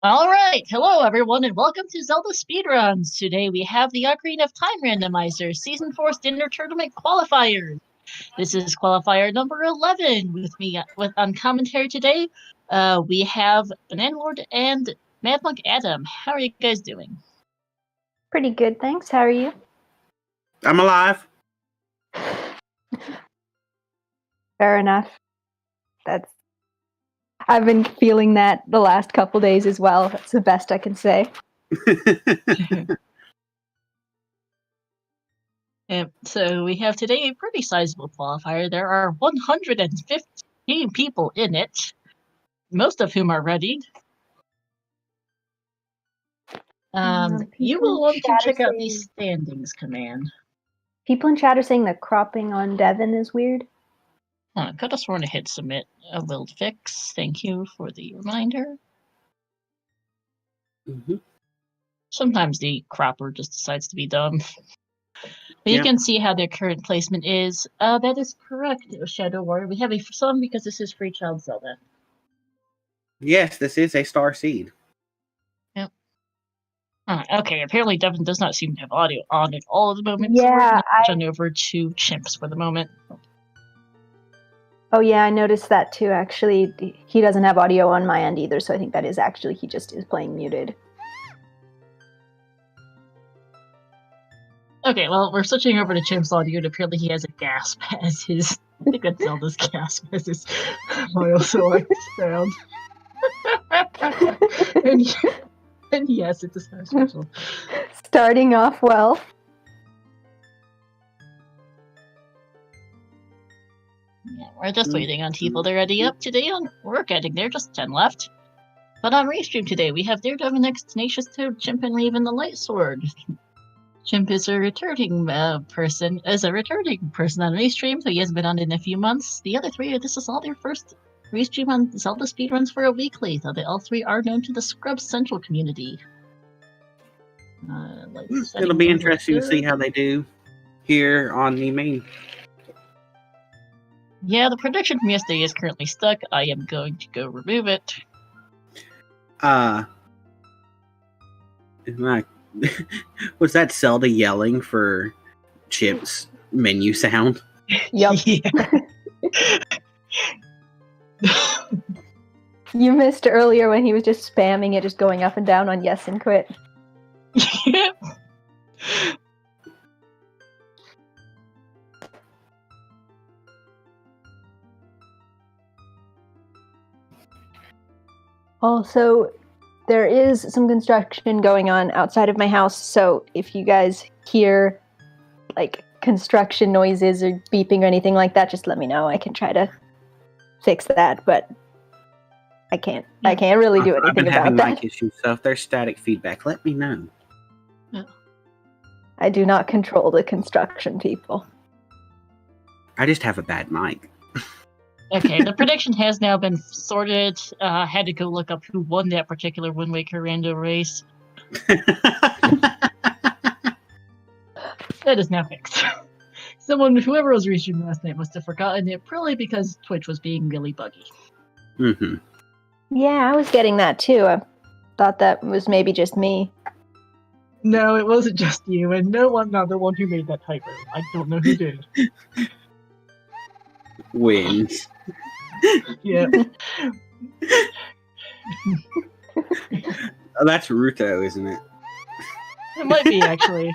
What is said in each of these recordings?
Alright, hello everyone and welcome to Zelda Speedruns. Today we have the Ocarina of Time Randomizer, Season 4's Dinner Tournament Qualifier. This is Qualifier number 11. With me on commentary today, we have Banana Lord and Mad Monk Adam. How are you guys doing? Pretty good, thanks. How are you? I'm alive. Fair enough. I've been feeling that the last couple days as well. That's the best I can say. So we have today a pretty sizable qualifier. There are 115 people in it, most of whom are ready. You will want to check out the standings command. People in chat are saying that cropping on Devon is weird. Could have sworn to hit submit a will fix. Thank you for the reminder. Mm-hmm. Sometimes the cropper just decides to be dumb. But you can see how their current placement is. That is correct, Shadow Warrior. We have a song because this is Free Child Zelda. Yes, this is a star seed. Yep. Okay, apparently Devon does not seem to have audio on at all at the moment. Yeah, so we're going to turn over to Chimps for the moment. Oh yeah, I noticed that too, actually. He doesn't have audio on my end either, so I think that is actually, he just is playing muted. Okay, well, we're switching over to Chimp's audio, and apparently he has a gasp as his... I think that's Zelda's gasp as his audio select sound. and yes, it's a star special. Starting off well. Yeah, we're just waiting on people to ready up today. We're getting there, just 10 left. But on Restream today, we have Daredevil next, Tenacious Toad, Chimp, and Raven the Light Sword. Chimp is a returning person on Restream, so he hasn't been on in a few months. The other three, this is all their first Restream on Zelda Speedruns for a weekly, though they all three are known to the Scrubs Central community. It'll be interesting to see how they do here on the main. Yeah, the prediction from yesterday is currently stuck. I am going to go remove it. Was that Zelda yelling for Chip's menu sound? Yep. You missed earlier when he was just spamming it, just going up and down on yes and quit. Also, there is some construction going on outside of my house, so if you guys hear like construction noises or beeping or anything like that, just let me know. I can try to fix that, but I can't really do anything about that. I've been having mic issues, so if there's static feedback, let me know. I do not control the construction people. I just have a bad mic. Okay, the prediction has now been sorted. Had to go look up who won that particular Wind Waker rando race. That is now fixed. Whoever was restreaming last night must have forgotten it, probably because Twitch was being really buggy. Mm-hmm. Yeah, I was getting that too. I thought that was maybe just me. No, it wasn't just you, and no other one who made that typo. I don't know who did. Wins. Yeah. Oh, that's Ruto, isn't it? It might be, actually.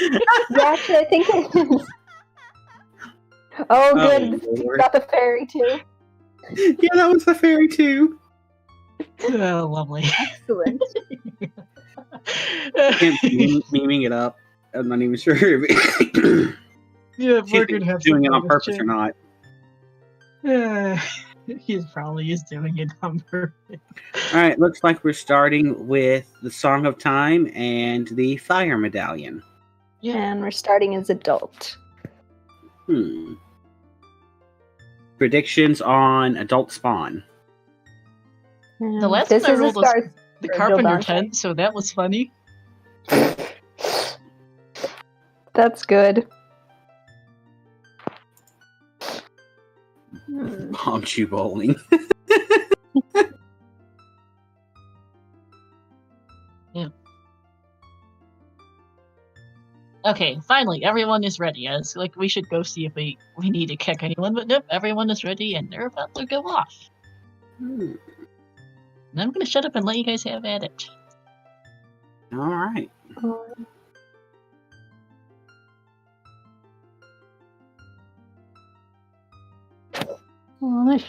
Yeah, actually, I think it is. Oh, good. You got the fairy, too. Yeah, that was the fairy, too. Oh, lovely. Excellent. I'm memeing it up. I'm not even sure if yeah, we're gonna have doing it on purpose or not. Yeah, he probably is doing it on purpose. Alright, looks like we're starting with the Song of Time and the Fire Medallion. Yeah, and we're starting as adult. Predictions on Adult Spawn. The last one I rolled was the Carpenter tent, so that was funny. That's good. Bombchu bowling. Okay, finally, everyone is ready. It's like we should go see if we need to kick anyone, but nope, everyone is ready and they're about to go off. And I'm gonna shut up and let you guys have at it. All right. Well,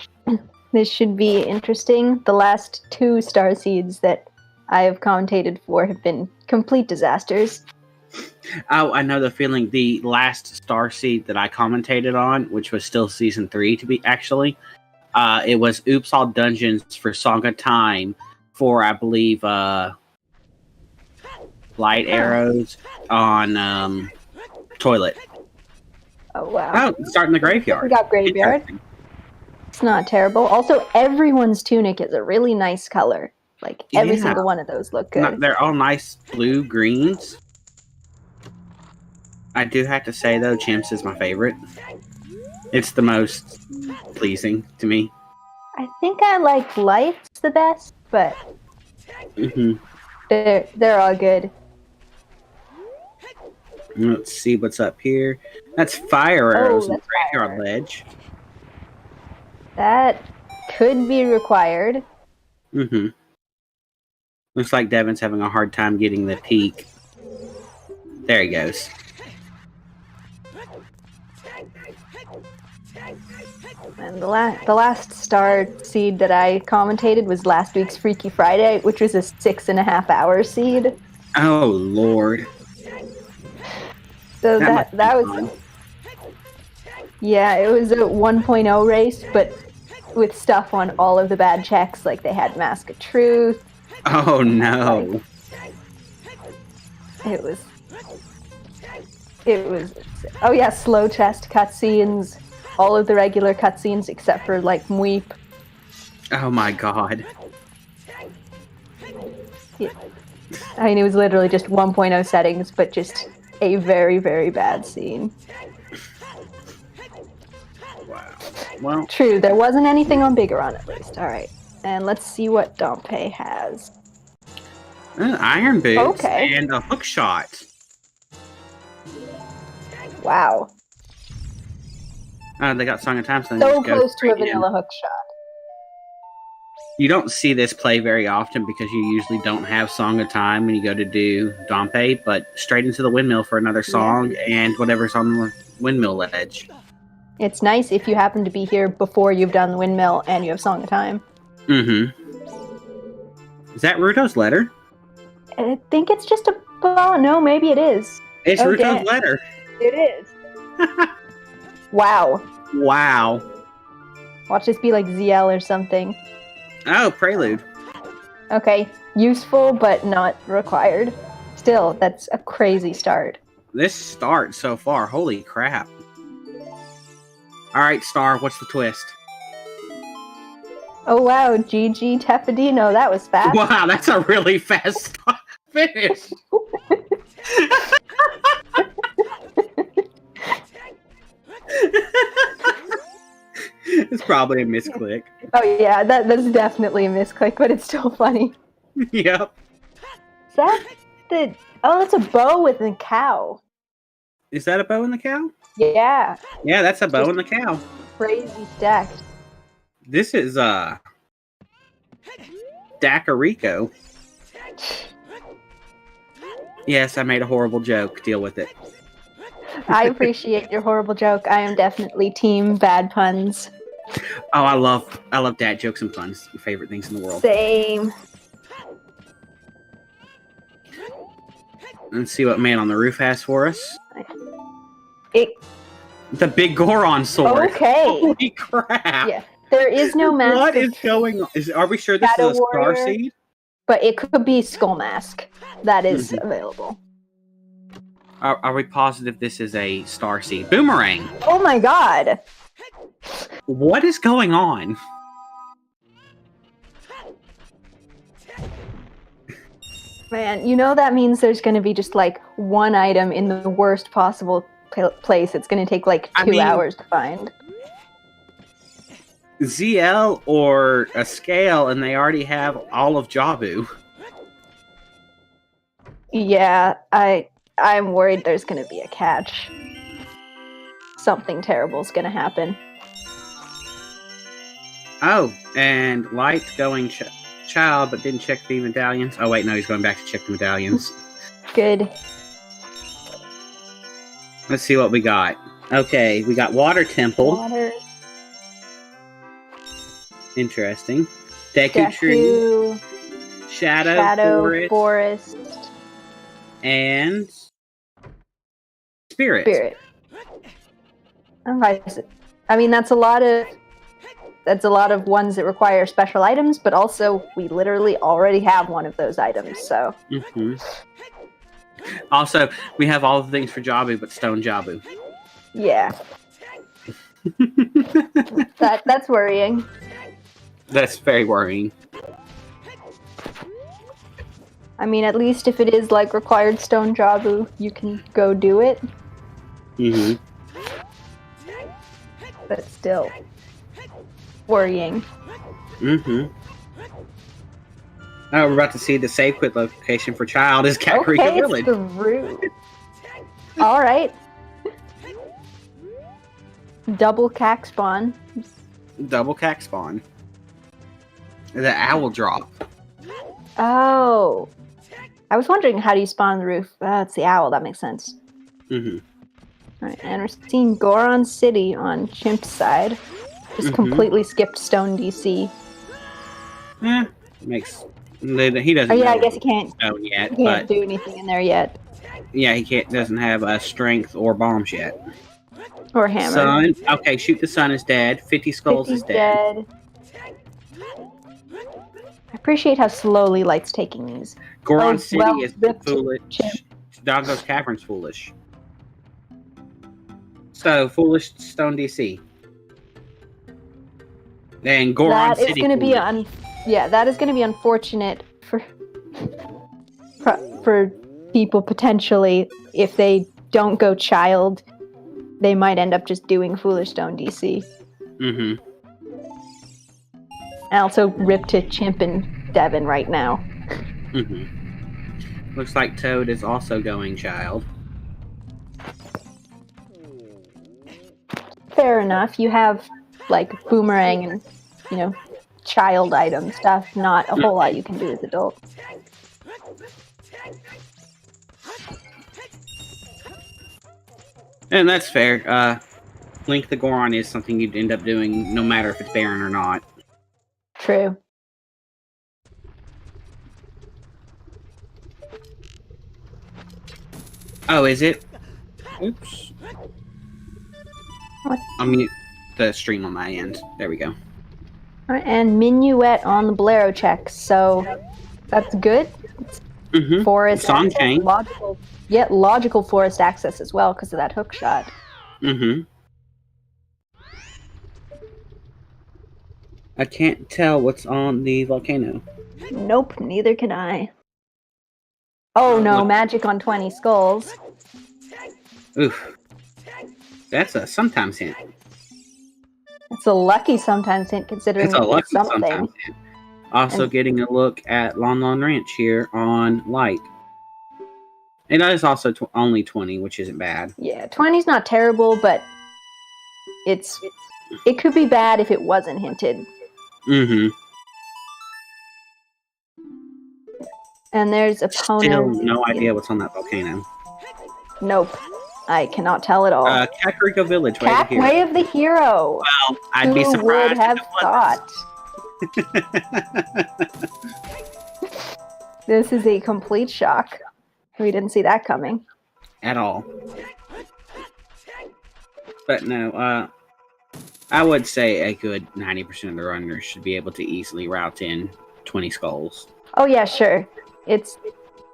this should be interesting. The last 2 star seeds that I have commentated for have been complete disasters. Oh, I know the feeling. The last star seed that I commentated on, which was still season 3 to be actually, it was Oops All Dungeons for Song of Time for, I believe, light arrows on toilet. Oh wow! Oh, starting the graveyard. We got graveyard. It's not terrible. Also, everyone's tunic is a really nice color. Like every single one of those look good. They're all nice blue greens. I do have to say though, Chimps is my favorite. It's the most pleasing to me. I think I like lights the best, but they're all good. Let's see what's up here. That's fire arrows and graveyard ledge. That could be required. Looks like Devin's having a hard time getting the peak. There he goes. And the last star seed that I commentated was last week's Freaky Friday, which was a 6.5 hour seed. Oh Lord! So that was fun. Yeah, it was a 1.0 race, but with stuff on all of the bad checks, like they had Mask of Truth. Oh no! It was. Oh yeah, slow chest cutscenes. All of the regular cutscenes except for like Mweep. Oh my god! Yeah. I mean, it was literally just 1.0 settings, but just a very, very bad scene. Wow. Well, true. There wasn't anything on Bigoron at least. All right, and let's see what Dompe has. Iron boots and a hook shot. Wow. They got Song of Time. So close to a vanilla hook shot. You don't see this play very often because you usually don't have Song of Time when you go to do Dompe, but straight into the windmill for another song and whatever's on the windmill ledge. It's nice if you happen to be here before you've done the windmill and you have Song of Time. Is that Ruto's letter? I think it's just a... Oh, no, maybe it is. It's Ruto's letter. It is. Wow. Wow. Watch this be like ZL or something. Oh, Prelude. Okay. Useful, but not required. Still, that's a crazy start. This start so far, holy crap. Alright, Star, what's the twist? Oh wow, GG Tefadino, that was fast. Wow, that's a really fast finish. It's probably a misclick. Oh yeah, that's definitely a misclick, but it's still funny. Yep. Is that the... Oh, that's a bow with a cow. Is that a bow and the cow? Yeah. Yeah, that's a bow and the cow. Crazy stacked. This is Dacarico. Yes, I made a horrible joke. Deal with it. I appreciate your horrible joke. I am definitely team bad puns. Oh, I love dad jokes and puns. My favorite things in the world. Same. Let's see what Man on the Roof has for us. The big Goron sword. Okay. Holy crap. Yeah. There is no mask. What is going on? Are we sure this is a star seed? But it could be Skull Mask. That is available. Are we positive this is a star seed? Boomerang. Oh my god. What is going on? Man, you know that means there's going to be just like one item in the worst possible place. It's going to take like 2 hours to find. ZL or a scale, and they already have all of Jabu. Yeah, I'm worried there's going to be a catch. Something terrible's going to happen. Oh, and Light going child, but didn't check the medallions. Oh, wait, no, he's going back to check the medallions. Good. Let's see what we got. Okay, we got Water Temple. Water. Interesting. Deku Tree. Shadow Forest. And Spirit. Okay. I mean, that's a lot of ones that require special items, but also we literally already have one of those items, so. Mm-hmm. Also, we have all the things for Jabu, but Stone Jabu. Yeah. That's worrying. That's very worrying. I mean, at least if it is like required Stone Jabu, you can go do it. Mm-hmm. But still, worrying. Mm-hmm. Oh, we're about to see the save quit location for Child is Kakariko Village. It's the route. All right. Double cack spawn. Double cack spawn. The owl drop. Oh. I was wondering, how do you spawn on the roof? It's the owl. That makes sense. Mm-hmm. All right, and we're seeing Goron City on Chimp's side. Just completely skipped Stone DC. Makes... He doesn't. Oh yeah, know I guess he can't. Stone yet, He can't do anything in there yet. Yeah, he doesn't have strength or bombs yet. Or hammer. Sun. Okay, shoot the sun is dead. 50 skulls is dead. I appreciate how slowly Light's taking these. Goron City is ripped foolish. Chimp. Dongo's Cavern's foolish. So foolish Stone DC. Then Goron City. That is going to be that is going to be unfortunate for people potentially. If they don't go Child, they might end up just doing foolish Stone DC. Mm-hmm. And also rip to Chimp and Devin right now. Mm-hmm. Looks like Toad is also going Child. Fair enough. You have like Boomerang and Child item stuff. Not a whole lot you can do as adult. And that's fair. Link the Goron is something you'd end up doing no matter if it's Baron or not. True. Oh, is it? Oops. What? I'll mute the stream on my end. There we go. All right, and Minuet on the Bolero check, so that's good. Mm-hmm. Forest Song access, chain. logical forest access as well because of that hook shot. Mm-hmm. I can't tell what's on the volcano. Nope, neither can I. Oh no, magic on 20 skulls. Oof. That's a sometimes hint. It's a lucky sometimes hint considering It's a lucky something. sometimes hint. Also getting a look at Lon Lon Ranch here on Light. And that is also only 20, which isn't bad. Yeah, 20's not terrible, but it could be bad if it wasn't hinted. Mm-hmm. And there's opponent. Still no idea what's on that volcano. Nope. I cannot tell at all. Kakariko Village, Way of the Hero. Way of the Hero. Well, I'd be Who surprised would have thought? This is a complete shock. We didn't see that coming. At all. But no, I would say a good 90% of the runners should be able to easily route in 20 skulls. Oh yeah, sure. It's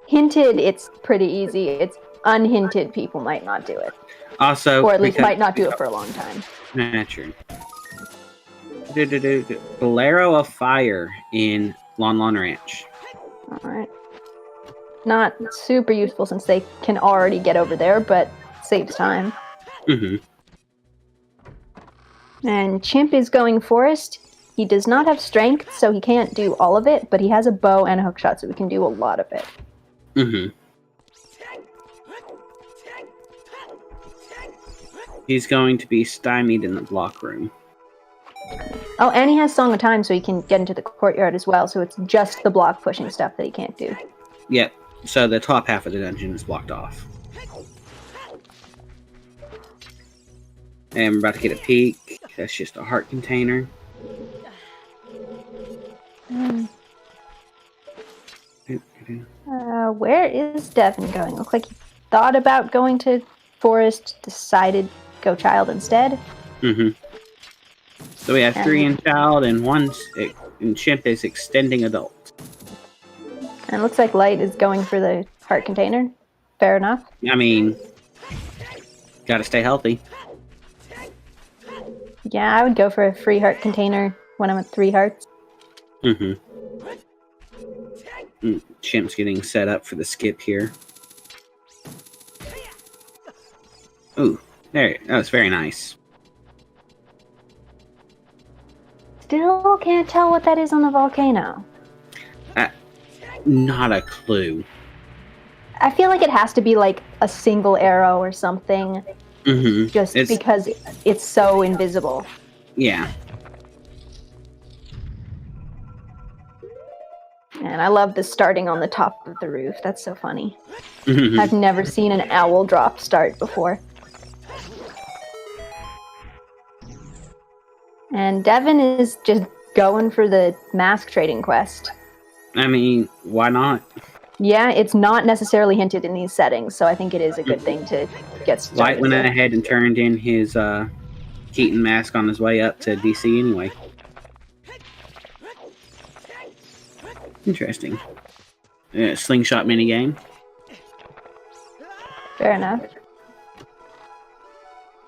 hinted, it's pretty easy. It's unhinted, people might not do it. Also, or at least might not do it for a long time. Nah, true. Bolero of Fire in Lon Lon Ranch. Alright. Not super useful since they can already get over there, but saves time. Mm-hmm. And Chimp is going Forest. He does not have strength, so he can't do all of it, but he has a bow and a hookshot, so we can do a lot of it. Mm-hmm. He's going to be stymied in the block room. Oh, and he has Song of Time, so he can get into the courtyard as well. So it's just the block pushing stuff that he can't do. Yep. So the top half of the dungeon is blocked off. And we're about to get a peek. That's just a heart container. Where is Devin going? Look like he thought about going to Forest, decided go Child instead. Mm-hmm. So we have 3 in Child and 1 in Chimp is extending Adult. And it looks like Light is going for the heart container. Fair enough. I mean, gotta stay healthy. Yeah, I would go for a free heart container when I'm at 3 hearts. Mm-hmm. Chimp's getting set up for the skip here. Ooh, there. That was very nice. Still can't tell what that is on the volcano. Not a clue. I feel like it has to be like a single arrow or something. Mm-hmm. Just because it's so invisible. Yeah. And I love the starting on the top of the roof. That's so funny. Mm-hmm. I've never seen an owl drop start before. And Devin is just going for the mask trading quest. I mean, why not? Yeah, it's not necessarily hinted in these settings, so I think it is a good thing to get started. Light went ahead and turned in his Keaton mask on his way up to DC anyway. Interesting. Slingshot minigame. Fair enough.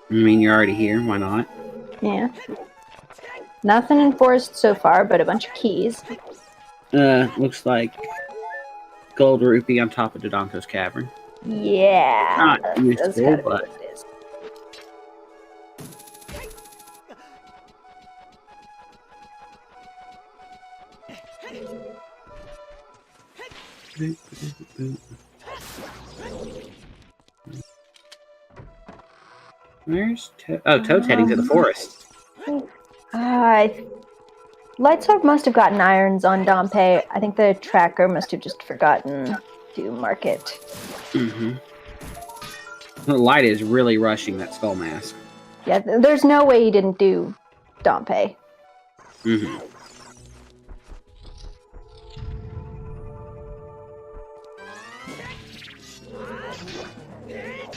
I mean, you're already here. Why not? Yeah. Nothing enforced so far, but a bunch of keys. Looks like gold rupee on top of Dodonko's cavern. Yeah. Not that's useful, gotta be but what it is. Where's Toad? Oh, Toad's heading to the forest. Lightsword must have gotten irons on Dompe. I think the tracker must have just forgotten to mark it. Mm-hmm. The Light is really rushing that skull mask. Yeah, there's no way he didn't do Dompe. Mm-hmm.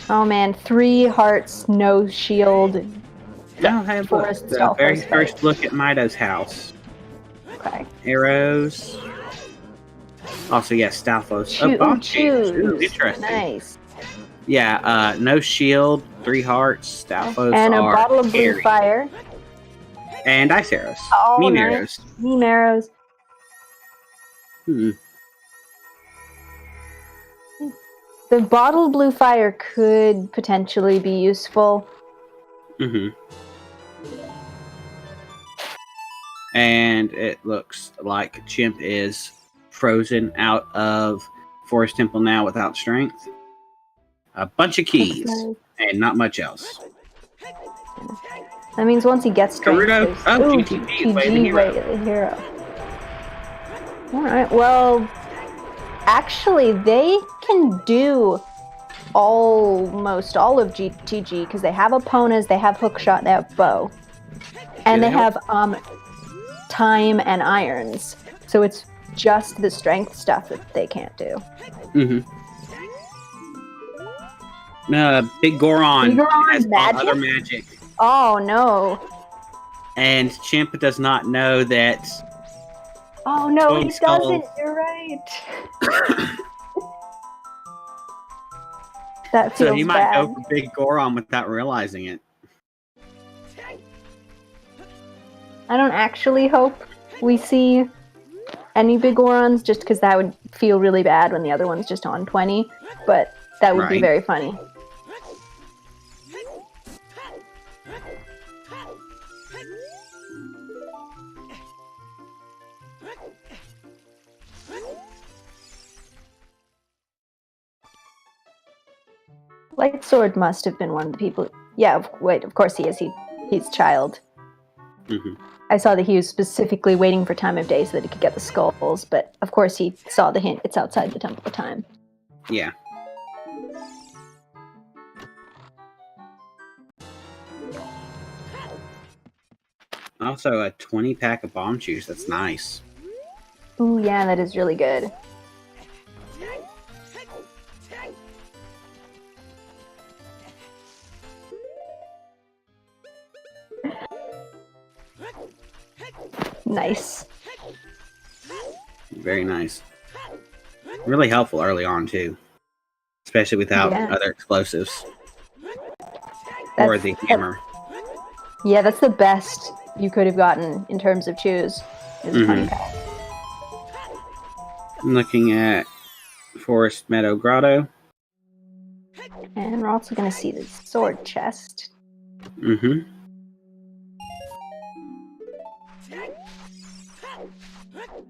Oh man, 3 hearts, no shield. Now have Forest the Stalfos very fight. first look at Mido's house. Okay. Arrows. Also, yes, Stalfos. Shoot, bomb choose. Ooh, interesting. Nice. Yeah, no shield, 3 hearts, Stalfos And a are bottle of blue carry. fire. And ice arrows. Oh, Meme nice. arrows. Meme arrows. Hmm. The bottle of blue fire could potentially be useful. Mm-hmm. And it looks like Chimp is frozen out of Forest Temple now without strength. A bunch of keys. And not much else. That means once he gets strength, Gerudo. there's... Oh, Ooh, GTG, way the hero. way the hero. Alright, well... Actually, they can do almost all of GTG, because they have Eponas, they have Hookshot, they have Bow. And Do they they have Time and Irons. So it's just the strength stuff that they can't do. Mm-hmm. Big Goron. Big Goron has magic? other magic. Oh, no. And Chimp does not know that. Oh, no, Toad he Skull. doesn't. You're right. That feels So he might bad. go for Big Goron without realizing it. I don't actually hope we see any big Gorons, just because that would feel really bad when the other one's just on 20, but that would be Right. very funny. Lightsword must have been one of the people Yeah, wait, of course he is. He's child. Mm-hmm. I saw that he was specifically waiting for time of day so that he could get the skulls, but of course he saw the hint. It's outside the Temple of Time. Yeah. Also, a 20-pack of bomb juice. That's nice. Ooh, yeah, that is really good. Nice. Very nice. Really helpful early on, too. Especially without other explosives. Or the hammer. Yeah, that's the best you could have gotten in terms of chews. Is 20 pack. I'm looking at Forest Meadow Grotto. And we're also going to see the sword chest. Mm-hmm.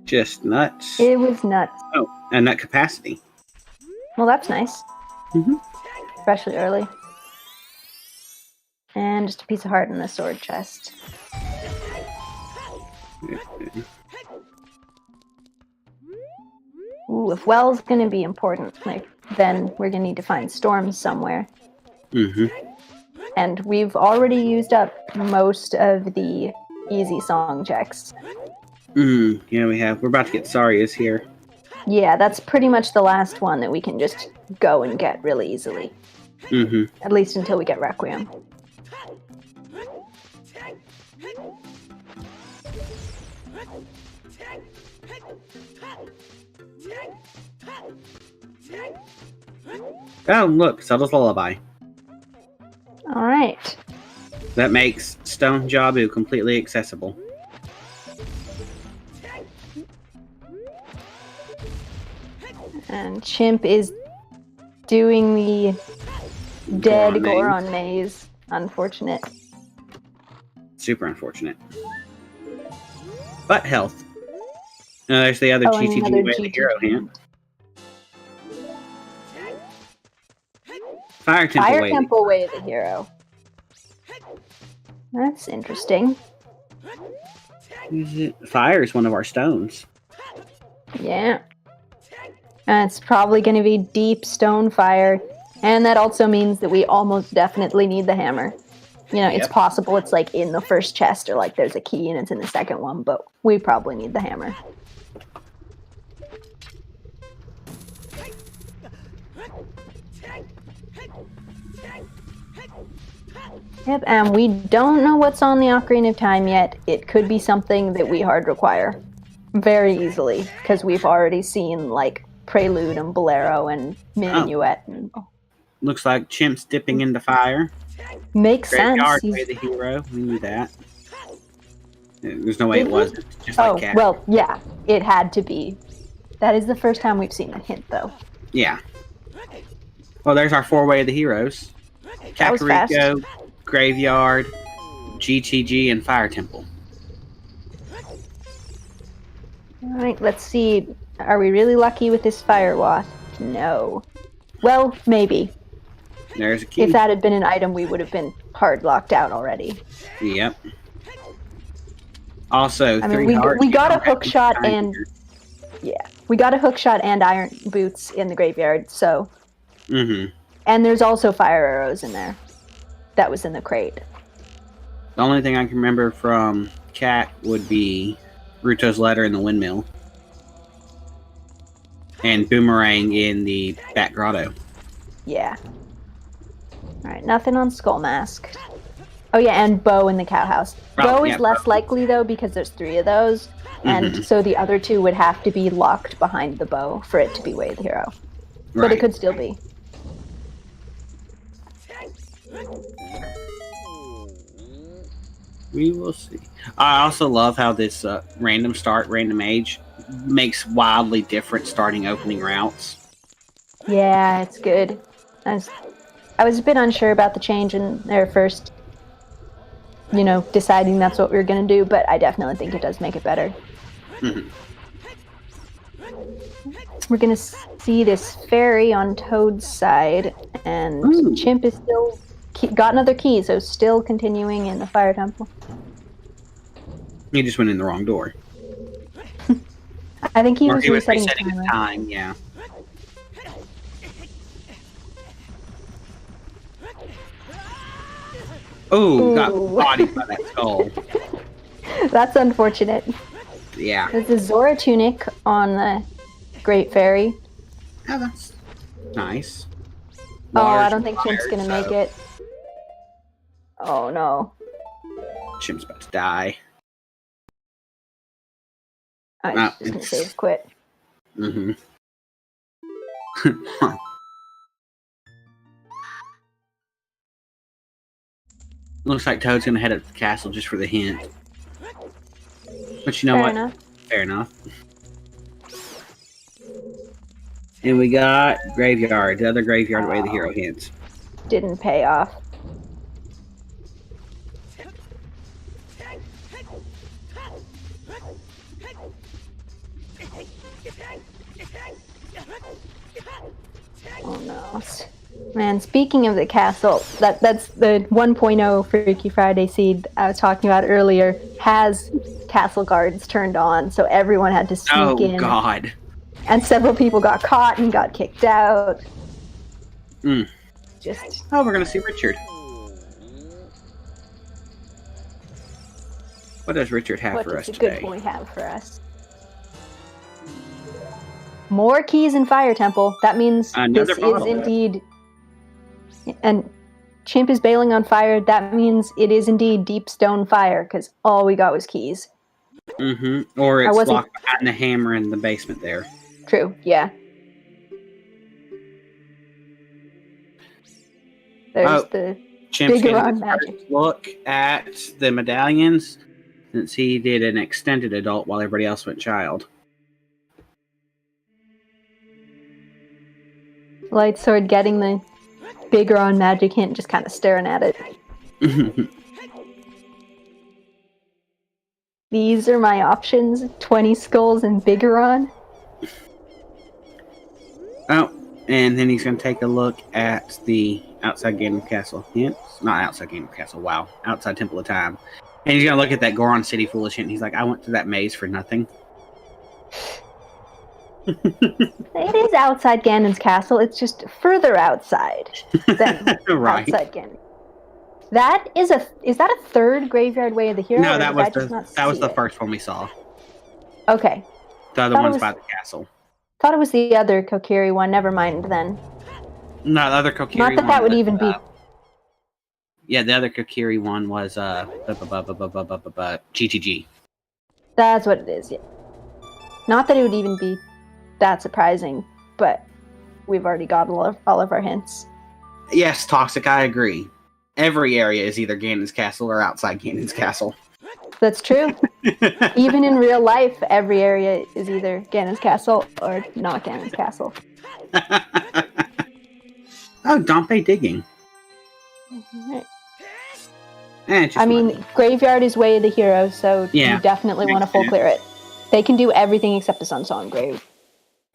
Just nuts. It was nuts. Oh, and nut capacity. Well, that's nice. Mm-hmm. Especially early. And just a piece of heart in the sword chest. Ooh, if Well's going to be important, then we're going to need to find storms somewhere. Mm-hmm. And we've already used up most of the easy song checks. Yeah, we have. We're about to get Saria's here. Yeah, that's pretty much the last one that we can just go and get really easily. Mm-hmm. At least until we get Requiem. Oh, look, Zelda's Lullaby. Alright. That makes Stone Jabu completely accessible. And Chimp is doing the dead Goron maze. Unfortunate. Super unfortunate. But health. There's the other GTG way of the hero hint. Fire Temple way of the hero. That's interesting. Fire is one of our stones. Yeah. It's probably going to be deep stone fire. And that also means that we almost definitely need the hammer. You know, It's possible it's like in the first chest or like there's a key and it's in the second one, but we probably need the hammer. Yep, and we don't know what's on the Ocarina of Time yet. It could be something that we hard require very easily, because we've already seen, like, Prelude and Bolero and Minuet. Looks like Chimp's dipping into fire. Makes sense. Way the hero. We knew that. There's no way it wasn't. Just like Cat. Well, yeah. It had to be. That is the first time we've seen a hint, though. Yeah. Well, there's our 4-way of the heroes. Kakariko, Graveyard, GTG, and Fire Temple. Alright, let's see. Are we really lucky with this Fire Wath? No. Well, maybe. There's a key. If that had been an item, we would have been hard locked out already. Yep. Also, we got a hook shot and... Yeah. We got a hook shot and iron boots in the graveyard, so... Mm-hmm. And there's also fire arrows in there. That was in the crate. The only thing I can remember from Cat would be Ruto's letter in the windmill. And Boomerang in the Bat Grotto. Yeah. Alright, nothing on Skull Mask. Oh yeah, and Bow in the cow house. Bow is less likely though because there's 3 of those. And so the other 2 would have to be locked behind the bow for it to be Way of the Hero. But it could still be. We will see. I also love how this random start, random age makes wildly different starting opening routes. Yeah, it's good. I was a bit unsure about the change in their first, deciding that's what we were going to do, but I definitely think it does make it better. Mm-hmm. We're going to see this fairy on Toad's side, and Chimp is still got another key, so still continuing in the fire temple. He just went in the wrong door. I think he Or was he was resetting resetting his his timer. time, yeah. Oh, got bodied by that skull. That's unfortunate. Yeah. There's a Zora tunic on the Great Fairy. Oh, that's nice. Oh, I Water's don't think Chimp's required, gonna make it. Oh no. Chimp's about to die. I was just gonna save quit. Mm-hmm. Looks like Toad's gonna head up to the castle just for the hint. But you know what? Enough. Fair enough. And we got Graveyard, the other graveyard way the hero hints. Didn't pay off. Oh no. Man, speaking of the castle, that's the 1.0 Freaky Friday seed I was talking about earlier, has castle guards turned on, so everyone had to sneak in. Oh god. And several people got caught and got kicked out. Just Oh, we're gonna see Richard. What does Richard have for us does a today? good boy have for us? More keys in Fire Temple. That means Another this bottle. is indeed... And Chimp is bailing on fire. That means it is indeed Deep Stone Fire, because all we got was keys. Mm-hmm. Or it's locked behind the hammer in the basement there. True, yeah. There's the Chimp's bigger getting on his magic. first look at the medallions since he did an extended adult while everybody else went child. Light Sword getting the bigger on magic hint, just kind of staring at it. These are my options: 20 skulls and Bigoron. Oh, and then he's going to take a look at the outside Game of Castle hints. Not outside Game of Castle, wow. Outside Temple of Time. And he's going to look at that Goron City Foolish hint. He's like, I went through that maze for nothing. It is outside Ganon's castle, it's just further outside than Right. outside Ganon. Is that a third Graveyard Way of the Hero? No, or that did was I just not that was see the it? first one we saw. Okay. The other Thought it one's was- by the castle. Thought it was the other Kokiri one, never mind then. No, the other Kokiri Not that one that would was, even be... yeah, the other Kokiri one was GTG. That's what it is, yeah. Not that it would even be that surprising, but we've already got all of our hints. Yes, Toxic, I agree. Every area is either Ganon's castle or outside Ganon's castle. That's true. Even in real life, every area is either Ganon's castle or not Ganon's castle. Oh, Dompe digging. Right. Just I mean, money. Graveyard is Way of the Hero, so Yeah, you definitely want to makes full sense. clear it. They can do everything except the Sunsong Grave.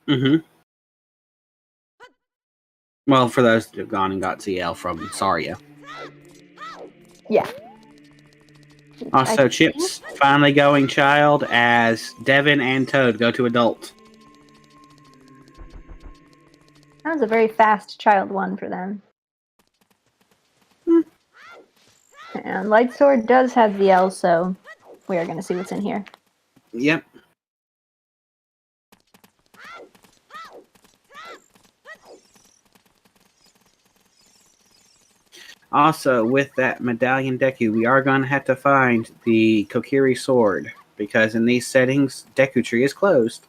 Mm-hmm. Well, for those that have gone and got CL from Saria. Yeah. Also, I Chip's finally going child as Devin and Toad go to adult. That was a very fast child one for them. And Light Sword does have the L, so we are going to see what's in here. Yep. Also, with that medallion Deku, we are going to have to find the Kokiri sword, because in these settings, Deku Tree is closed.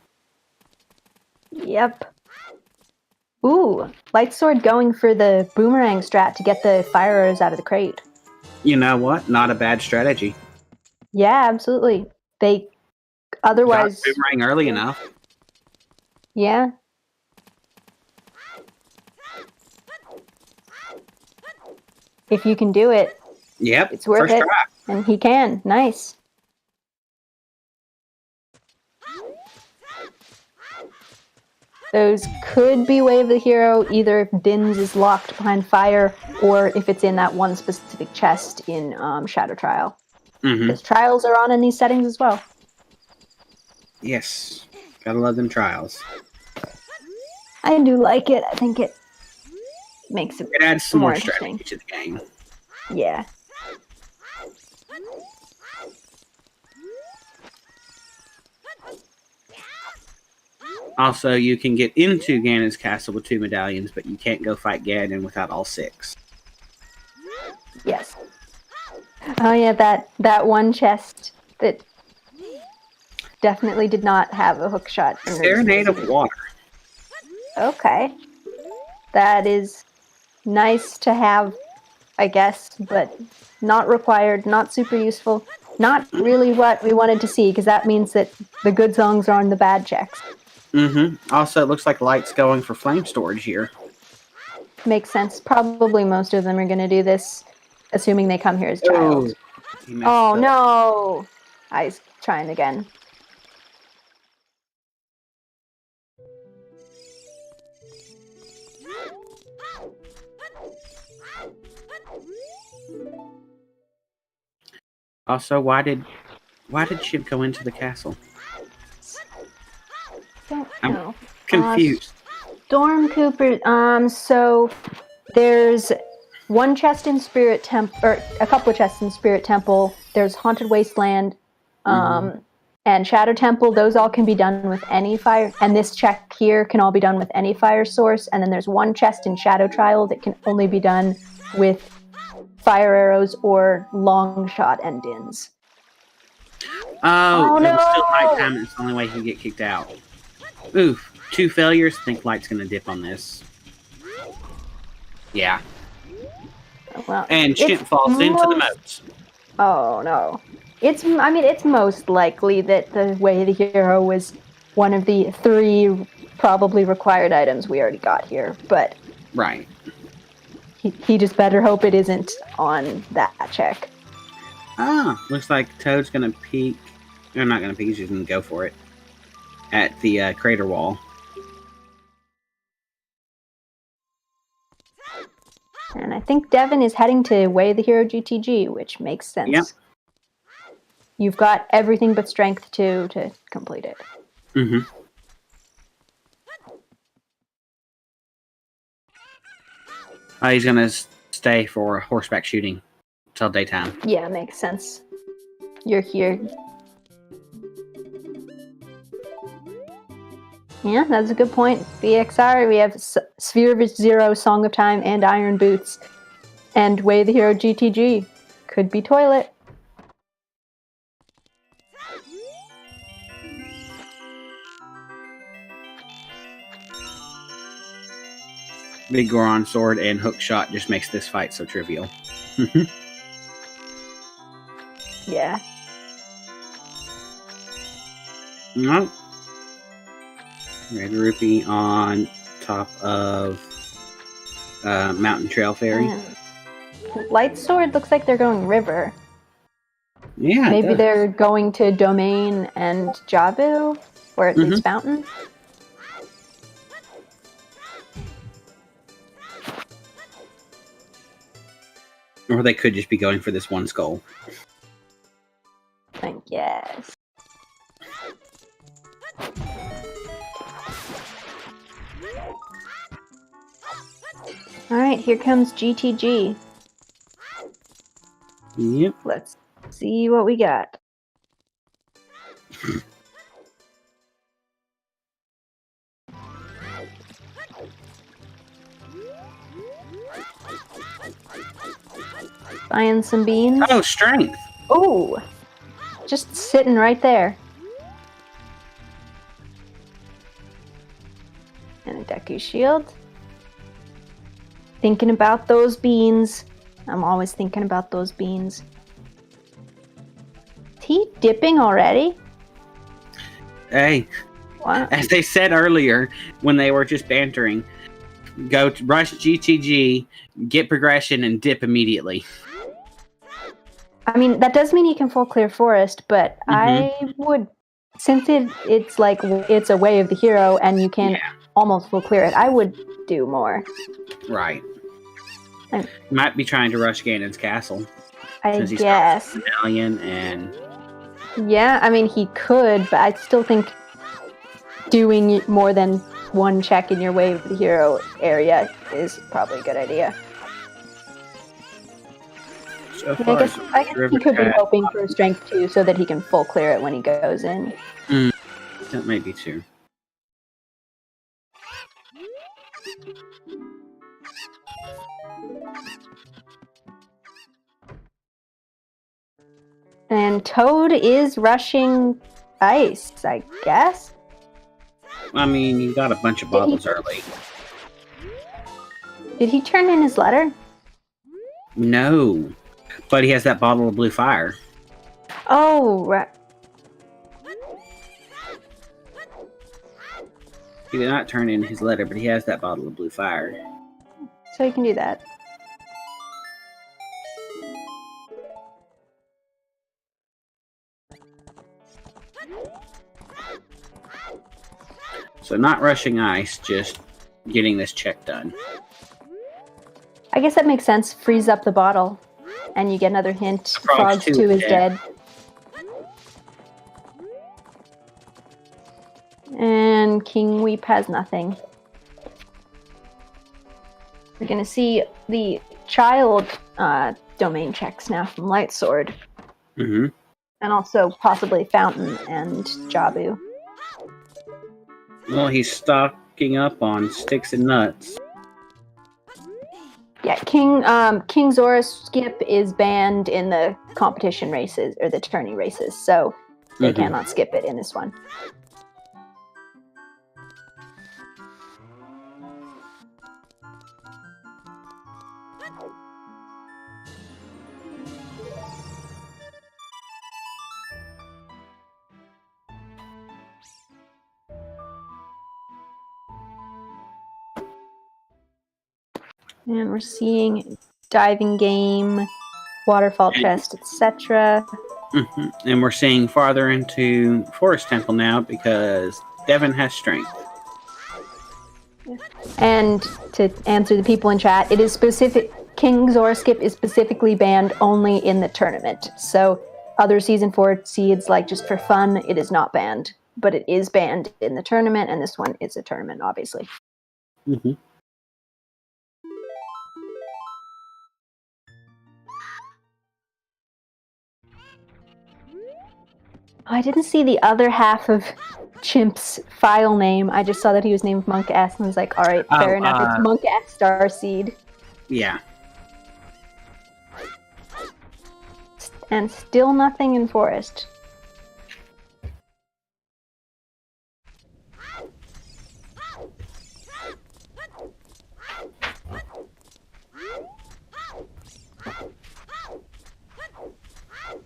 Yep. Ooh, Light Sword going for the boomerang strat to get the fire arrows out of the crate. You know what? Not a bad strategy. Yeah, absolutely. They otherwise... Got boomerang early enough. Yeah. If you can do it, Yep. it's worth first it. try. And he can. Nice. Those could be Way of the Hero, either if Din's is locked behind fire, or if it's in that one specific chest in Shadow Trial. Because trials are on in these settings as well. Yes. Gotta love them trials. I do like it. I think it makes it adds some more interesting strategy to the game. Yeah. Also, you can get into Ganon's castle with 2 medallions, but you can't go fight Ganon without all 6. Yes. Oh yeah, that one chest that definitely did not have a hook shot. Serenade of Water. Okay. That is nice to have, I guess, but not required, not super useful. Not really what we wanted to see, because that means that the good songs are on the bad checks. Also, it looks like Light's going for flame storage here. Makes sense. Probably most of them are going to do this, assuming they come here as trials. Oh, no! I was trying again. Also, why did Chip go into the castle? I'm confused. Storm Cooper. So there's one chest in Spirit Temple, or a couple of chests in Spirit Temple. There's Haunted Wasteland, and Shadow Temple. Those all can be done with any fire, and this check here can all be done with any fire source. And then there's one chest in Shadow Trial that can only be done with fire arrows or long shot and dins. Oh, no! It was still nighttime, and it's the only way he can get kicked out. Oof. 2 failures. I think Light's gonna dip on this. Yeah. Well, and Chip falls into the moat. Oh no. It's most likely that the Way of the Hero was one of the 3 probably required items we already got here, but right. He just better hope it isn't on that check. Looks like Toad's gonna peek. They're not gonna peek, he's just gonna go for it. At the crater wall. And I think Devin is heading to Way of the Hero GTG, which makes sense. Yep. You've got everything but strength to complete it. He's gonna stay for horseback shooting till daytime. Yeah, makes sense. You're here. Yeah, that's a good point. BXR, we have Sphere of Zero, Song of Time, and Iron Boots. And Way of the Hero GTG. Could be Toilet. Big Goron sword and hook shot just makes this fight so trivial. Yeah. No. Red Rupee on top of Mountain Trail Ferry. Light Sword looks like they're going river. Yeah. Maybe they're going to Domain and Jabu, where it leads Fountain. Or they could just be going for this one skull. I guess. Alright, here comes GTG. Yep. Let's see what we got. Buying some beans. Oh, strength. Oh, just sitting right there. And a Deku Shield. Thinking about those beans. I'm always thinking about those beans. Is he dipping already? Hey, Wow. as they said earlier when they were just bantering, go to rush GTG, get progression, and dip immediately. I mean, that does mean he can full clear forest, but I would, since it's like, it's a Way of the Hero, and you can almost full clear it, I would do more. Right. I'm- Might be trying to rush Ganon's castle. I Since he's guess. Medallion and Yeah, I mean, he could, but I still think doing more than one check in your Way of the Hero area is probably a good idea. so Yeah, far, I guess he could be hoping for strength too, so that he can full clear it when he goes in. that may be true. And Toad is rushing ice, I guess. I mean, you got a bunch of bottles early. Did he turn in his letter? No, but he has that bottle of blue fire. Oh, right. He did not turn in his letter, but he has that bottle of blue fire. So he can do that. So not rushing ice, just getting this check done. I guess that makes sense. Freeze up the bottle, and you get another hint. Frogs 2 is dead. And King Weep has nothing. We're gonna see the child domain checks now from Lightsword. Mm-hmm. And also possibly Fountain and Jabu. Well, he's stocking up on sticks and nuts. Yeah, King Zora's skip is banned in the competition races, or the tourney races, so they cannot skip it in this one. And we're seeing diving game, waterfall chest, etc. Mm-hmm. And we're seeing farther into Forest Temple now because Devin has strength. And to answer the people in chat, it is specific. King Zora skip is specifically banned only in the tournament. So other season 4 seeds, like just for fun, it is not banned, but it is banned in the tournament, and this one is a tournament, obviously. Mm-hmm. I didn't see the other half of Chimp's file name. I just saw that he was named Monk S and was like, all right, fair enough. It's Monk S Starseed. Yeah. And still nothing in Forest.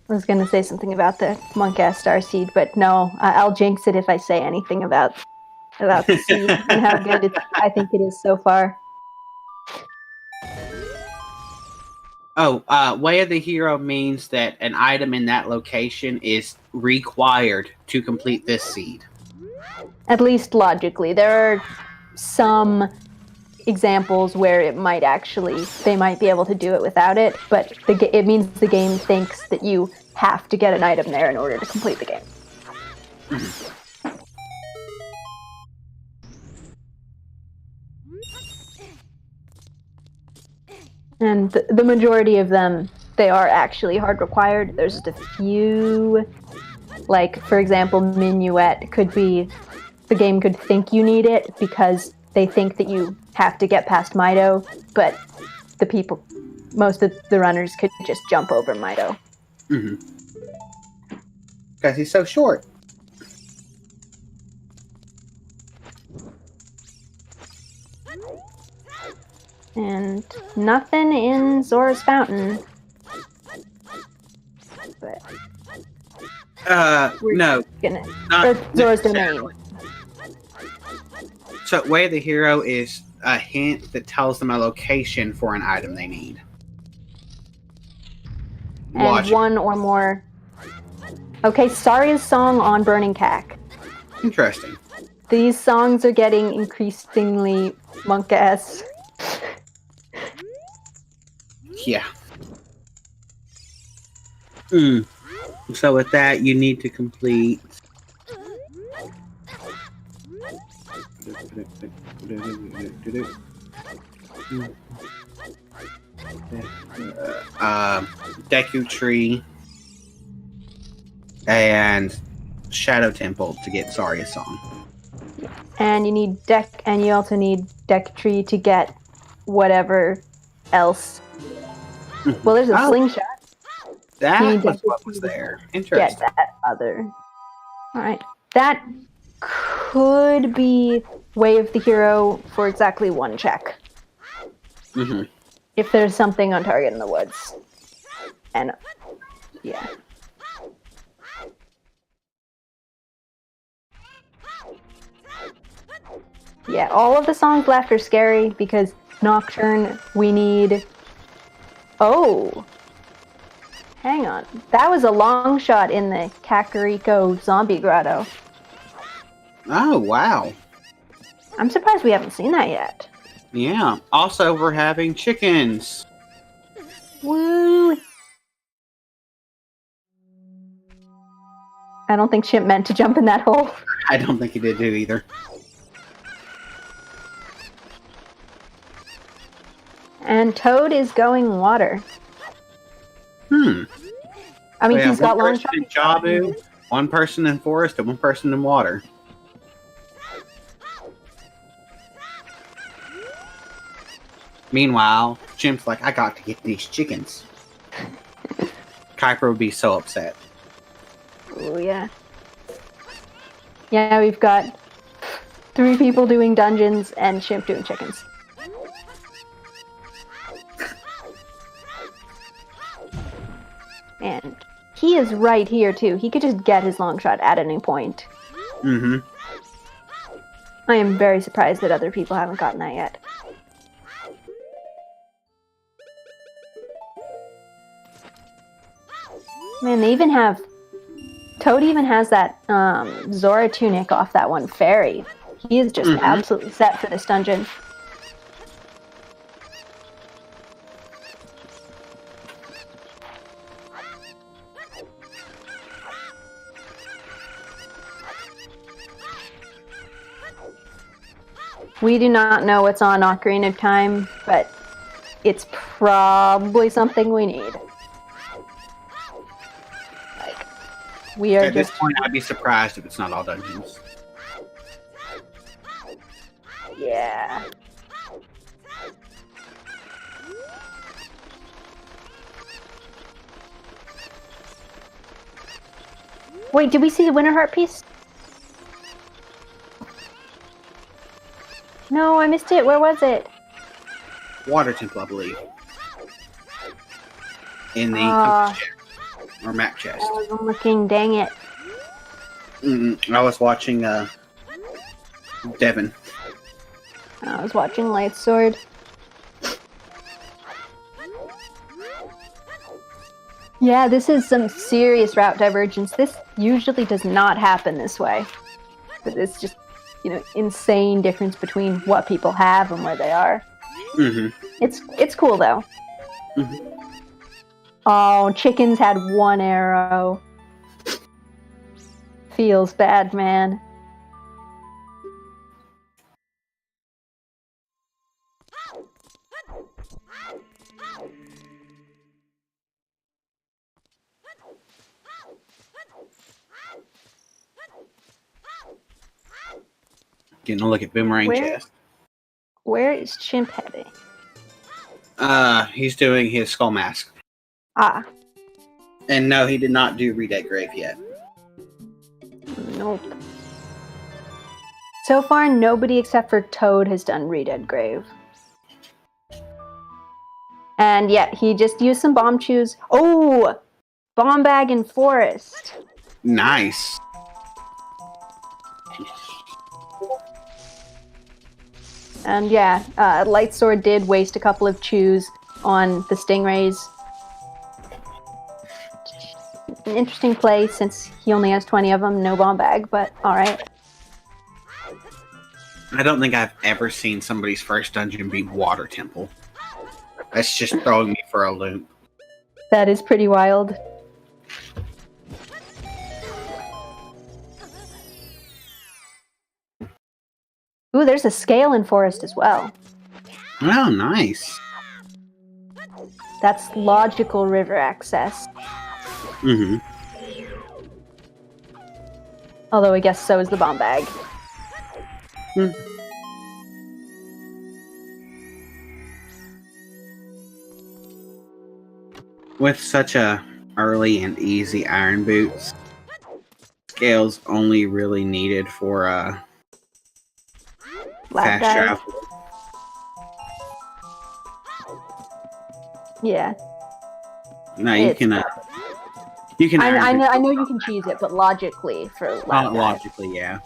I was going to say something about the Monk-ass Starseed, but no, I'll jinx it if I say anything about the seed and how good I think it is so far. Oh, Way of the Hero means that an item in that location is required to complete this seed. At least logically. There are some examples where it might actually, they might be able to do it without it, but it means the game thinks that you have to get an item there in order to complete the game. And the majority of them, they are actually hard required. There's just a few, like, for example, Minuet could be, the game could think you need it because they think that you have to get past Mido, but most of the runners could just jump over Mido. Because he's so short. And nothing in Zora's Fountain. But no. Or Zora's Domain. So, Way of the Hero is a hint that tells them a location for an item they need. And one or more. Okay, Saria's song on Burning Cack. Interesting. These songs are getting increasingly monk-ass. Yeah. So with that, you need to complete. Deku Tree and Shadow Temple to get Zarya's song. And you need and you also need Deck Tree to get whatever else. Well, there's a slingshot. That was what was there. Interesting. Get that other. Alright. That could be Way of the Hero for exactly one check. If there's something on target in the woods. And, yeah. Yeah, all of the songs left are scary because Nocturne, we need... Oh! Hang on. That was a long shot in the Kakariko Zombie Grotto. Oh, wow. I'm surprised we haven't seen that yet. Yeah. Also, we're having chickens. Woo! I don't think Chimp meant to jump in that hole. I don't think he did too either. And Toad is going water. I mean, he's got long shots. Jabu, one person in forest and one person in water. Meanwhile, Chimp's like, I got to get these chickens. Kuiper would be so upset. Oh, yeah. Yeah, we've got 3 people doing dungeons and Chimp doing chickens. And he is right here, too. He could just get his long shot at any point. I am very surprised that other people haven't gotten that yet. Man, they even have... Toad even has that Zora tunic off that one fairy. He is just absolutely set for this dungeon. We do not know what's on Ocarina of Time, but it's probably something we need. Like, we are at this point, I'd be surprised if it's not all dungeons. Yeah. Wait, did we see the Winter Heart piece? No, I missed it. Where was it? Water Temple, I believe. In the compass chest. Or map chest. I wasn't looking, dang it. I was watching Devin. I was watching Light Sword. Yeah, this is some serious route divergence. This usually does not happen this way. But it's just, you know, insane difference between what people have and where they are. It's cool though. Oh, chickens had 1 arrow. Feels bad, man. Getting a look at Boomerang chest. Where is Chimp heading? He's doing his skull mask. Ah. And no, he did not do Reed at Grave yet. Nope. So far, nobody except for Toad has done Redead Grave. And yeah, he just used some bomb chews. Oh! Bomb bag in forest. Nice. And yeah, Light Sword did waste a couple of chews on the stingrays. An interesting play since he only has 20 of them, no bomb bag, but alright. I don't think I've ever seen somebody's first dungeon be Water Temple. That's just throwing me for a loop. That is pretty wild. Ooh, there's a scale in forest as well. Oh, nice. That's logical river access. Mm-hmm. Although I guess so is the bomb bag. Hmm. With such a early and easy iron boots, scales only really needed for Lab fast dive. travel. Yeah. No, you It's can. You can. I iron know, boot I know you can cheese it, but logically for lab dive. logically, yeah.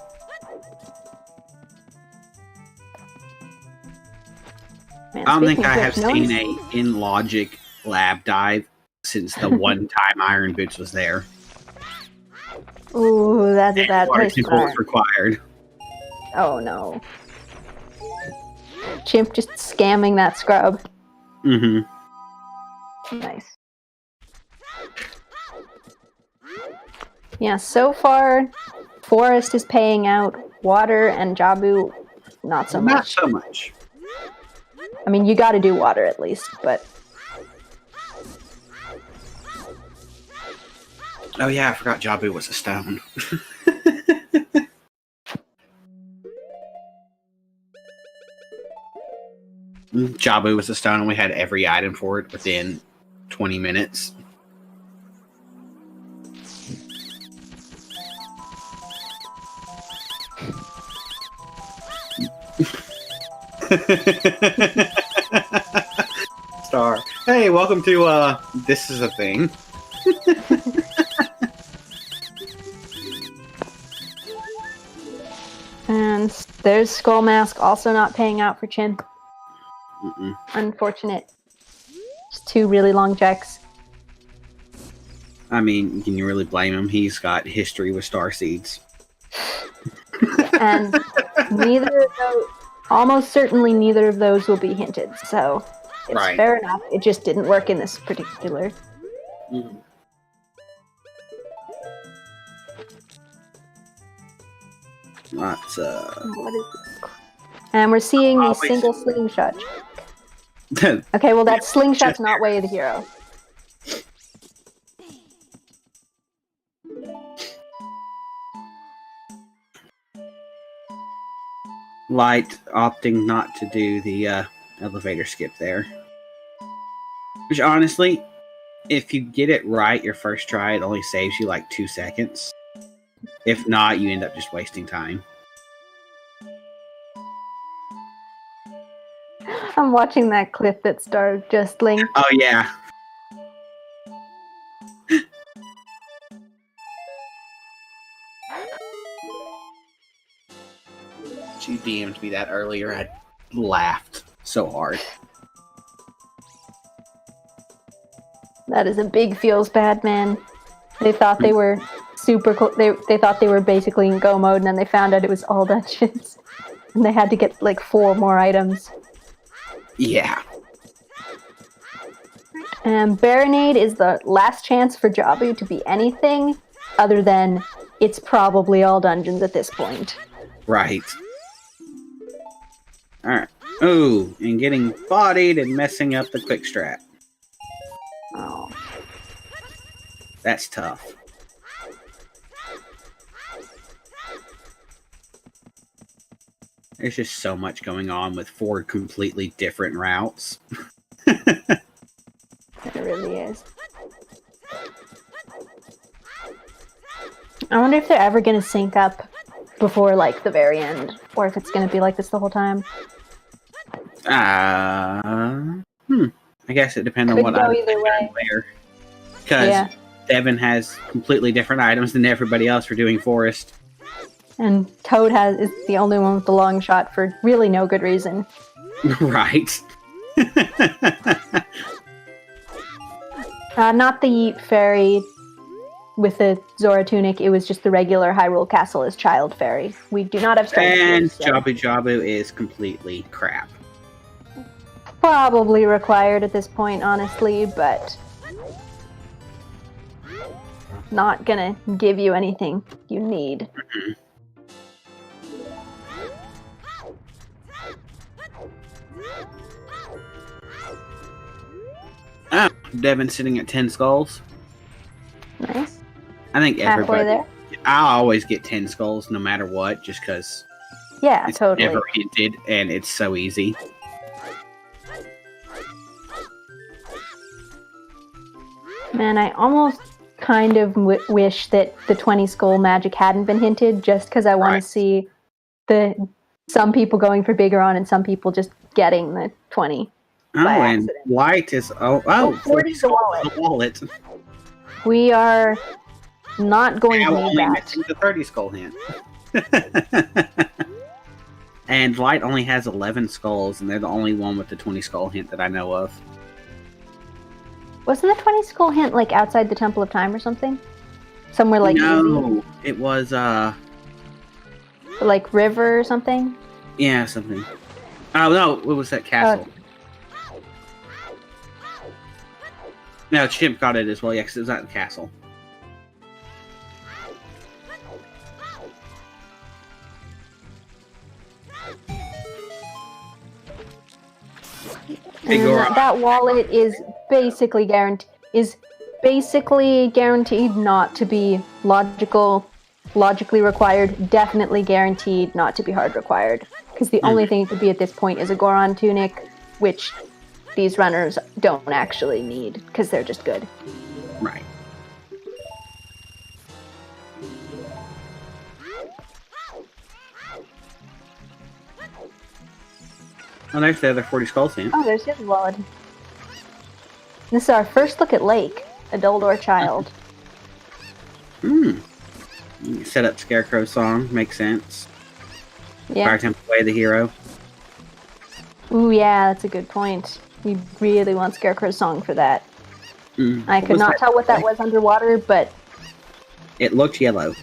Man, I don't think speaking I of have which, no seen one's- a in logic lab dive since the one time Iron Boots was there. Ooh, that's a bad Water place to Temple was start. required. Oh no. Chimp just scamming that scrub. Mm-hmm. Nice. Yeah, so far, Forest is paying out. Water and Jabu, not so Not much. so much. I mean, you gotta do water at least, but... Oh yeah, I forgot Jabu was a stone. Jabu was a stone, and we had every item for it within 20 minutes. Star. Hey, welcome to This Is a Thing. And there's Skull Mask also not paying out for Chimp. Mm-mm. Unfortunate. Just 2 really long checks. I mean, can you really blame him? He's got history with star seeds. And neither of those, almost certainly neither of those will be hinted, so it's Right. fair enough. It just didn't work in this particular. Mm-hmm. Lots What is this? And we're seeing the Always. single slingshot. Okay, well that slingshot's not way of the hero. Light opting not to do the elevator skip there. Which honestly, if you get it right your first try, it only saves you like 2 seconds. If not, you end up just wasting time. I'm watching that clip that Star just linked. Oh yeah. She DM'd me that earlier. I laughed so hard. That is a big feels bad, man. They thought they were super cool. They thought they were basically in go mode, and then they found out it was all dungeons. And they had to get like 4 more items. Yeah. And Baronade is the last chance for Jabu to be anything other than it's probably all dungeons at this point. Right. Alright. Ooh, and getting bodied and messing up the quick strat. Oh. That's tough. There's just so much going on with 4 completely different routes. It really is. I wonder if they're ever going to sync up before like the very end, or if it's going to be like this the whole time. I guess it depends on Could what go items either they way. wear. Because Yeah. Devin has completely different items than everybody else for doing forest. And Toad is the only one with the long shot for really no good reason. Right. Not the Yeet Fairy, with the Zora tunic, it was just the regular Hyrule Castle as Child Fairy. We do not have strength. And so Jabu Jabu is completely crap. probably required at this point, honestly, but not gonna give you anything you need. Mm-hmm. Oh, Devin's sitting at 10 skulls. Nice. I think Halfway everybody. there. I'll always get 10 skulls no matter what, just because Yeah, it's totally. never hinted and it's so easy. Man, I almost kind of wish that the 20 skull magic hadn't been hinted, just because I want Right. to see some people going for Bigoron and some people just getting the 20. Oh, By and accident. white is 40 is the wallet. The wallet. We are not going Now to need only that. missing the 30 skull hint. And light only has 11 skulls, and they're the only one with the 20 skull hint that I know of. Wasn't the 20 skull hint like outside the Temple of Time or something? Somewhere like No, it was easy? Like river or something? yeah, something. Oh no, it was that castle. No, Chimp got it as well. Yeah, because it was at the castle. And that wallet is basically guaranteed not to be logically required, definitely guaranteed not to be hard required. Because the only thing it could be at this point is a Goron tunic, which these runners don't actually need, because they're just good. Right. Oh, there's the other 40 skulls hint. Oh, there's the other wallet. This is our first look at Lake, a Duldor child. Set up Scarecrow song, makes sense. Yeah. Fire Temple Way, the hero. Ooh, yeah, that's a good point. We really want Scarecrow's song for that. I could not tell what that was underwater, but It looked yellow.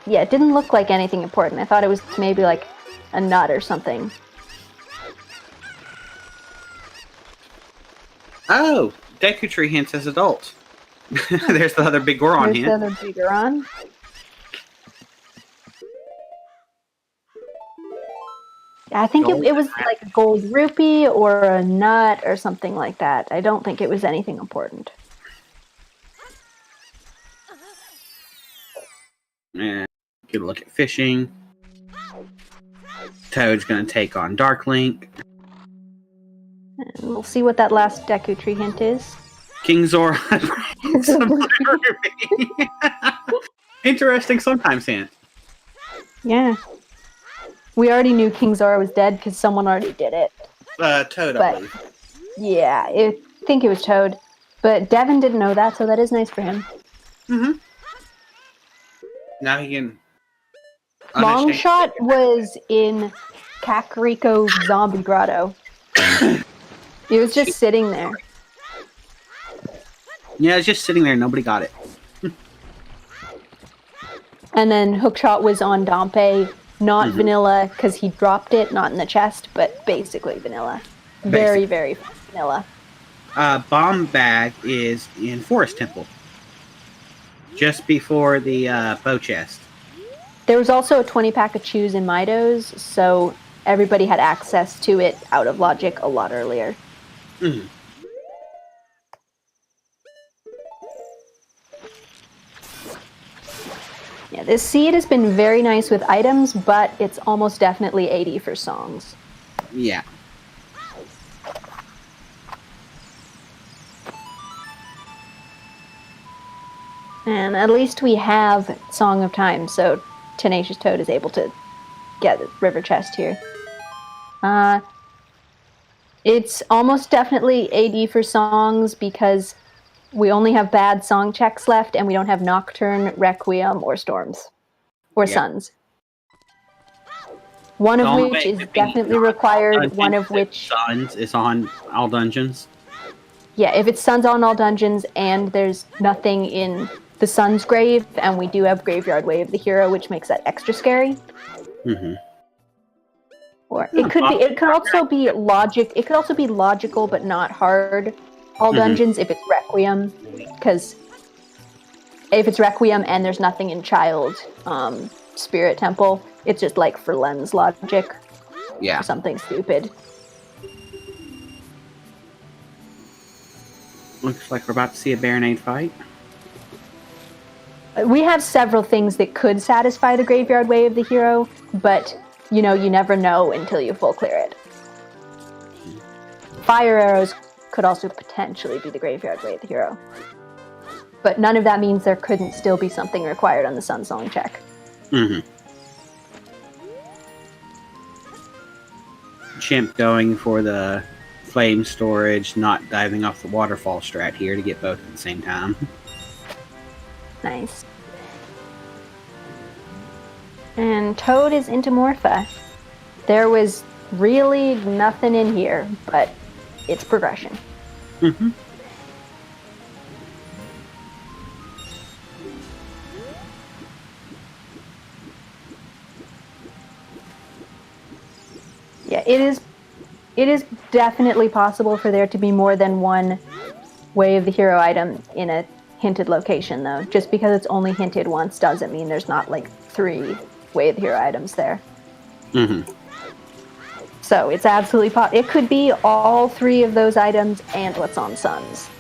yeah, it didn't look like anything important. I thought it was maybe like a nut or something. Oh, Deku Tree hints as adult. There's the other big Goron There's hint. the other Bigoron. I think it was like a gold rupee or a nut or something like that. I don't think it was anything important. And get a look at fishing. Toad's gonna take on Dark Link. And we'll see what that last Deku Tree hint is. King Zora. Interesting sometimes hint. Yeah. We already knew King Zora was dead because someone already did it. Toad, I But believe. yeah, I think it was Toad. But Devin didn't know that, so that is nice for him. Mm-hmm. Now he can... Long Shot was in Kakariko's Zombie Grotto. He was just sitting there. Yeah, it's just sitting there. Nobody got it. And then Hookshot was on Dompe, not vanilla, because he dropped it, not in the chest, but basically vanilla. Very, very vanilla. Bomb Bag is in Forest Temple. Just before the bow chest. There was also a 20-pack of Chews in Midos, so everybody had access to it out of logic a lot earlier. Mm. Yeah, this seed has been very nice with items, but it's almost definitely 80 for songs. Yeah. And at least we have Song of Time, so Tenacious Toad is able to get the river chest here. It's almost definitely AD for songs because we only have bad song checks left and we don't have Nocturne, Requiem, or Storms. Or Suns. One of which is definitely required, one of which... Suns is on all dungeons. Yeah, if it's Suns on all dungeons and there's nothing in the Sun's Grave, and we do have Graveyard Way of the Hero, which makes that extra scary. Mm-hmm. Or it could be. It could also be logic. It could also be logical, but not hard. All dungeons, if it's Requiem, because if it's Requiem and there's nothing in Child Spirit Temple, it's just like for lens logic. Yeah. Or something stupid. Looks like we're about to see a Baronade fight. We have several things that could satisfy the Graveyard Way of the Hero, but you never know until you full clear it. Fire arrows could also potentially be the Graveyard Way of the Hero. But none of that means there couldn't still be something required on the Sun Song check. Mm-hmm. Chimp going for the flame storage, not diving off the waterfall strat here to get both at the same time. Nice. And Toad is into Morpha. There was really nothing in here, but it's progression. Mm-hmm. Yeah, it is definitely possible for there to be more than one Way of the Hero item in a hinted location, though. Just because it's only hinted once doesn't mean there's not, like, 3 Way of the Hero items there. Mm-hmm. So it's absolutely it could be all 3 of those items and what's on Suns.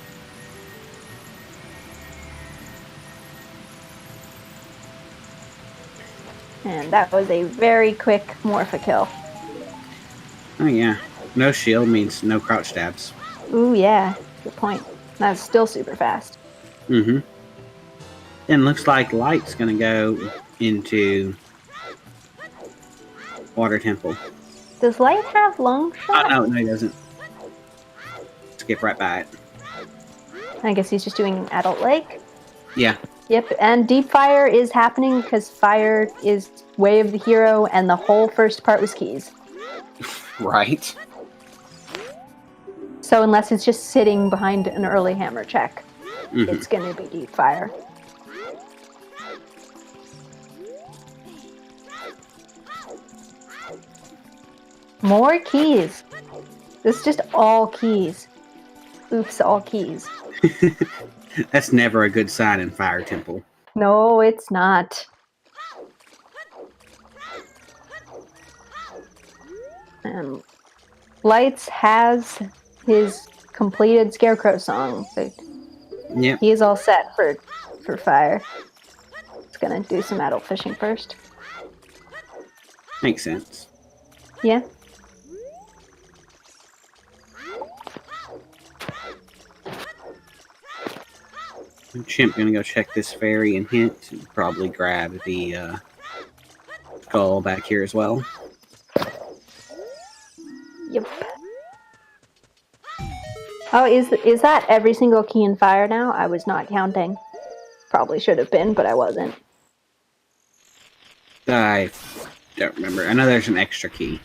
And that was a very quick Morpha kill. Oh yeah. No shield means no crouch stabs. Ooh, yeah. Good point. That's still super fast. Mm-hmm. And looks like Light's gonna go into Water Temple. Does Light have long shot? Oh, no, he doesn't. Skip right by it. I guess he's just doing Adult Lake. Yeah. Yep, and Deep Fire is happening because Fire is Way of the Hero, and the whole first part was keys. Right. So unless it's just sitting behind an early hammer check, Mm-hmm. it's going to be Deep Fire. More keys. This is just all keys. Oops, all keys. That's never a good sign in Fire Temple. No, it's not. Lights has his completed Scarecrow song. So Yep. he is all set for Fire. It's gonna do some adult fishing first. Makes sense. Yeah. Chimp gonna go check this ferry and hint and probably grab the skull back here as well. Yep. Oh, is that every single key in Fire now? I was not counting. Probably should have been, but I wasn't. I don't remember. I know there's an extra key.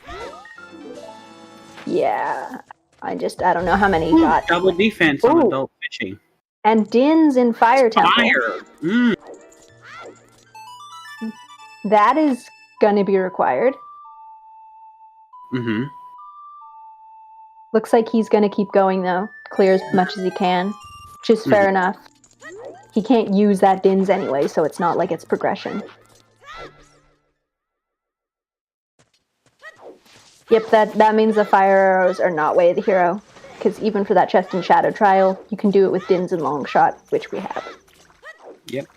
Yeah. I don't know how many he got. Double defense on Ooh. adult fishing. And Din's in Fire Temple. Fire! Mm. That is gonna be required. Mm-hmm. Looks like he's gonna keep going though. Clear as much as he can. Which is fair enough. He can't use that Din's anyway, so it's not like it's progression. Yep, that means the Fire Arrows are not Way of the Hero. Because even for that Chest and Shadow trial, you can do it with Din's and Longshot, which we have. Yep.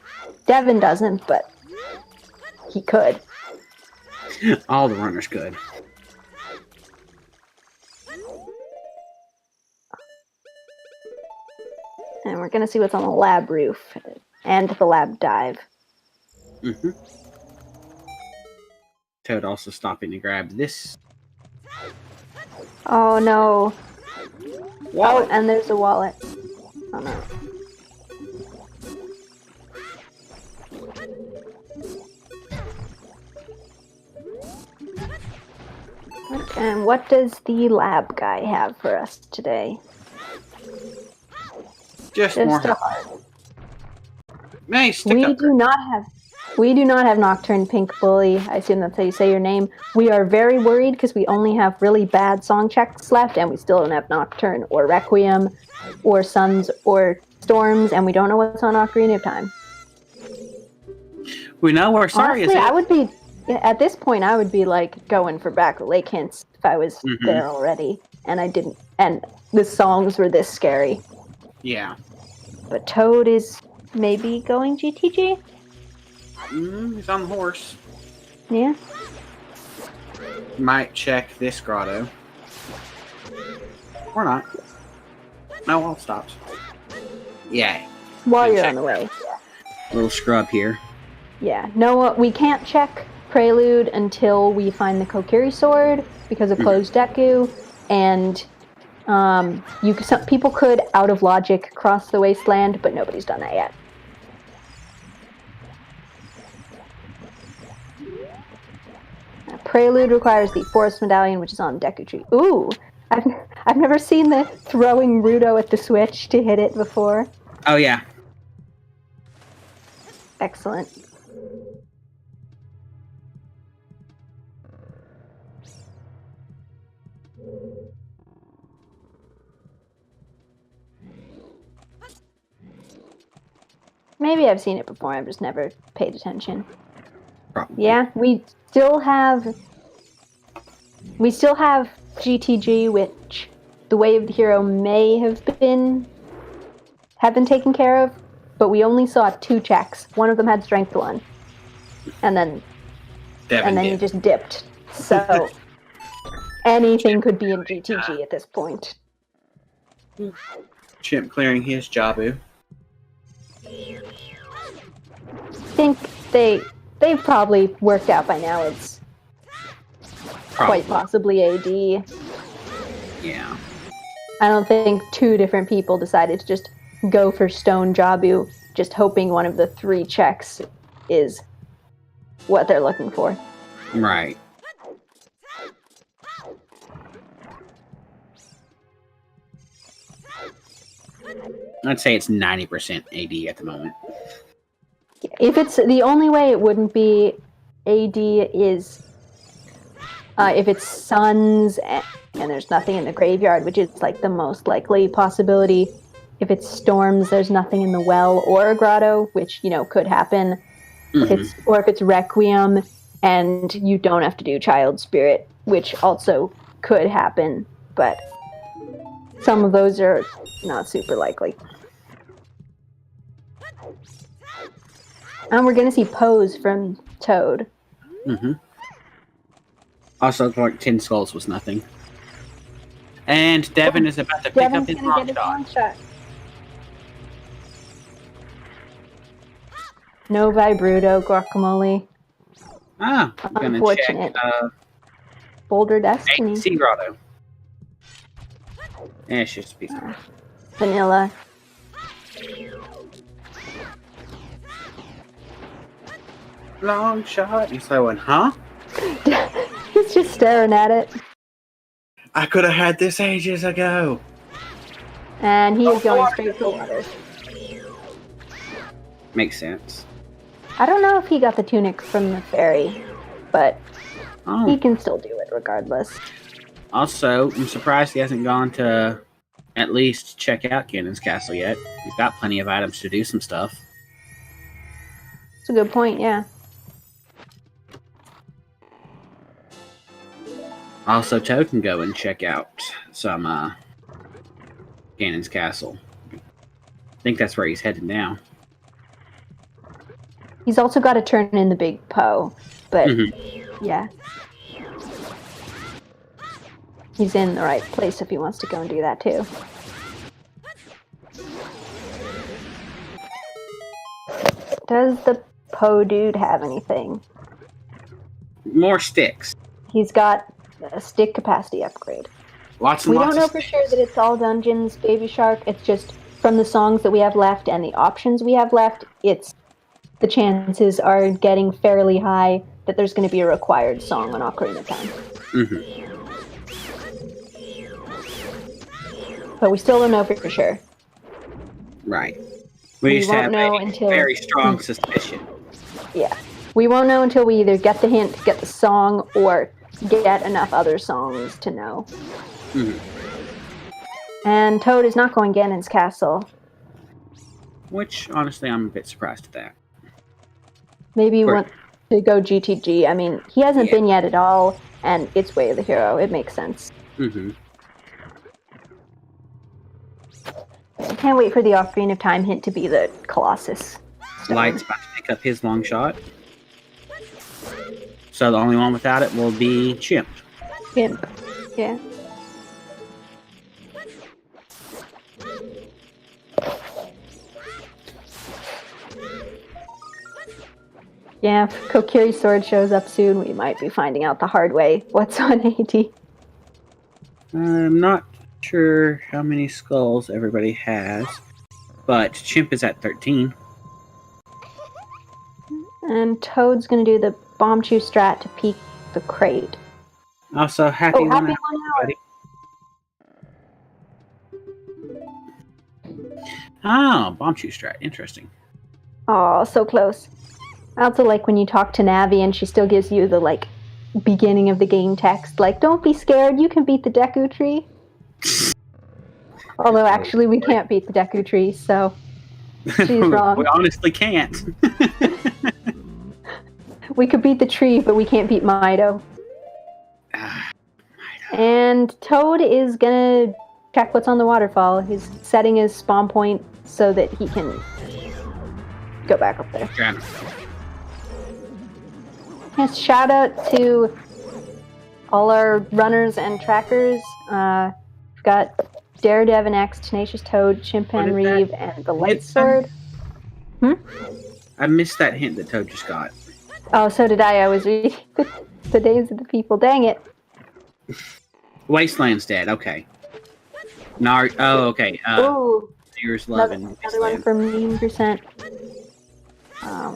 Devin doesn't, but he could. All the runners could. And we're gonna see what's on the lab roof and the lab dive. Mm-hmm. Toad also stopping to grab this. Oh no. Wallet. Oh, and there's a wallet. Oh no. And what does the lab guy have for us today? Just Just more. a heart. Hey, stick We up. do not have Nocturne Pink Bully. I assume that's how you say your name. We are very worried because we only have really bad song checks left, and we still don't have Nocturne or Requiem or Suns or Storms, and we don't know what's on Ocarina of Time. We know we're sorry. Honestly, I would be at this point. I would be like going for back Lake hints if I was there already, and I didn't. And the songs were this scary. Yeah. But Toad is maybe going GTG. He's on the horse. Yeah. Might check this grotto. Or not. No, I'll stop. Yeah. While Good you're check. on the way. Little scrub here. Yeah. No, we can't check Prelude until we find the Kokiri sword because of closed Deku, and some people could, out of logic, cross the wasteland, but nobody's done that yet. Prelude requires the Forest Medallion, which is on Deku Tree. Ooh! I've never seen the throwing Rudo at the switch to hit it before. Oh, yeah. Excellent. Maybe I've seen it before, I've just never paid attention. Probably. Yeah, we still have GTG, which the Way of the Hero may have been taken care of, but we only saw 2 checks. One of them had Strength 1, and then you just dipped. So anything could be in GTG at this point. Chimp clearing his Jabu. I think they've probably worked out by now. It's quite possibly AD. Yeah. I don't think 2 different people decided to just go for Stone Jabu, just hoping one of the 3 checks is what they're looking for. Right. I'd say it's 90% AD at the moment. If it's the only way it wouldn't be AD is if it's Suns and there's nothing in the graveyard, which is like the most likely possibility. If it's Storms, there's nothing in the well or a grotto, which could happen. Or if it's Requiem and you don't have to do Child Spirit, which also could happen, but some of those are not super likely. And we're going to see Pose from Toad. Also, like 10 skulls was nothing. And Devin is about to pick up his long shot. No Vibrudo, Guacamole. I'm gonna Unfortunate. check Boulder Destiny. Sea Grotto. Yeah, it's just be Vanilla. long shot. He's like, huh? He's just staring at it. I could have had this ages ago. And he is going straight for water. Makes sense. I don't know if he got the tunic from the fairy, but he can still do it regardless. Also, I'm surprised he hasn't gone to at least check out Ganon's castle yet. He's got plenty of items to do some stuff. It's a good point, yeah. Also, Toad can go and check out some Ganon's castle. I think that's where he's headed now. He's also got to turn in the big Poe, but yeah. He's in the right place if he wants to go and do that too. Does the Poe dude have anything? More sticks. He's got a stick capacity upgrade. Lots and we lots don't know of for sticks. sure that it's all dungeons, Baby Shark. It's just from the songs that we have left and the options we have left, the chances are getting fairly high that there's going to be a required song on Ocarina of Time. But we still don't know for sure. Right. We just won't have know a until very strong suspicion. Yeah. We won't know until we either get the hint, get the song, or get enough other songs to know. Mhm. And Toad is not going Ganon's castle. Which, honestly, I'm a bit surprised at that. Maybe you Right. want to go GTG. I mean, he hasn't Yeah. been yet at all, and it's Way of the Hero. It makes sense. Mm-hmm. I can't wait for the Ocarina of Time hint to be the Colossus stone. Light's about to pick up his long shot. So the only one without it will be Chimp. Imp. Yeah. Yeah, if Kokiri's sword shows up soon, we might be finding out the hard way what's on AD. I'm not sure how many skulls everybody has, but Chimp is at 13. And Toad's gonna do the bomb chew strat to peek the crate. Also, happy Oh, one happy hour, 1 hour! everybody. Oh, bomb shoot strat. Interesting. Oh, so close. I also like when you talk to Navi and she still gives you the, like, beginning of the game text. Like, don't be scared, you can beat the Deku Tree. Although, actually, we can't beat the Deku Tree, so she's wrong. We honestly can't. We could beat the tree, but we can't beat Mido. And Toad is gonna check what's on the waterfall. He's setting his spawn point so that he can go back up there. Yes, shout out to all our runners and trackers. We've got Daredevil X, Tenacious Toad, Chimpan Reeve, and the Light Sword. I missed that hint that Toad just got. Oh, so did I. I was reading the names of the people. Dang it. Wasteland's dead. Okay. Okay. Ooh. Here's Love and Another one from Meme%.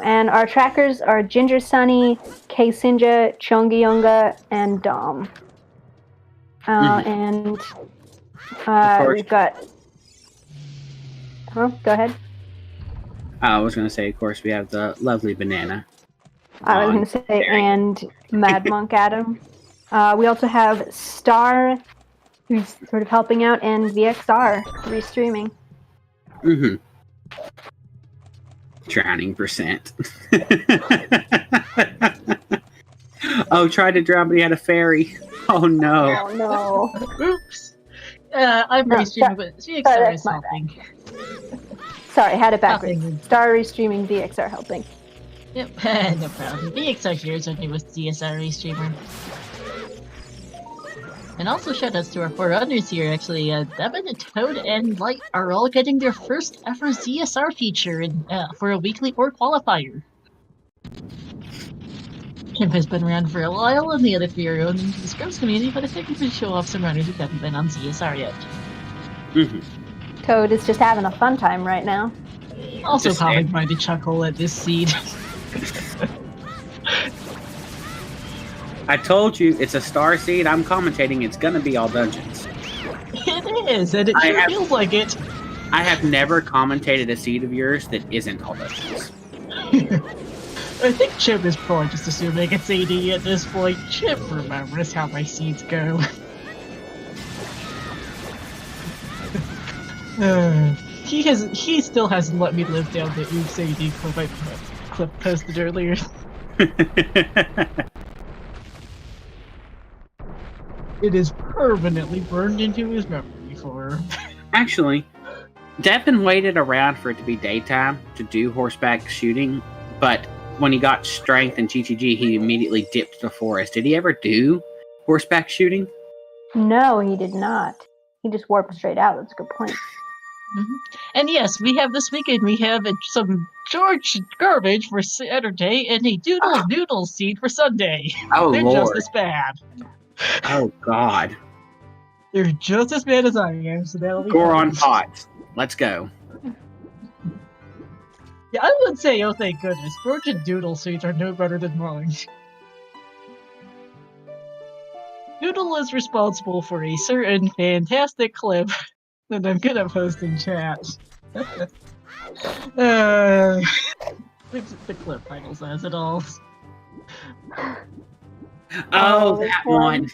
And our trackers are Ginger Sunny, K Sinja, Chongiyonga, and Dom. And we've got... Oh, go ahead. I was going to say, of course, we have the lovely Banana. I was going to say, and Mad Monk Adam. We also have Star, who's sort of helping out, and VXR, restreaming. Mm-hmm. Drowning%. Oh, tried to drown, but he had a fairy. Oh, no. Oh, no. Oops. I'm restreaming, but VXR is helping. Sorry, had it backwards. Nothing. Star restreaming, VXR helping. Yep, no problem. VXR here is our newest DSR restreamer. And also shoutouts to our 4 runners here, actually. Devin, Toad, and Light are all getting their first ever ZSR feature for a weekly or qualifier. Chimp has been around for a while, and the other 3 are owned into the Scrubs community, but I think we should show off some runners who haven't been on ZSR yet. Mm-hmm. Toad is just having a fun time right now. Also probably trying to chuckle at this seed. I told you, it's a star seed. I'm commentating. It's going to be all dungeons. It is, and it feels like it. I have never commentated a seed of yours that isn't all dungeons. I think Chip is probably just assuming it's AD at this point. Chip remembers how my seeds go. He still hasn't let me live down the Oops AD clip posted earlier. It is permanently burned into his memory for... Actually, Devin waited around for it to be daytime to do horseback shooting, but when he got strength in GTG, he immediately dipped to the forest. Did he ever do horseback shooting? No, he did not. He just warped straight out. That's a good point. Mm-hmm. And yes, we have this weekend, we have some George garbage for Saturday and a Doodle Noodle seed for Sunday. Oh, They're Lord. just as bad. Oh, God. They're just as bad as I am, so that'll be Goron fun. pots. Let's go. Yeah, I would say, oh thank goodness, George and Doodle seeds are no better than mine. Doodle is responsible for a certain fantastic clip that I'm gonna post in chat. The clip title says it all. Oh, that one.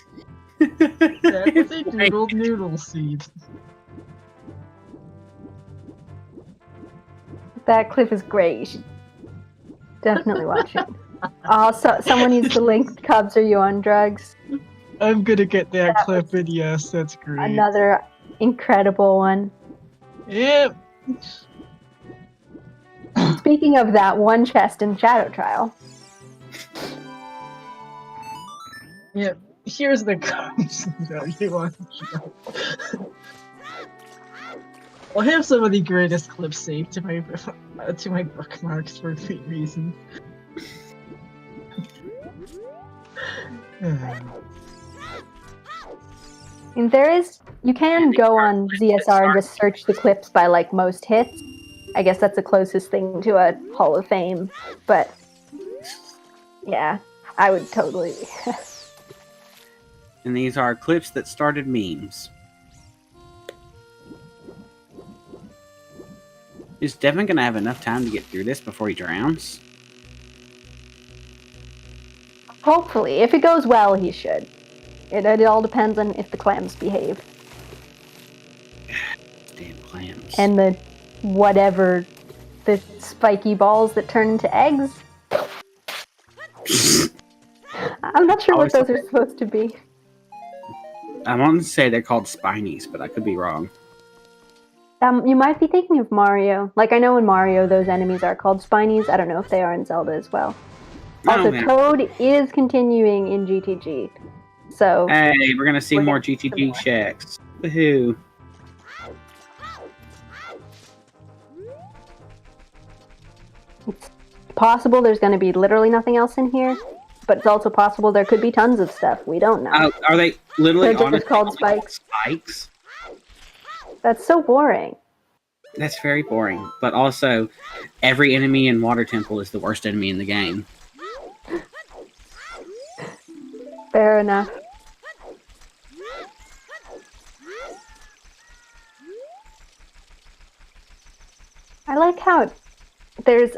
That was a doodle noodle seed. That clip is great. You should definitely watch it. Also, someone needs to link Cubs, Are You on Drugs? I'm gonna get that clip in, yes, that's great. Another incredible one. Yep. Speaking of that, one chest in Shadow Trial. Yep. Here's the Cubs that you want to know. I'll have some of the greatest clips saved to my bookmarks for great reason. And you can go on ZSR and just search the clips by like most hits. I guess that's the closest thing to a Hall of Fame, but yeah, I would totally. And these are clips that started memes. Is Devin gonna have enough time to get through this before he drowns? Hopefully, if it goes well, he should. It all depends on if the clams behave. Damn clams. And the spiky balls that turn into eggs. I'm not sure what those are supposed to be. I wanted to say they're called spinies, but I could be wrong. You might be thinking of Mario. Like, I know in Mario those enemies are called spinies. I don't know if they are in Zelda as well. Also, Toad is continuing in GTG. So hey, we're gonna see more GTG checks. Woohoo! It's possible there's going to be literally nothing else in here, but it's also possible there could be tons of stuff. We don't know. Are they literally just called spikes? Spikes? That's so boring. That's very boring. But also, every enemy in Water Temple is the worst enemy in the game. Fair enough. I like how there's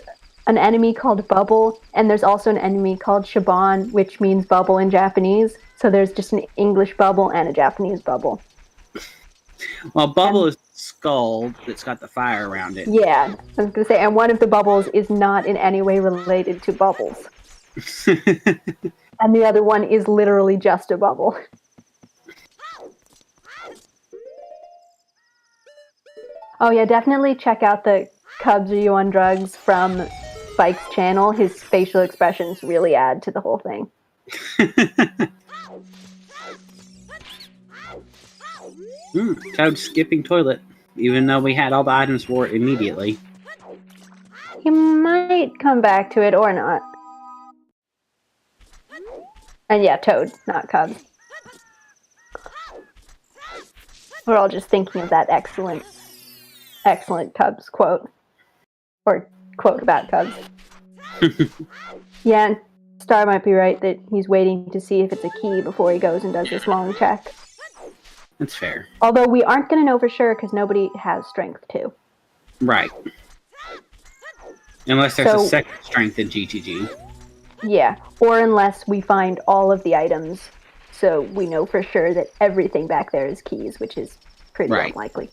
an enemy called Bubble, and there's also an enemy called Shaban, which means bubble in Japanese. So there's just an English bubble and a Japanese bubble. Well, Bubble is the skull that's got the fire around it. Yeah, I was going to say, and one of the bubbles is not in any way related to Bubbles. And the other one is literally just a bubble. Oh yeah, definitely check out the Cubs Are You on Drugs from Spike's channel. His facial expressions really add to the whole thing. Toad skipping toilet, even though we had all the items for it immediately. He might come back to it or not. And yeah, Toad, not Cubs. We're all just thinking of that excellent Cubs quote. Or quote about Cubs. Yeah, Star might be right that he's waiting to see if it's a key before he goes and does this long check. That's fair. Although we aren't going to know for sure because nobody has strength 2. Right. Unless there's a second strength in GTG. Yeah, or unless we find all of the items, so we know for sure that everything back there is keys, which is pretty unlikely.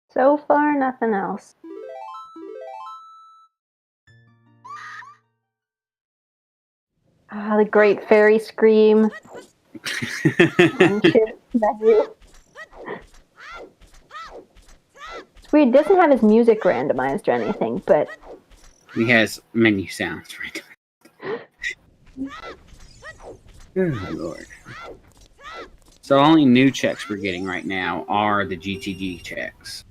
So far, nothing else. Ah, the great fairy scream. On Chip's menu. It's weird, he doesn't have his music randomized or anything, but... He has menu sounds randomized. Oh, Lord. So only new checks we're getting right now are the GTG checks.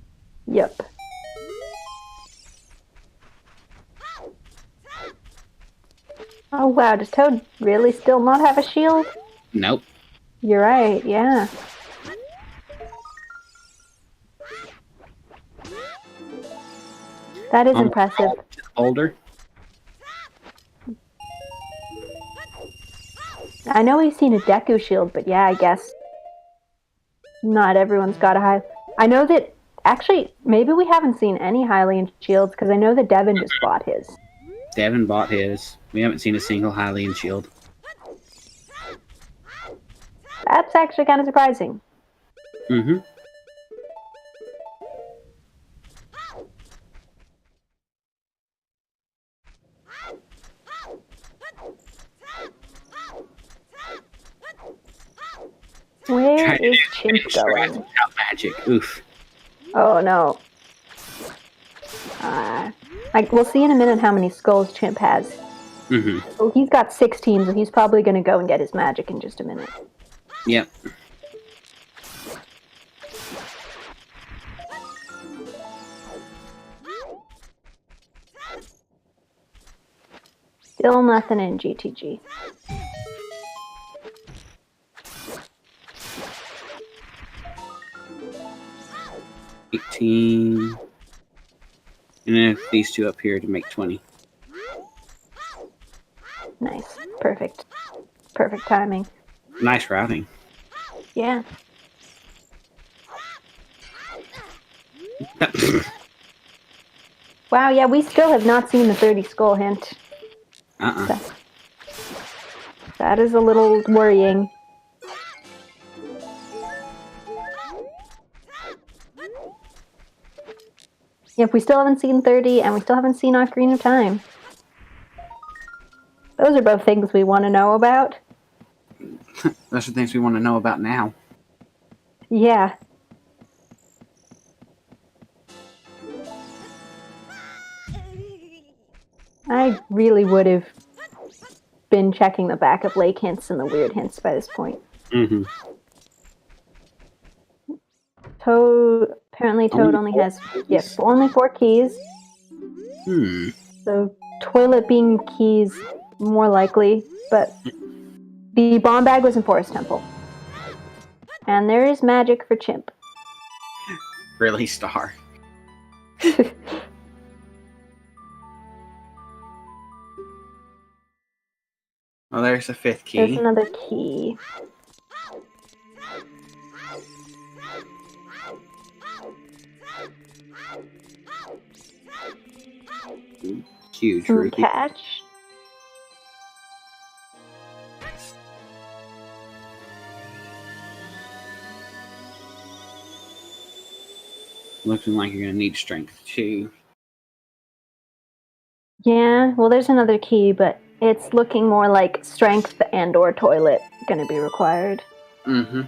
Yep. Oh wow, does Toad really still not have a shield? Nope. You're right, yeah. That is impressive. Older. I know we've seen a Deku shield, but yeah, I guess not everyone's got a high. I know that, actually, maybe we haven't seen any Hylian shields, because I know that Devin just bought his. Devin bought his. We haven't seen a single Hylian shield. That's actually kind of surprising. Mm-hmm. Where is Chimp going? Without magic. Oof. Oh no. We'll see in a minute how many skulls Chimp has. Mm-hmm. Oh, he's got 16, so he's probably going to go and get his magic in just a minute. Yep. Still nothing in GTG. $18. And then these two up here to make 20. Nice. Perfect. Perfect timing. Nice routing. Yeah. Wow, yeah, we still have not seen the 30 skull hint. That is a little worrying. Yep, we still haven't seen 30, and we still haven't seen Ocarina of Time. Those are both things we want to know about. Those are things we want to know about now. Yeah. I really would have been checking the back of Lake hints and the weird hints by this point. Mm-hmm. Toad, apparently Toad only has, only 4 keys. Hmm. So toilet being keys more likely, but the bomb bag was in Forest Temple. And there is magic for Chimp. Really, Star? Oh, there's a 5th key. There's another key. Huge ruby. Catch. Looking like you're going to need strength too. Yeah, well, there's another key, but it's looking more like strength and/or toilet going to be required. Mm-hmm.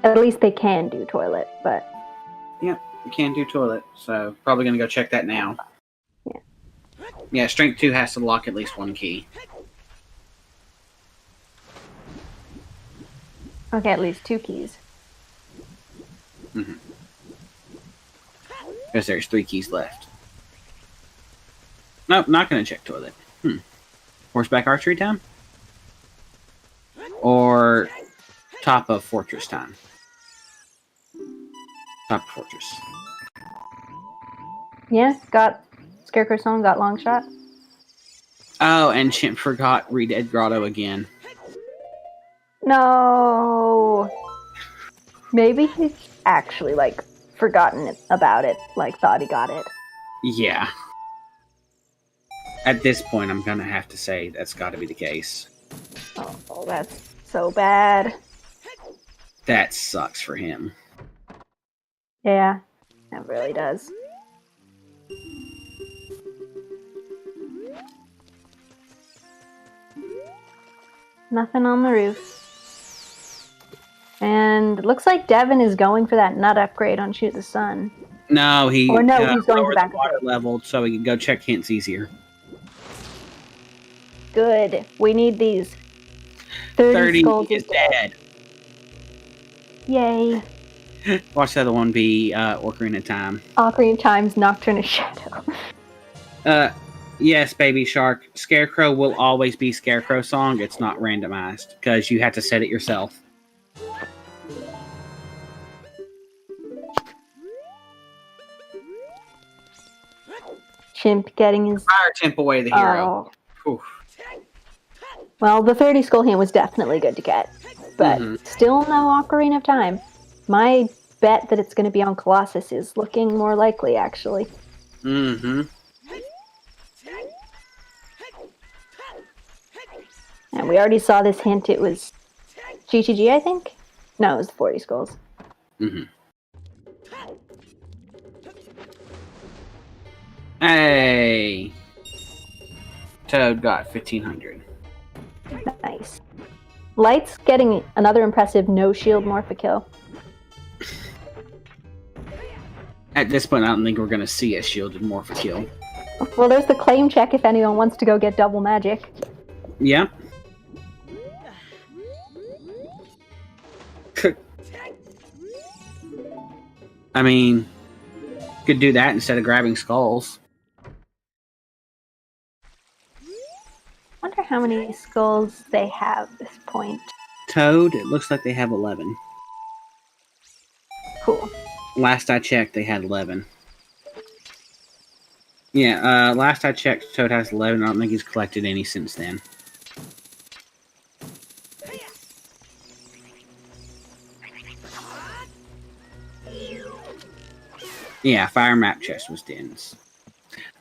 At least they can do toilet, but... Yep, you can do toilet, so probably going to go check that now. Yeah. Yeah, strength 2 has to lock at least 1 key. Okay, at least 2 keys. Mm-hmm. Because there's 3 keys left. Nope, not going to check toilet. Horseback archery time? Or top of fortress time? Top of fortress. Yeah, got Scarecrow Song, got long shot. Oh, and Chimp forgot Redead Grotto again. No! Maybe he's actually, like, forgotten about it. Like, thought he got it. Yeah. At this point, I'm gonna have to say that's gotta be the case. Oh, that's so bad. That sucks for him. Yeah, that really does. Nothing on the roof. And it looks like Devin is going for that nut upgrade on Shoot the Sun. No, he's going lower back the water level so he can go check hints easier. Good. We need these. 30 skulls is dead. Yay. Watch the other one be Ocarina of Time. Ocarina of Time's Nocturne of Shadow. Yes, Baby Shark. Scarecrow will always be Scarecrow song. It's not randomized because you have to set it yourself. Chimp getting his... Fire Temp away the hero. Oh. Well, the 30 skull hand was definitely good to get, but still no Ocarina of Time. My bet that it's going to be on Colossus is looking more likely, actually. Mm-hmm. And we already saw this hint. It was GTG, I think? No, it was the 40 skulls. Mm-hmm. Hey! Toad got 1,500. Nice. Light's getting another impressive no shield Morpha kill. At this point, I don't think we're going to see a shielded Morpha kill. Well, there's the claim check if anyone wants to go get double magic. Yeah. I mean, could do that instead of grabbing skulls. Wonder how many skulls they have at this point. Toad, it looks like they have 11. Cool. Last I checked, they had 11. Yeah, last I checked, Toad has 11. I don't think he's collected any since then. Yeah, Fire Map Chest was dense.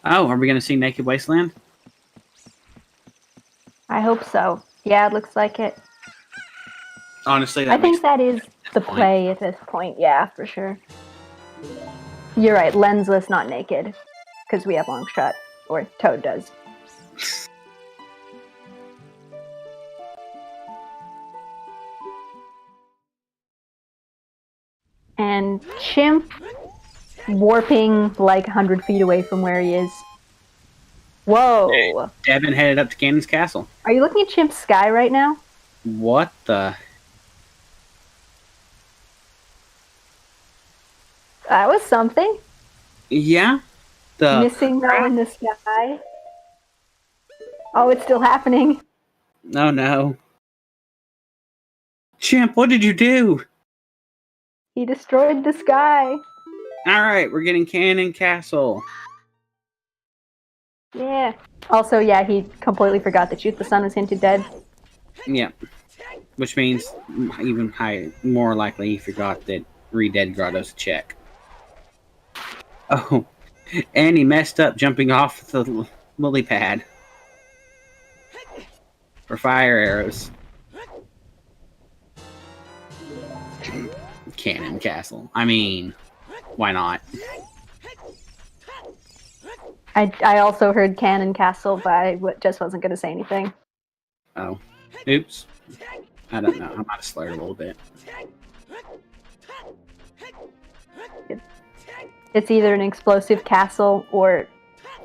Oh, are we going to see Naked Wasteland? I hope so. Yeah, it looks like it. Honestly, I think that is the play at this point. Yeah, for sure. You're right. Lensless, not naked. Because we have long shot. Or Toad does. And Chimp warping like 100 feet away from where he is. Whoa. Devin headed up to Ganon's castle. Are you looking at Chimp's sky right now? What the? That was something. Yeah. The missing though in the sky. Oh, it's still happening. Oh no. Chimp, what did you do? He destroyed the sky. Alright, we're getting Ganon Castle. Yeah. Also, yeah, he completely forgot that Shoot the Sun was hinted dead. Yep. Which means even more likely he forgot that Re-Dead Grotto's a check. Oh. And he messed up jumping off the lily pad. For fire arrows. Ganon Castle. I mean, why not? I also heard Cannon Castle, but I just wasn't going to say anything. Oh. Oops. I don't know. I might have slurred a little bit. It's either an explosive castle or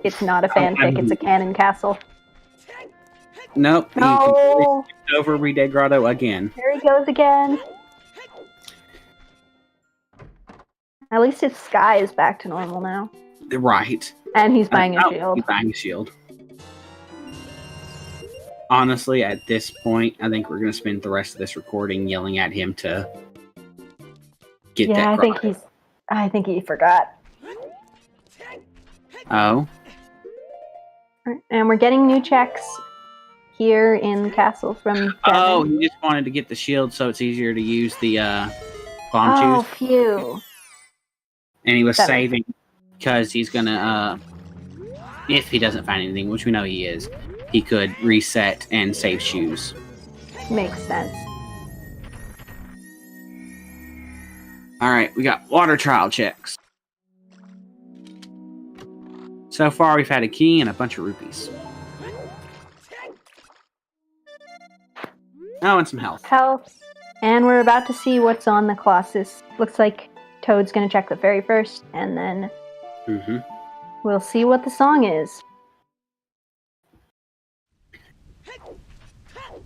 it's not a fanfic. It's a canon castle. Nope. No. He over Re-Dead Grotto again. There he goes again. At least his sky is back to normal now. Right. And he's buying a shield. He's buying a shield. Honestly, at this point, I think we're going to spend the rest of this recording yelling at him to get that. Yeah, I think he forgot. Oh. And we're getting new checks here in the castle from Devin. Oh, he just wanted to get the shield so it's easier to use the bomb Oh, juice. phew. And he was saving because he's going to, if he doesn't find anything, which we know he is, he could reset and save shoes. Makes sense. Alright, we got water trial checks. So far, we've had a key and a bunch of rupees. Oh, and some health. Health. And we're about to see what's on the Colossus. Looks like Toad's going to check the fairy first, and then we'll see what the song is.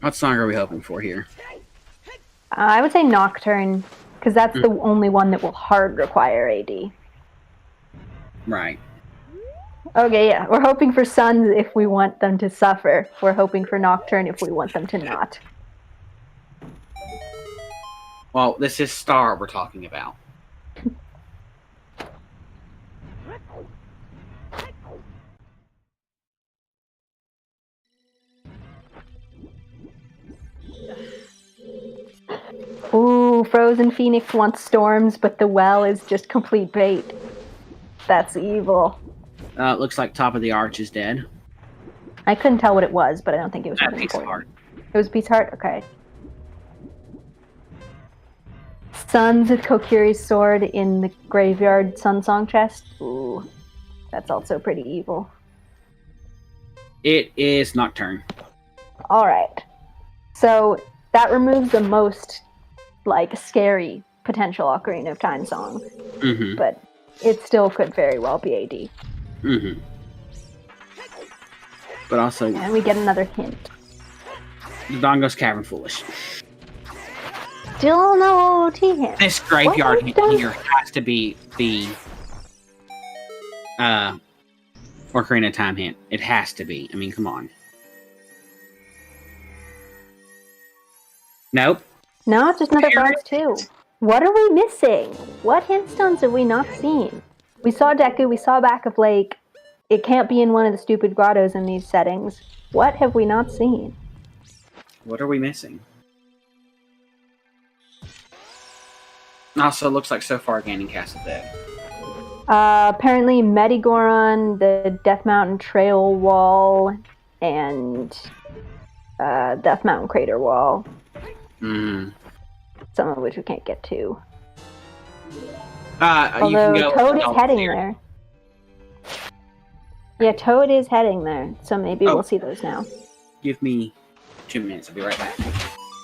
What song are we hoping for here? I would say Nocturne, because that's the only one that will hard require AD. Right. Okay, yeah. We're hoping for suns if we want them to suffer. We're hoping for nocturne if we want them to not. Well, this is star we're talking about. Ooh, Frozen Phoenix wants storms, but the well is just complete bait. That's evil. Looks like top of the arch is dead. I couldn't tell what it was, but I don't think it was A really piece of important. heart. It was a piece of heart? Okay. Suns with Kokiri's sword in the graveyard sun song chest. Ooh, that's also pretty evil. It is Nocturne. Alright. So that removes the most, like, scary potential Ocarina of Time song. Mm-hmm. But it still could very well be AD. Mm-hmm. But also... And we get another hint. Dodongo's Cavern Foolish. Still no OoT hint. This graveyard here has to be the Ocarina of Time hint. It has to be. I mean, come on. Nope. No, it's just another box too. What are we missing? What hint stones have we not seen? We saw Deku, we saw Back of Lake. It can't be in one of the stupid grottos in these settings. What have we not seen? What are we missing? Also, looks like so far Ganon Castle dead. Apparently Medigoron, the Death Mountain Trail Wall, and Death Mountain Crater Wall. Mm. Some of which we can't get to. You can go Toad is heading there. Yeah, Toad is heading there, so maybe we'll see those now. Give me 2 minutes. I'll be right back.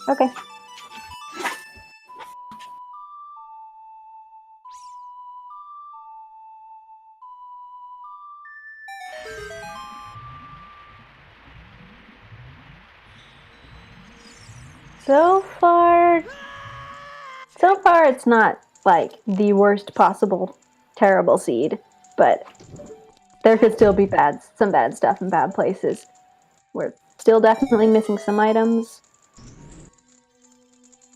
Okay. So far it's not, like, the worst possible terrible seed, but there could still be some bad stuff in bad places. We're still definitely missing some items.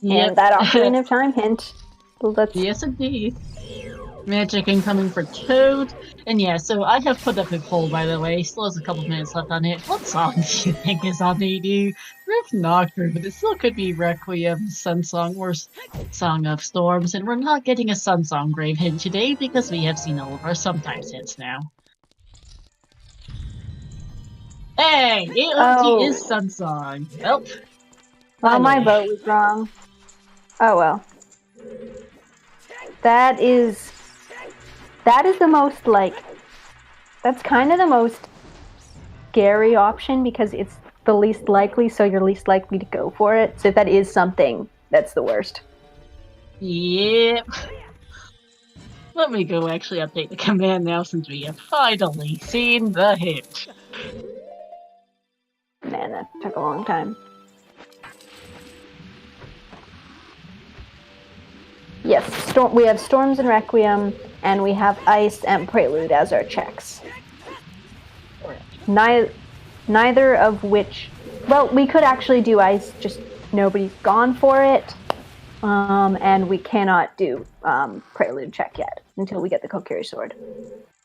Yep. And that Ocarina of Time hint. Yes, indeed. Magic incoming for Toad. And yeah, so I have put up a poll, by the way. Still has a couple minutes left on it. What song do you think is on AD? Rift Nocturne, but it still could be Requiem, Sun Song, or Song of Storms. And we're not getting a Sun Song grave hint today because we have seen all of our sometimes hints now. Hey! AOT is Sun Song. Well, my vote was wrong. Oh well. That is the most, like, that's kind of the most scary option because it's the least likely, so you're least likely to go for it. So if that is something, that's the worst. Yep. Let me go actually update the command now since we have finally seen the hint. Man, that took a long time. Yes, we have Storms and Requiem, and we have Ice and Prelude as our checks. Neither of which... Well, we could actually do Ice, just nobody's gone for it. And we cannot do Prelude check yet, until we get the Kokiri sword.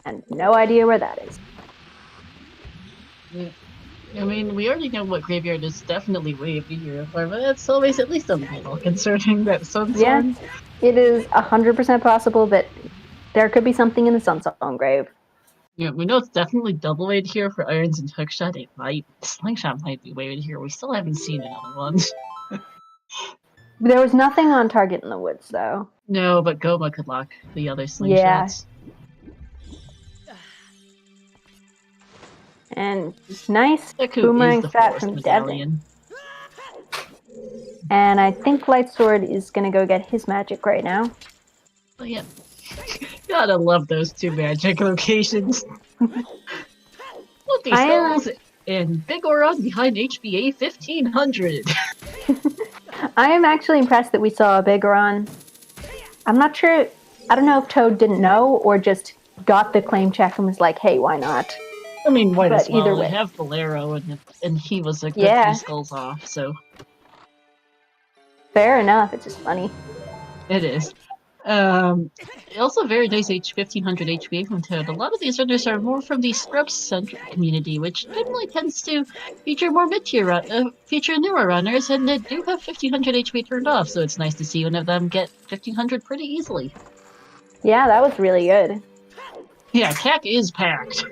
And no idea where that is. Yeah. I mean, we already know what Graveyard is definitely way up here for, but it's always at least a little concerning that Sun Song. Yeah, it is 100% possible that there could be something in the Sun Song grave. Yeah, we know it's definitely double weighted here for Irons and Hookshot. Slingshot might be weighted here. We still haven't seen another one. There was nothing on Target in the Woods, though. No, but Goma could lock the other Slingshots. Yeah. And nice boomerang strat from Devin. And I think Lightsword is gonna go get his magic right now. Oh yeah. Gotta love those two magic locations. Multi skulls and Big Oron behind HBA 1500. I am actually impressed that we saw a Big Oron. I'm not sure. I don't know if Toad didn't know or just got the claim check and was like, hey, why not? I mean, might as But well. either They way. have Bolero, and he was a good Yeah. 3 skulls off, so Fair enough. It's just funny. it is. Also very nice 1500 HP from Toad. A lot of these runners are more from the Scrubs-centric community, which generally tends to feature more mid-tier feature newer runners, and they do have 1500 HP turned off, so it's nice to see one of them get 1500 pretty easily. Yeah, that was really good. Yeah, CAC is packed.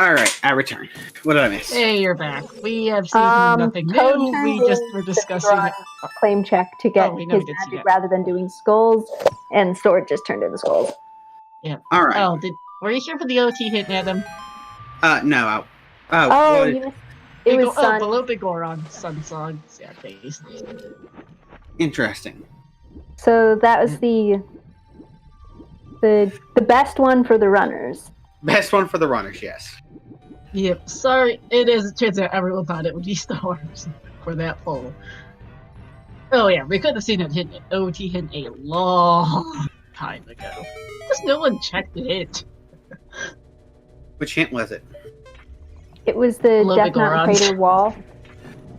Alright, I return. What did I miss? Hey, you're back. We have seen nothing Toad new. turned We just in were the discussing Speedrun claim check to get we know his we did see magic that. rather than doing skulls, and Sword just turned in the skulls. Alright. Oh, were you here for the OT hit, Adam? No. Oh, you missed. It was Sun. below Bigoron, Sun songs. Yeah, based. Interesting. So that was the best one for the runners. Best one for the runners, yes. Yep. Sorry, it turns out everyone thought it would be Star Wars for that poll. Oh yeah, we could have seen it hit OT hit a long time ago. Just no one checked the hit. Which hint was it? It was the Below Death Mountain Bigoron. Crater wall.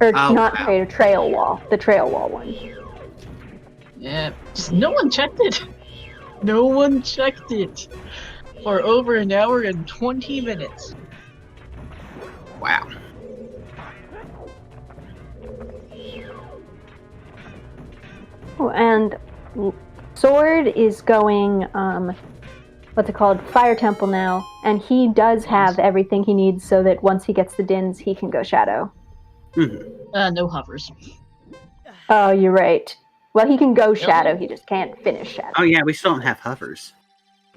Or Oh, not wow. crater, trail wall. The trail wall one. Yeah, just no one checked it. No one checked it for over an hour and 20 minutes. Wow. Oh, and Sword is going, what's it called? Fire Temple now. And he does have everything he needs so that once he gets the Dins, he can go Shadow. Mm-hmm. No hovers. Oh, you're right. Well, he can go Shadow, he just can't finish Shadow. Oh yeah, we still don't have hovers.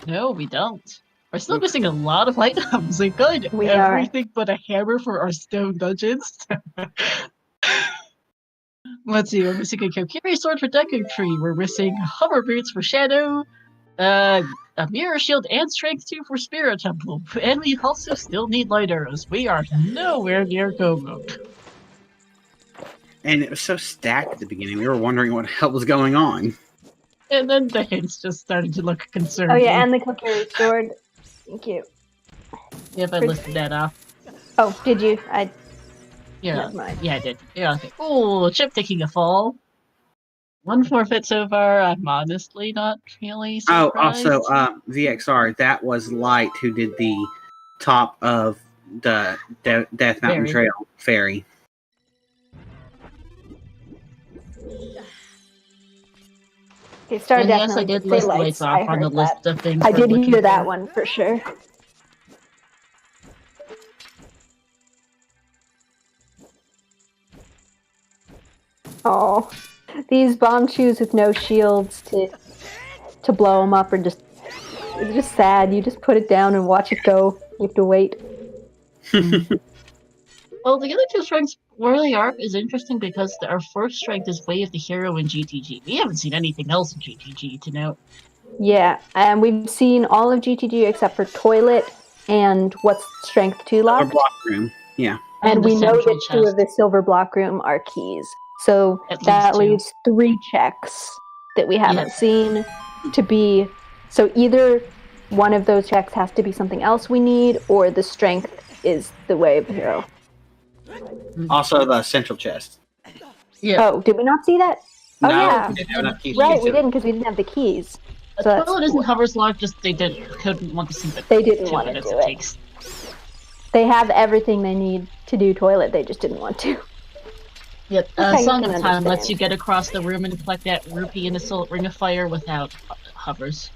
No, we don't. We're still missing a lot of items. We've got We are. everything but a hammer for our stone dungeons. Let's see, we're missing a Kokiri sword for Deku Tree. We're missing hover boots for Shadow. A mirror shield and strength 2 for Spirit Temple. And we also still need light arrows. We are nowhere near go mode. And it was so stacked at the beginning, we were wondering what the hell was going on. And then the hints just started to look concerning. Oh, yeah, and the Kokiri sword. Thank you. Yep, I listed that off. Oh, did you? Yeah, Never mind. yeah, I did. Yeah, okay. Oh, Chip taking a fall. 1 forfeit so far. I'm honestly not really Oh, surprised. also, VXR, that was Light who did the top of the Death Mountain Ferry. Trail ferry. Okay, Star And yes, I definitely did say list lights. lights I off on the heard list that. of things. I we're did looking hear that for. one for sure. Oh, these bomb shoes with no shields to blow them up are just, it's just sad. You just put it down and watch it go. You have to wait. Well, the other 2 strengths, where they are, is interesting because our first strength is Way of the Hero in GTG. We haven't seen anything else in GTG to note. Yeah, and we've seen all of GTG except for Toilet and what's Strength 2 Our locked. block room. Yeah. And the we know central that 2 chest. of the silver block room are keys. So At that least 2. leaves 3 checks that we haven't Yeah. seen to be. So either one of those checks has to be something else we need, or the strength is the way of the hero. Also, the central chest. Yeah. Oh, did we not see that? Oh, No, yeah. we didn't have enough keys Right, to we do it. didn't because we didn't have the keys. The So that's toilet isn't cool. hovers locked, just they couldn't want to see the They didn't 2 want to minutes do it it. takes. They have everything they need to do Toilet, they just didn't want to. Yep, Okay, Song you of can Time lets understand. you get across the room and collect that rupee in the Ring of Fire without hovers.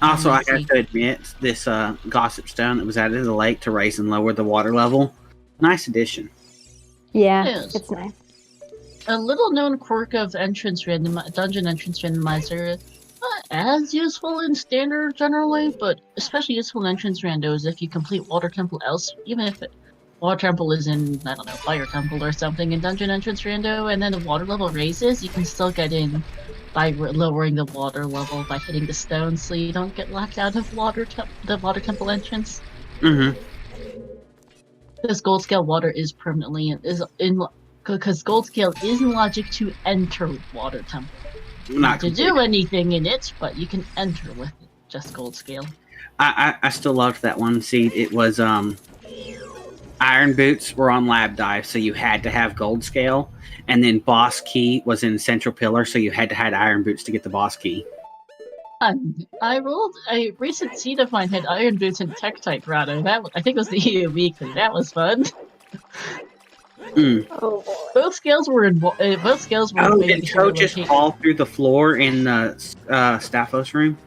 Also, I Let's see. have to admit, this Gossip Stone that was added to the lake to raise and lower the water level. Nice addition. Yeah, Yes. it's nice. A little known quirk of dungeon entrance randomizer, not as useful in standard generally, but especially useful in entrance randos if you complete Water Temple else, even if Water Temple is in, I don't know, Fire Temple or something in dungeon entrance rando, and then the water level raises, you can still get in by lowering the water level by hitting the stone, so you don't get locked out of the Water Temple entrance. Mm-hmm. This gold scale water is permanently because gold scale is in logic to enter Water Temple. Not to do anything in it, but you can enter with it. Just gold scale. I still loved that one. See, it was iron boots were on lab dive, so you had to have gold scale, and then boss key was in central pillar, so you had to have iron boots to get the boss key. I rolled a recent seed of mine had iron boots and tech type rado. I think it was the EU weekly. That was fun. Oh, Both scales were in. Both scales were. Oh, did Toad just fall through the floor in the Staphos room?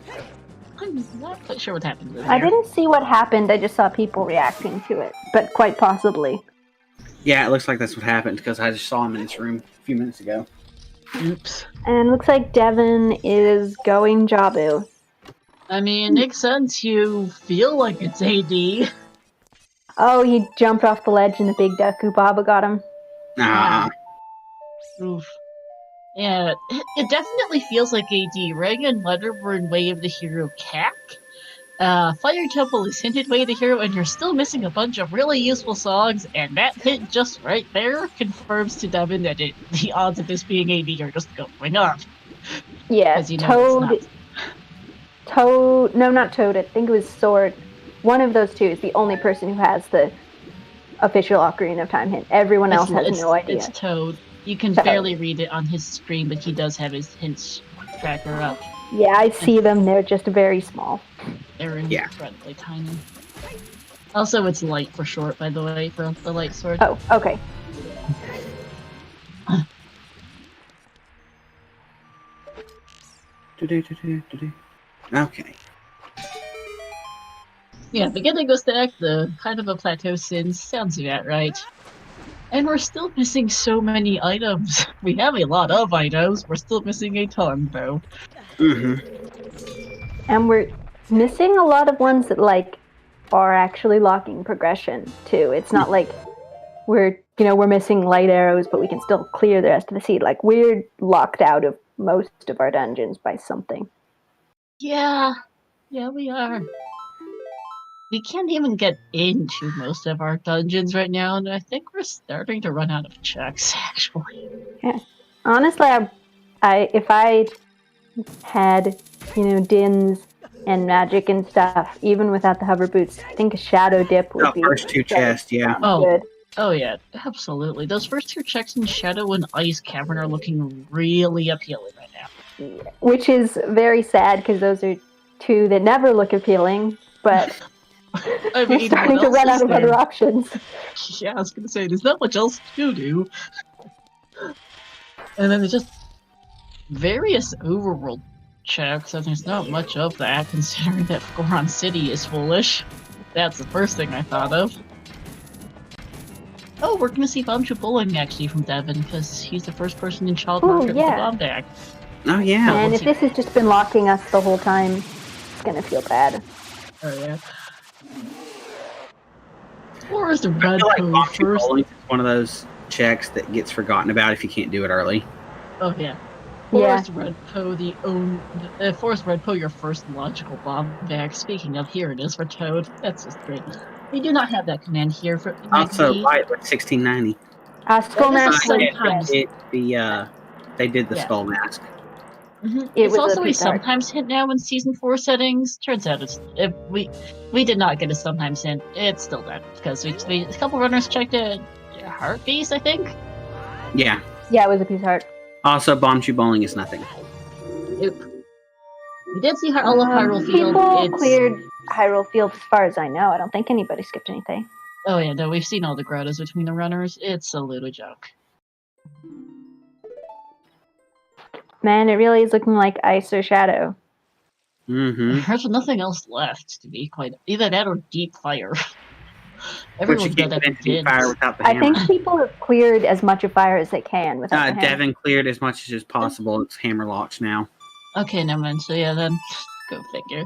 I'm not quite sure what happened there. I didn't see what happened. I just saw people reacting to it, but quite possibly. Yeah, it looks like that's what happened because I just saw him in this room a few minutes ago. Oops. And looks like Devin is going Jabu. I mean, it makes sense. You feel like it's AD. Oh, he jumped off the ledge and the big Deku Baba got him. Nah. Oof. Yeah, it definitely feels like AD. Rang and Letter were in way of the hero CAC. Fire Temple is hinted way of the hero, and you're still missing a bunch of really useful songs, and that hit just right there confirms to Devin that the odds of this being AD are just going up. Yeah, You know Toad, no, not Toad, I think it was Sword. One of those two is the only person who has the official Ocarina of Time hint. Everyone else has no idea. It's Toad. You can Toad. barely read it on his screen, but he does have his hints tracker up. Yeah, I see them. They're just very small. They're incredibly tiny. Also, it's light for short, by the way, for the light sword. Oh, okay. Okay. Yeah, beginning with stack, the kind of a plateau sin sounds about right. And we're still missing so many items. We have a lot of items. We're still missing a ton, though. And we're missing a lot of ones that, like, are actually locking progression, too. It's not like we're missing light arrows, but we can still clear the rest of the seed. Like, we're locked out of most of our dungeons by something. Yeah, we are. We can't even get into most of our dungeons right now, and I think we're starting to run out of checks, actually. Yeah. Honestly, if I had, Dins and magic and stuff, even without the hover boots, I think a shadow dip would be first two chests, yeah. good. Oh yeah, absolutely. Those first two checks in Shadow and Ice Cavern are looking really appealing right now. Yeah. Which is very sad, because those are two that never look appealing, but I mean, we're starting to run out of other options. Yeah, I was gonna say, there's not much else to do. And then there's just various overworld checks, and there's not much of that, considering that Goron City is foolish. That's the first thing I thought of. Oh, we're gonna see Bombchu Bowling actually from Devin, because he's the first person in Child Market with the bomb bag. Oh yeah. And if this has just been locking us the whole time, it's gonna feel bad. Oh yeah. Or is the I red feel like code Bombchu first? Bowling is one of those checks that gets forgotten about if you can't do it early. Oh yeah. Yeah. Forest Redpo, Forest Redpo, your first logical bomb bag. Speaking of, here it is for Toad. That's just great. We do not have that command here for. Also, right with 1690. Skull Mask was sometimes. They did the skull mask. Mm-hmm. It It's was also a a piece of art. sometimes hint now in season 4 settings. Turns out we did not get a sometimes hint. It's still dead because a couple runners checked a heart piece, I think. Yeah. Yeah, it was a piece of art. Also, Bombchu Bowling is nothing. We did see all of Hyrule Field. People cleared Hyrule Field as far as I know. I don't think anybody skipped anything. Oh yeah, no, we've seen all the grottos between the runners. It's a little joke. Man, it really is looking like ice or shadow. Mm-hmm. There's nothing else left to be quite. Either that or deep fire. But you Everyone's can't got get into deep that. fire without the I hammer. think people have cleared as much of fire as they can without the hammer. Devin cleared as much as is possible. It's hammer locks now. Okay, never mind. So yeah, then go figure.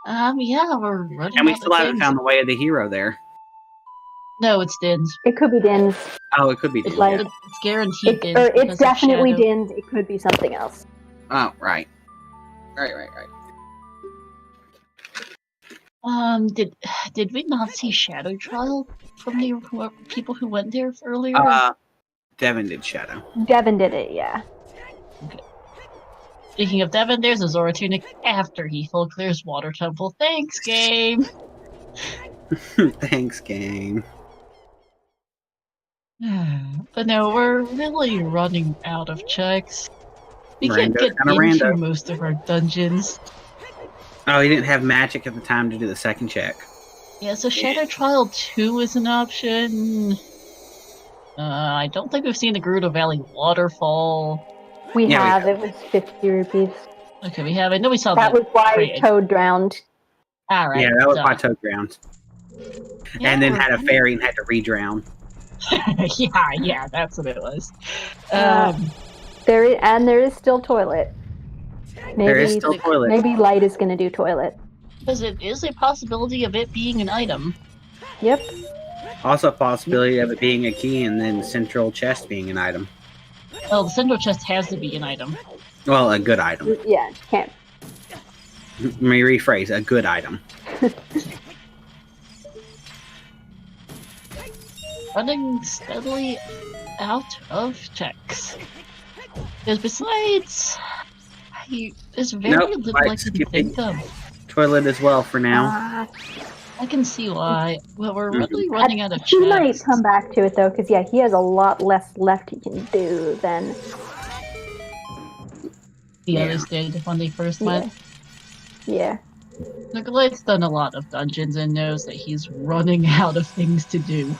Yeah, we're running. And we out still of haven't things. found the way of the hero there. No, it's Dins. It could be Dins. Oh, it could be It's Dins. it's guaranteed Dins. It's because of definitely Shadow. Dins. It could be something else. Oh, right. Right. Did we not see Shadow Trial from the people who went there earlier? Devin did Shadow. Devin did it, yeah. Speaking of Devin, there's a Zora Tunic after he full clears Water Temple. Thanks, game! Thanks, game. But no, we're really running out of checks. We can't Rando's get kinda into rando. most of our dungeons. Oh, he didn't have magic at the time to do the second check. Yeah, so Shadow Trial 2 is an option. I don't think we've seen the Gerudo Valley Waterfall. We Yeah, we have. It was 50 rupees. Okay, we have. I know we saw That was why crate. Toad drowned. Alright. Yeah, that was my Toad ground. Yeah, And then we're had a running- fairy and had to re-drown. yeah, that's what it was. There is still toilet. Maybe, There is still toilet. Maybe Light is going to do toilet. Because it is a possibility of it being an item. Yep. Also a possibility of it being a key and then central chest being an item. Well, the central chest has to be an item. Well, a good item. Yeah, can't. Let me rephrase, a good item. Running steadily out of checks. Because besides, there's very Nope, little like I can skipping. think of. Toilet as well for now. I can see why. Well, we're really running out of He might checks. come back to it though, because yeah, he has a lot less left he can do than. The Yeah. others did when they first went. Yeah. Nicolette's done a lot of dungeons and knows that he's running out of things to do.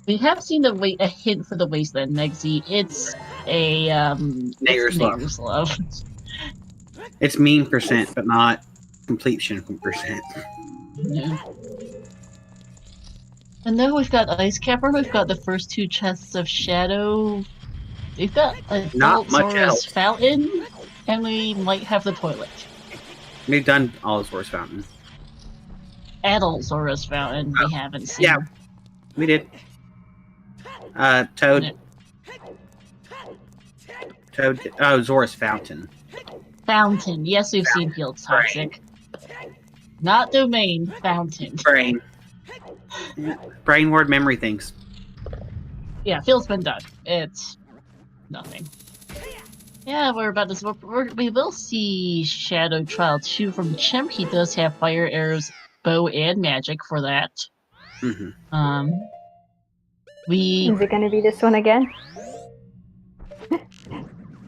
We have seen a hint for the Wasteland Megzy. It's a Neighbor's Love. Neighbor's Love. It's meme percent, but not completion percent. Yeah. And then we've got Ice Capper. We've got the first two chests of Shadow. We've got a Not much Zora's else. Fountain, and we might have the toilet. We've done all of Zora's Fountain. Adult Zora's Fountain we haven't seen. Yeah. We did. Toad. Toad. Oh, Zora's Fountain. Fountain. Yes, we've seen Field Toxic. Not Domain. Fountain. Brain. Brain word memory things. Yeah, Field's been done. It's nothing. Yeah, we're about to. We will see Shadow Trial 2 from Chimp. He does have fire arrows, bow, and magic for that. Mm-hmm. We Is it going to be this one again?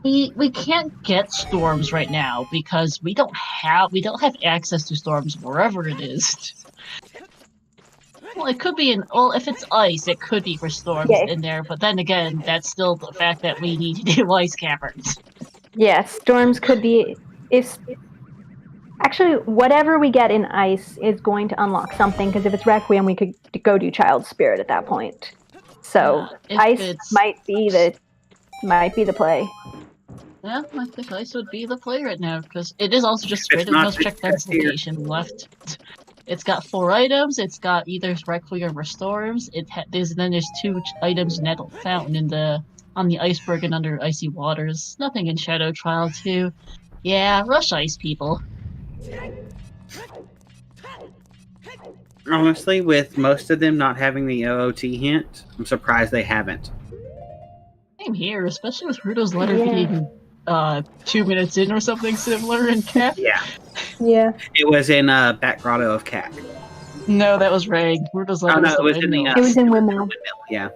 we can't get storms right now because we don't have access to storms wherever it is. Well, it could be if it's ice, it could be for storms in there. But then again, that's still the fact that we need to do ice caverns. Yeah, storms could be actually whatever we get in ice is going to unlock something. Because if it's Requiem, we could go do Child Spirit at that point. So ice might be the play. Yeah, I think ice would be the play right now because it is also just straight up most check that's location left. It's got 4 items. It's got either Requiem or Storms. There's 2 items in Adult Fountain on the iceberg and under icy waters. Nothing in Shadow Trial 2. Yeah, rush ice people. Honestly, with most of them not having the OOT hint, I'm surprised they haven't. Same here, especially with Rudo's letter being 2 minutes in or something similar in Cap. Yeah. Yeah. It was in Back Grotto of Cac. No, that was Reg. Rudo's letter no, it was in the, It was in Windmill. Yeah.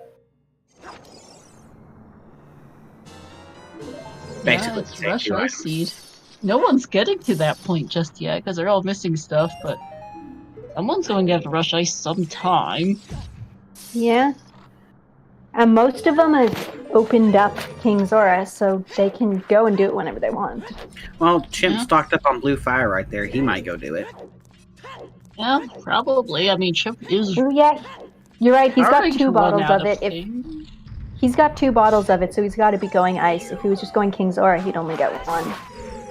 Yeah, it's Rush Ice Seed. No one's getting to that point just yet because they're all missing stuff, but someone's going to have to rush ice sometime. Yeah. And most of them have opened up King Zora, so they can go and do it whenever they want. Well, Chimp stocked up on Blue Fire right there. He might go do it. Yeah, probably. I mean, Chimp is. Oh, yeah. You're right. He's got starting 2 to run bottles out of it. things. He's got 2 bottles of it, so he's got to be going ice. If he was just going King Zora, he'd only get 1.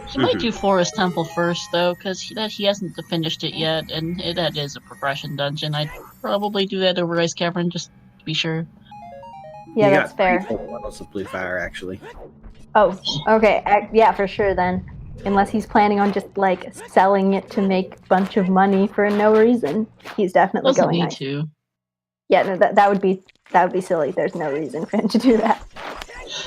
He might do Forest Temple first, though, because he hasn't finished it yet, and that is a progression dungeon. I'd probably do that over Ice Cavern, just to be sure. Yeah, You that's got fair. 3 bottles of Blue Fire, actually. Oh, okay. Yeah, for sure then. Unless he's planning on just, like, selling it to make a bunch of money for no reason. He's definitely Doesn't going need ice. to. Yeah, no, that would be That would be silly. There's no reason for him to do that.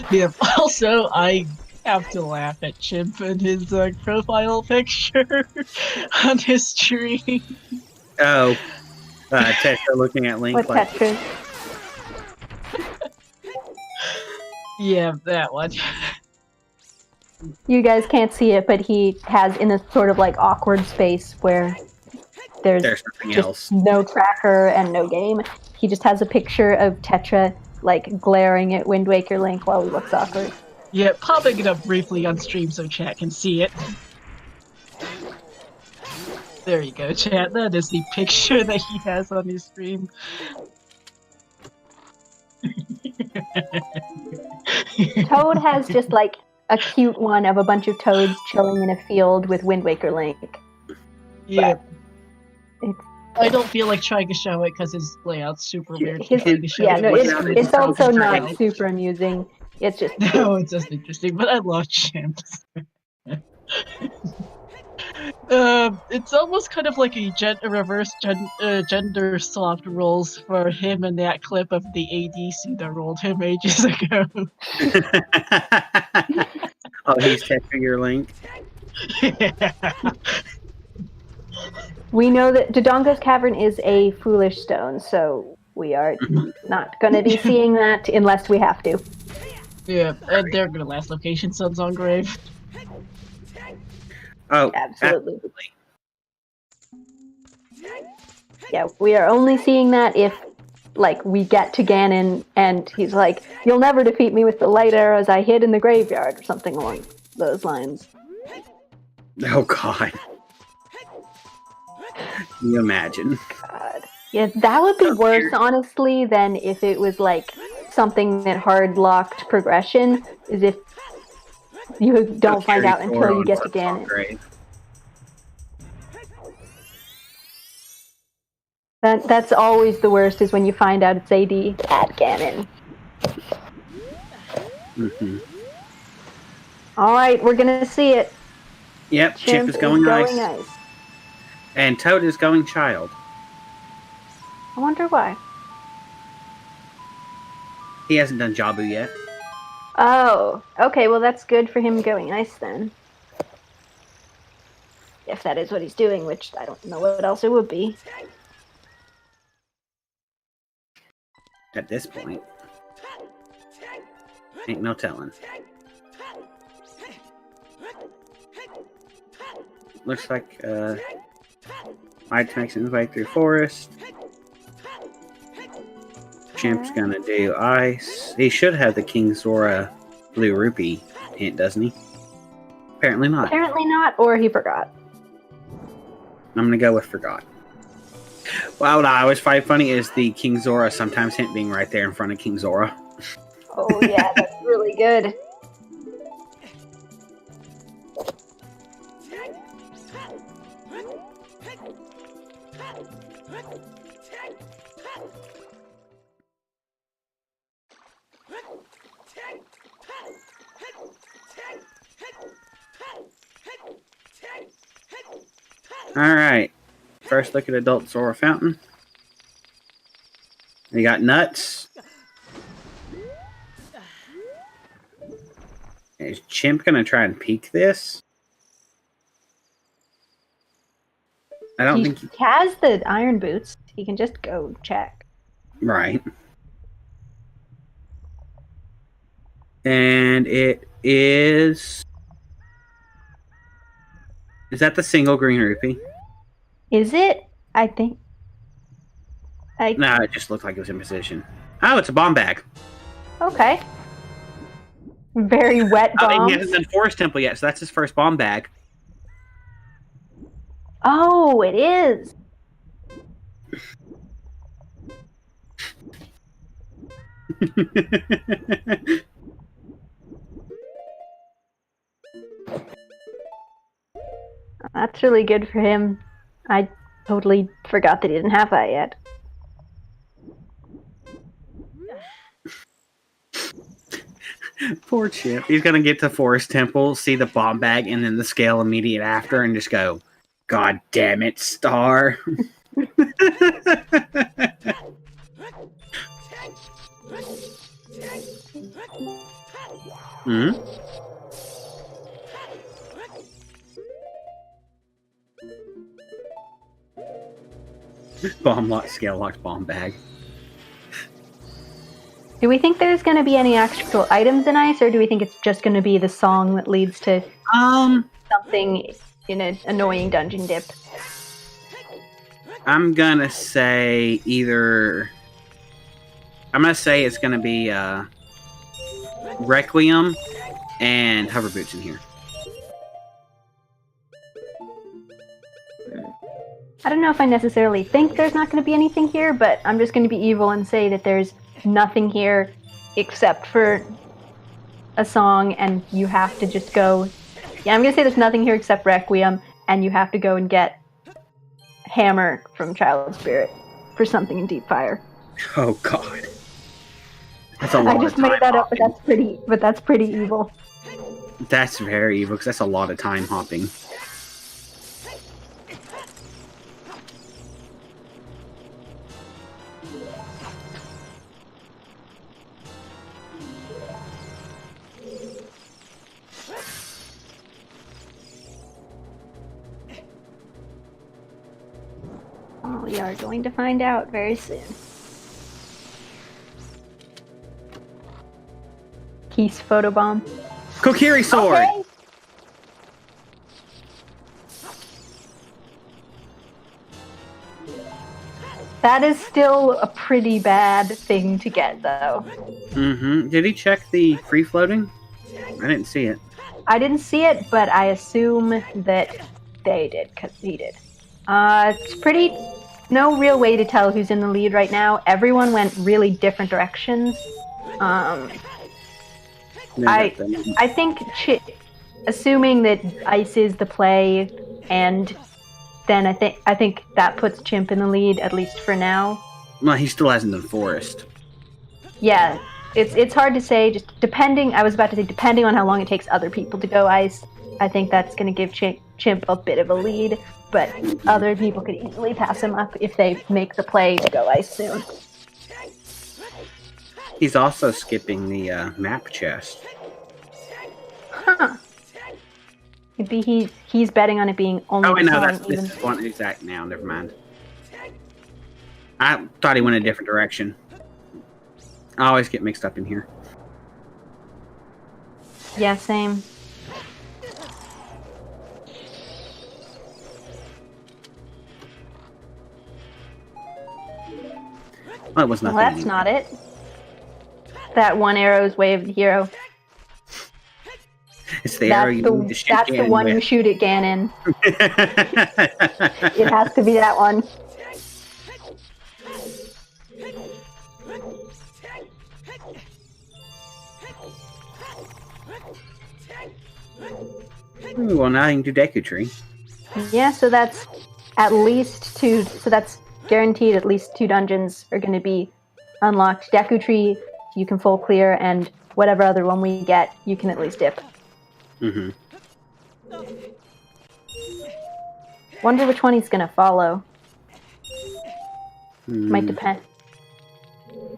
Yeah. Also, I have to laugh at Chimp and his profile picture on his stream. Oh, Tetra looking at Link. What Like, Tetris? Yeah, that one. You guys can't see it, but he has in a sort of like awkward space where there's nothing just else. no tracker and no game. He just has a picture of Tetra like glaring at Wind Waker Link while he looks awkward. Yeah, popping it up briefly on stream so chat can see it. There you go, chat. That is the picture that he has on his stream. Toad has just like a cute one of a bunch of toads chilling in a field with Wind Waker Link. Yeah. It's, I don't feel like trying to show it because his layout's super weird. it's also not super amusing. It's just no, it's just interesting. But I love chimps. It's almost kind of like a reverse gender swapped roles for him in that clip of the ADC that rolled him ages ago. Oh, he's texting your Link. Yeah. We know that Dodongo's Cavern is a foolish stone, so we are not going to be seeing that unless we have to. Yeah, and they're gonna last location, Sun's on Grave. Oh, Absolutely. Yeah, we are only seeing that if, like, we get to Ganon and he's like, "You'll never defeat me with the light arrows I hid in the graveyard," or something along those lines. Oh, God. Can you imagine? God. Yeah, that would be worse, honestly, than if it was, like, something that hard-locked progression, is if you don't find out until you get to Ganon. That's always the worst, is when you find out it's AD at Ganon. Mm-hmm. Alright, we're gonna see it. Yep, Chip is going ice. And Toad is going child. I wonder why. He hasn't done Jabu yet. Oh, okay, well that's good for him going ice then. If that is what he's doing, which I don't know what else it would be. At this point. Ain't no telling. Looks like Light makes his way through forest. Chimp's gonna do ice. He should have the King Zora Blue Rupee hint, doesn't he? Apparently not. Apparently not, or he forgot. I'm gonna go with forgot. Well, what I always find funny is the King Zora sometimes hint being right there in front of King Zora. Oh yeah, that's really good. Alright. First look at Adult Zora Fountain. We got nuts. Is Chimp gonna try and peek this? I don't think he has the iron boots. He can just go check. Right. And it is... Is that the single green rupee? Is it? I think... No, it just looked like it was in position. Oh, it's a bomb bag. Okay. Very wet bombs. He hasn't done Forest Temple yet, so that's his first bomb bag. Oh, it is. That's really good for him. I totally forgot that he didn't have that yet. Poor Chip. He's gonna get to Forest Temple, see the bomb bag, and then the scale immediate after, and just go, "God damn it, Star!" Hmm. Bomb lock, scale locked bomb bag. Do we think there's going to be any actual items in ice, or do we think it's just going to be the song that leads to something in an annoying dungeon dip? I'm gonna say either. I'm gonna say it's gonna be Requiem and hover boots in here. I don't know if I necessarily think there's not going to be anything here, but I'm just going to be evil and say that there's nothing here except for a song, and you have to just go. Yeah, I'm going to say there's nothing here except Requiem, and you have to go and get Hammer from Child Spirit for something in Deep Fire. Oh God, that's a lot. I just made that up, but that's pretty evil. That's very evil because that's a lot of time hopping. We are going to find out very soon. Keith's photobomb. Kokiri sword! Okay. That is still a pretty bad thing to get, though. Mm-hmm. Did he check the free floating? I didn't see it. I didn't see it, but I assume that they did, because he did. It's pretty... No real way to tell who's in the lead right now. Everyone went really different directions. I think, assuming that ice is the play, and then I think that puts Chimp in the lead, at least for now. Well, he still hasn't done forest. Yeah, it's hard to say. Just depending, I was about to say, depending on how long it takes other people to go ice, I think that's going to give Chimp a bit of a lead. But other people could easily pass him up if they make the play to go ice soon. He's also skipping the map chest. Huh. Maybe he's betting on it being only. Oh, the no, song, this is one exact now. Never mind. I thought he went a different direction. I always get mixed up in here. Yeah, same. Well, it was nothing. Well, that's not it. That one arrow's way of the hero. It's the arrow you need to shoot That's the one you shoot at Ganon. It has to be that one. Ooh, well, now you can do Deku Tree. Yeah, so that's at least two. So that's guaranteed at least 2 dungeons are going to be unlocked. Deku Tree, you can full clear, and whatever other one we get, you can at least dip. Mm-hmm. Wonder which one he's going to follow. Might depend.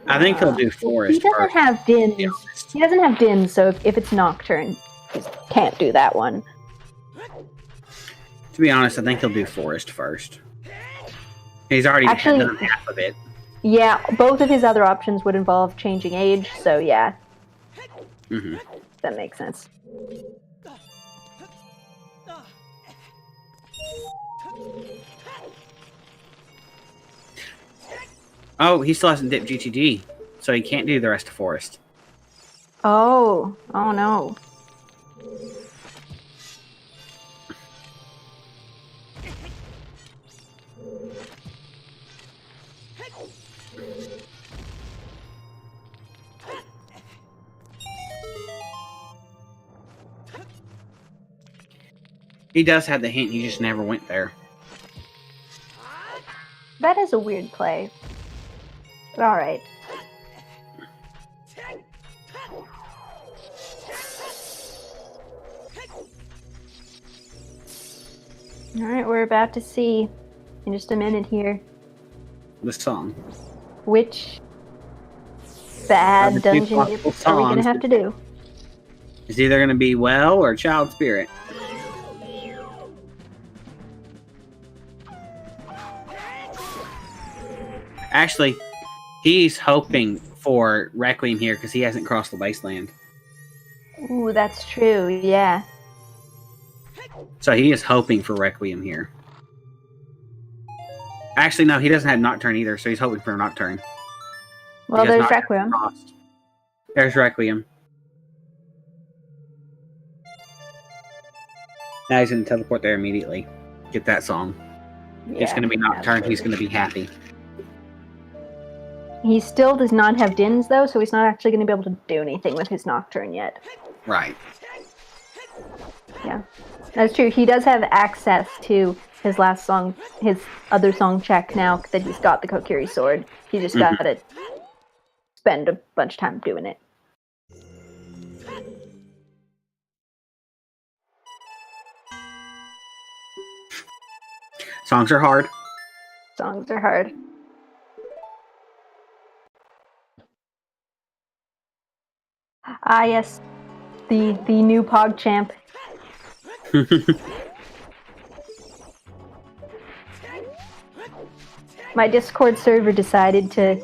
I think he'll do forest. He doesn't first, have Din. to be honest. He doesn't have Din, so if it's Nocturne, he can't do that one. To be honest, I think he'll do forest first. He's already done half of it. Yeah, both of his other options would involve changing age, so yeah. Mm-hmm. That makes sense. Oh, he still hasn't dipped GTG, so he can't do the rest of forest. Oh no. He does have the hint, he just never went there. That is a weird play. But alright. Alright, we're about to see in just a minute here The song. which bad the two dungeon possible dips are we gonna songs. have to do. It's either going to be well or child spirit. Actually, he's hoping for Requiem here because he hasn't crossed the wasteland. Ooh, that's true. Yeah. So he is hoping for Requiem here. Actually, no, he doesn't have Nocturne either, so he's hoping for a Nocturne. Well, there's Requiem. There's Requiem. Now he's going to teleport there immediately. Get that song. Yeah, It's going to be Nocturne. absolutely. He's going to be happy. He still does not have Dins, though, so he's not actually going to be able to do anything with his Nocturne yet. Right. Yeah, that's true. He does have access to his last song, his other song check now that he's got the Kokiri sword. He just got to spend a bunch of time doing it. Songs are hard. Songs are hard. Ah, yes. The new PogChamp. My Discord server decided to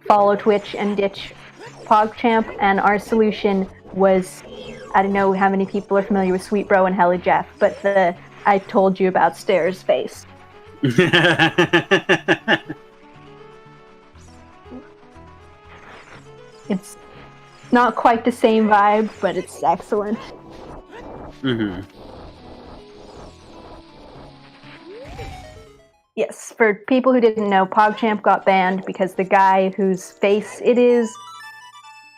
follow Twitch and ditch PogChamp, and our solution was, I don't know how many people are familiar with Sweet Bro and Helly Jeff, but the I told you about stairs face. It's not quite the same vibe, but it's excellent. Mm-hmm. Yes, for people who didn't know, PogChamp got banned because the guy whose face it is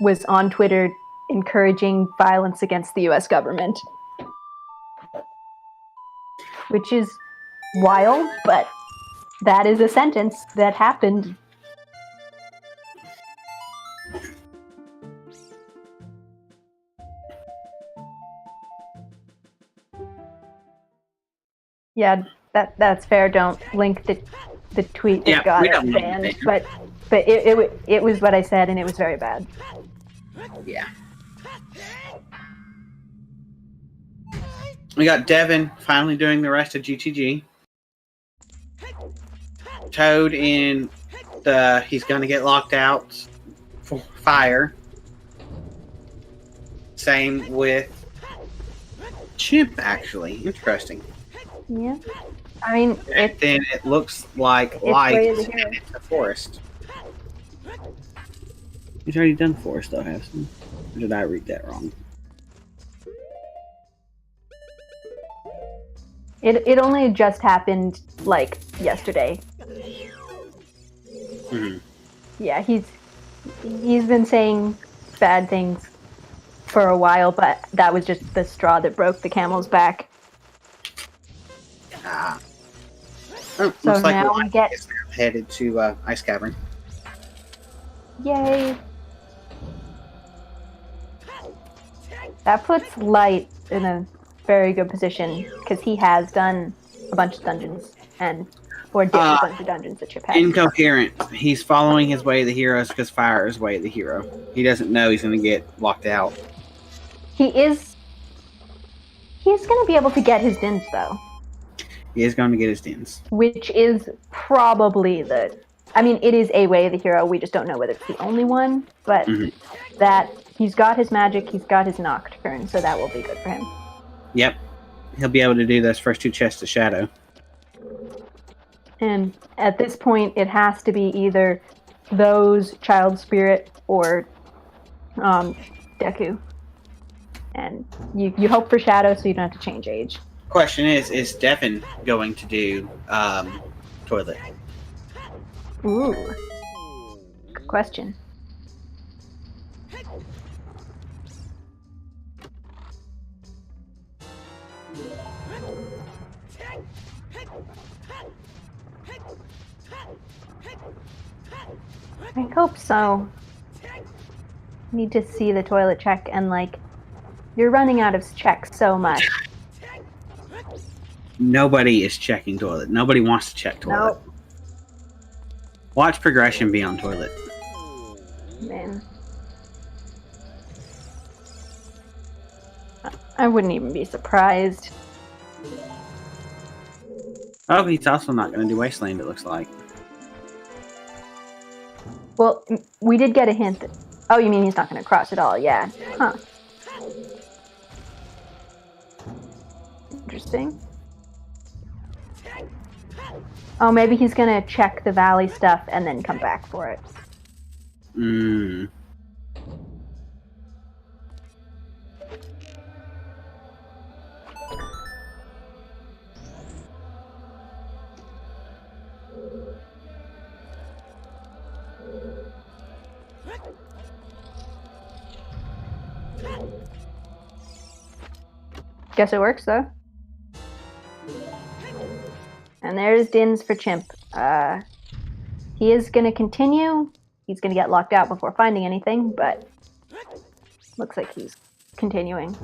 was on Twitter encouraging violence against the US government. Which is wild, but that is a sentence that happened. Yeah, that's fair. Don't link the tweet that got it banned, but it was what I said, and it was very bad. Yeah. We got Devin finally doing the rest of GTG. Toad in he's gonna get locked out for fire. Same with Chimp, actually. Interesting. Yeah. I mean, and then it looks like light in the forest. He's already done forest, though, hasn't he? Or did I read that wrong? It only just happened, like, yesterday. Mm-hmm. Yeah, he's been saying bad things for a while, but that was just the straw that broke the camel's back. Oh, so looks like now we get headed to Ice Cavern. Yay! That puts Light in a very good position because he has done a bunch of dungeons or did a bunch of dungeons that Chip had. Incoherent. He's following his way of the heroes because fire is way of the hero. He doesn't know he's going to get locked out. He's going to be able to get his dins though. He is going to get his dins. Which is probably it is a way of the hero. We just don't know whether it's the only one, but that he's got his magic, he's got his Nocturne, so that will be good for him. Yep. He'll be able to do those first two chests of shadow. And at this point, it has to be either those Child Spirit or Deku. And you hope for shadow so you don't have to change age. Question is Devin going to do toilet? Ooh. Good question. I hope so. Need to see the toilet check and you're running out of checks so much. Nobody is checking toilet. Nobody wants to check toilet. Nope. Watch progression be on toilet. Man. I wouldn't even be surprised. Oh, he's also not going to do Wasteland, it looks like. Well, we did get a hint that... Oh, you mean he's not going to cross at all? Yeah. Huh. Interesting. Oh, maybe he's going to check the valley stuff and then come back for it. Hmm. Guess it works, though. And there's Dins for Chimp. He is going to continue. He's going to get locked out before finding anything, but looks like he's continuing.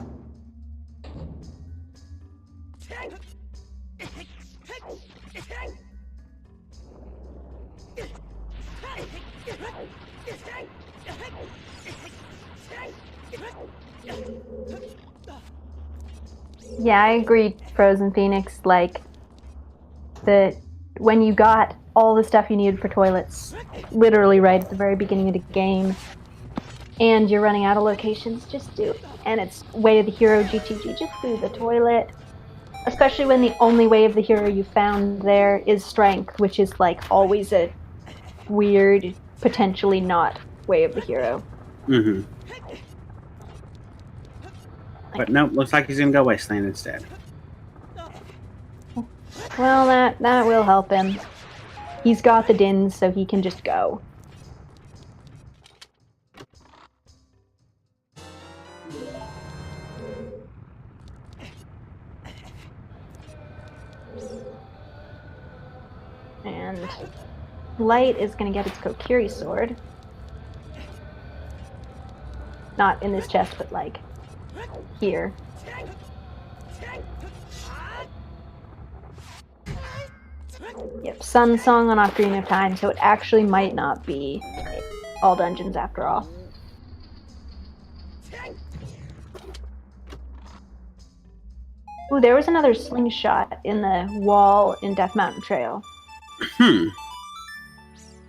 Yeah, I agree, Frozen Phoenix. Like, when you got all the stuff you needed for toilets, literally right at the very beginning of the game, and you're running out of locations, just do it. And it's Way of the Hero GTG, just do the toilet. Especially when the only Way of the Hero you found there is Strength, which is like always a weird, potentially not Way of the Hero. Mm-hmm. But nope, looks like he's gonna go Wasteland instead. Well, that will help him. He's got the Dins, so he can just go. And Light is going to get its Kokiri sword. Not in this chest, but like here. Yep, Sun Song on Ocarina of Time, so it actually might not be all dungeons after all. Ooh, there was another slingshot in the wall in Death Mountain Trail.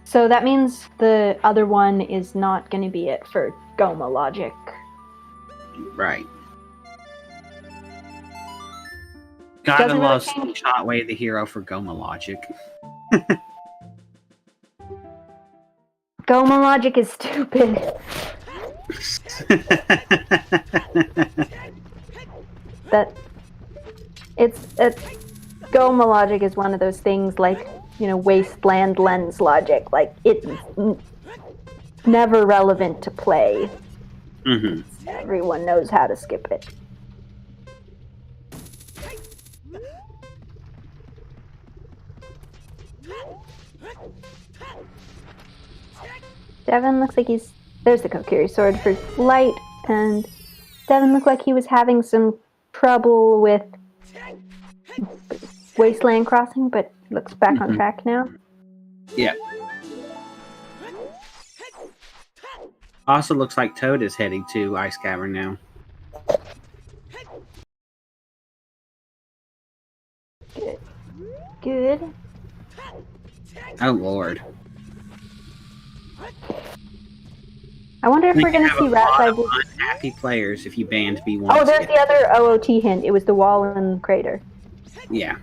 So that means the other one is not going to be it for Goma logic. Right. Gotta Doesn't love really change. Slingshot Way of the Hero for Goma logic. Goma logic is stupid. That it's Goma logic is one of those things like, you know, Wasteland lens logic. Like, it's never relevant to play. Mm-hmm. Everyone knows how to skip it. Devin looks like he's... There's the Kokiri sword for Light, and Devin looked like he was having some trouble with Wasteland crossing, but looks back on track now. Yeah. Also looks like Toad is heading to Ice Cavern now. Good. Oh, Lord. I wonder if we're going to see rat sizes. Unhappy players if you banned B1. Oh, there's the other OOT hint. It was the wall and crater. Yeah.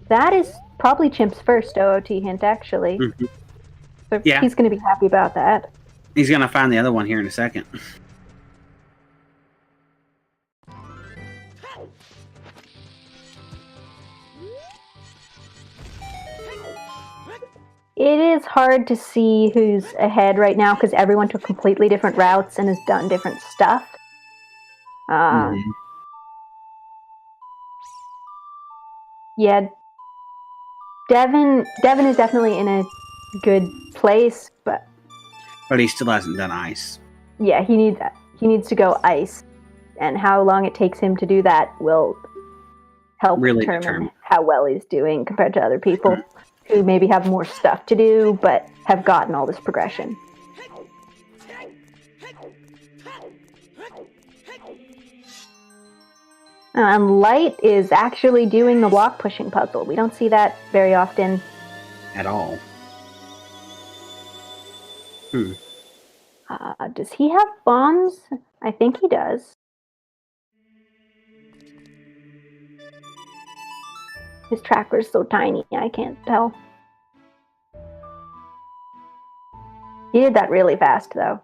That is probably Chimp's first OOT hint, actually. Mm-hmm. So Yeah. he's going to be happy about that. He's gonna find the other one here in a second. It is hard to see who's ahead right now because everyone took completely different routes and has done different stuff. Yeah, Devin is definitely in a good place, but he still hasn't done ice. yeah, he needs to go ice, and how long it takes him to do that will help Really determine how well he's doing compared to other people who maybe have more stuff to do but have gotten all this progression. Light is actually doing the block pushing puzzle. We don't see that very often. At all. Does he have bombs? I think he does. His tracker's so tiny, I can't tell. He did that really fast, though.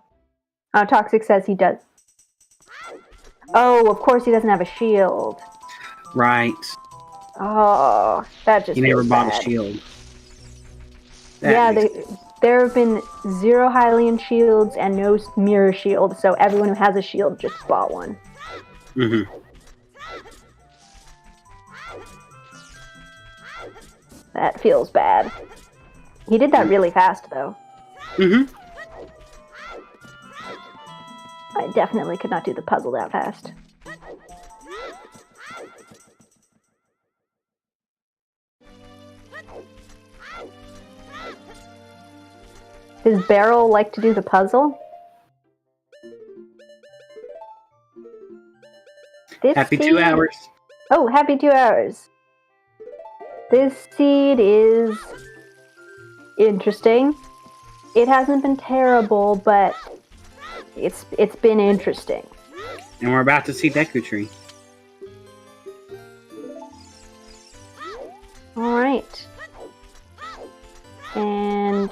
Toxic says he does. Oh, of course he doesn't have a shield. Right. Oh, that just He never feels bought bad. a shield. There have been 0 Hylian shields and no mirror shield, so everyone who has a shield just bought one. Mm-hmm. That feels bad. He did that really fast, though. Mm-hmm. I definitely could not do the puzzle that fast. Does Beryl like to do the puzzle? Happy 2 hours. Oh, happy 2 hours. This seed is interesting. It hasn't been terrible, but it's been interesting. And we're about to see Deku Tree. All right. And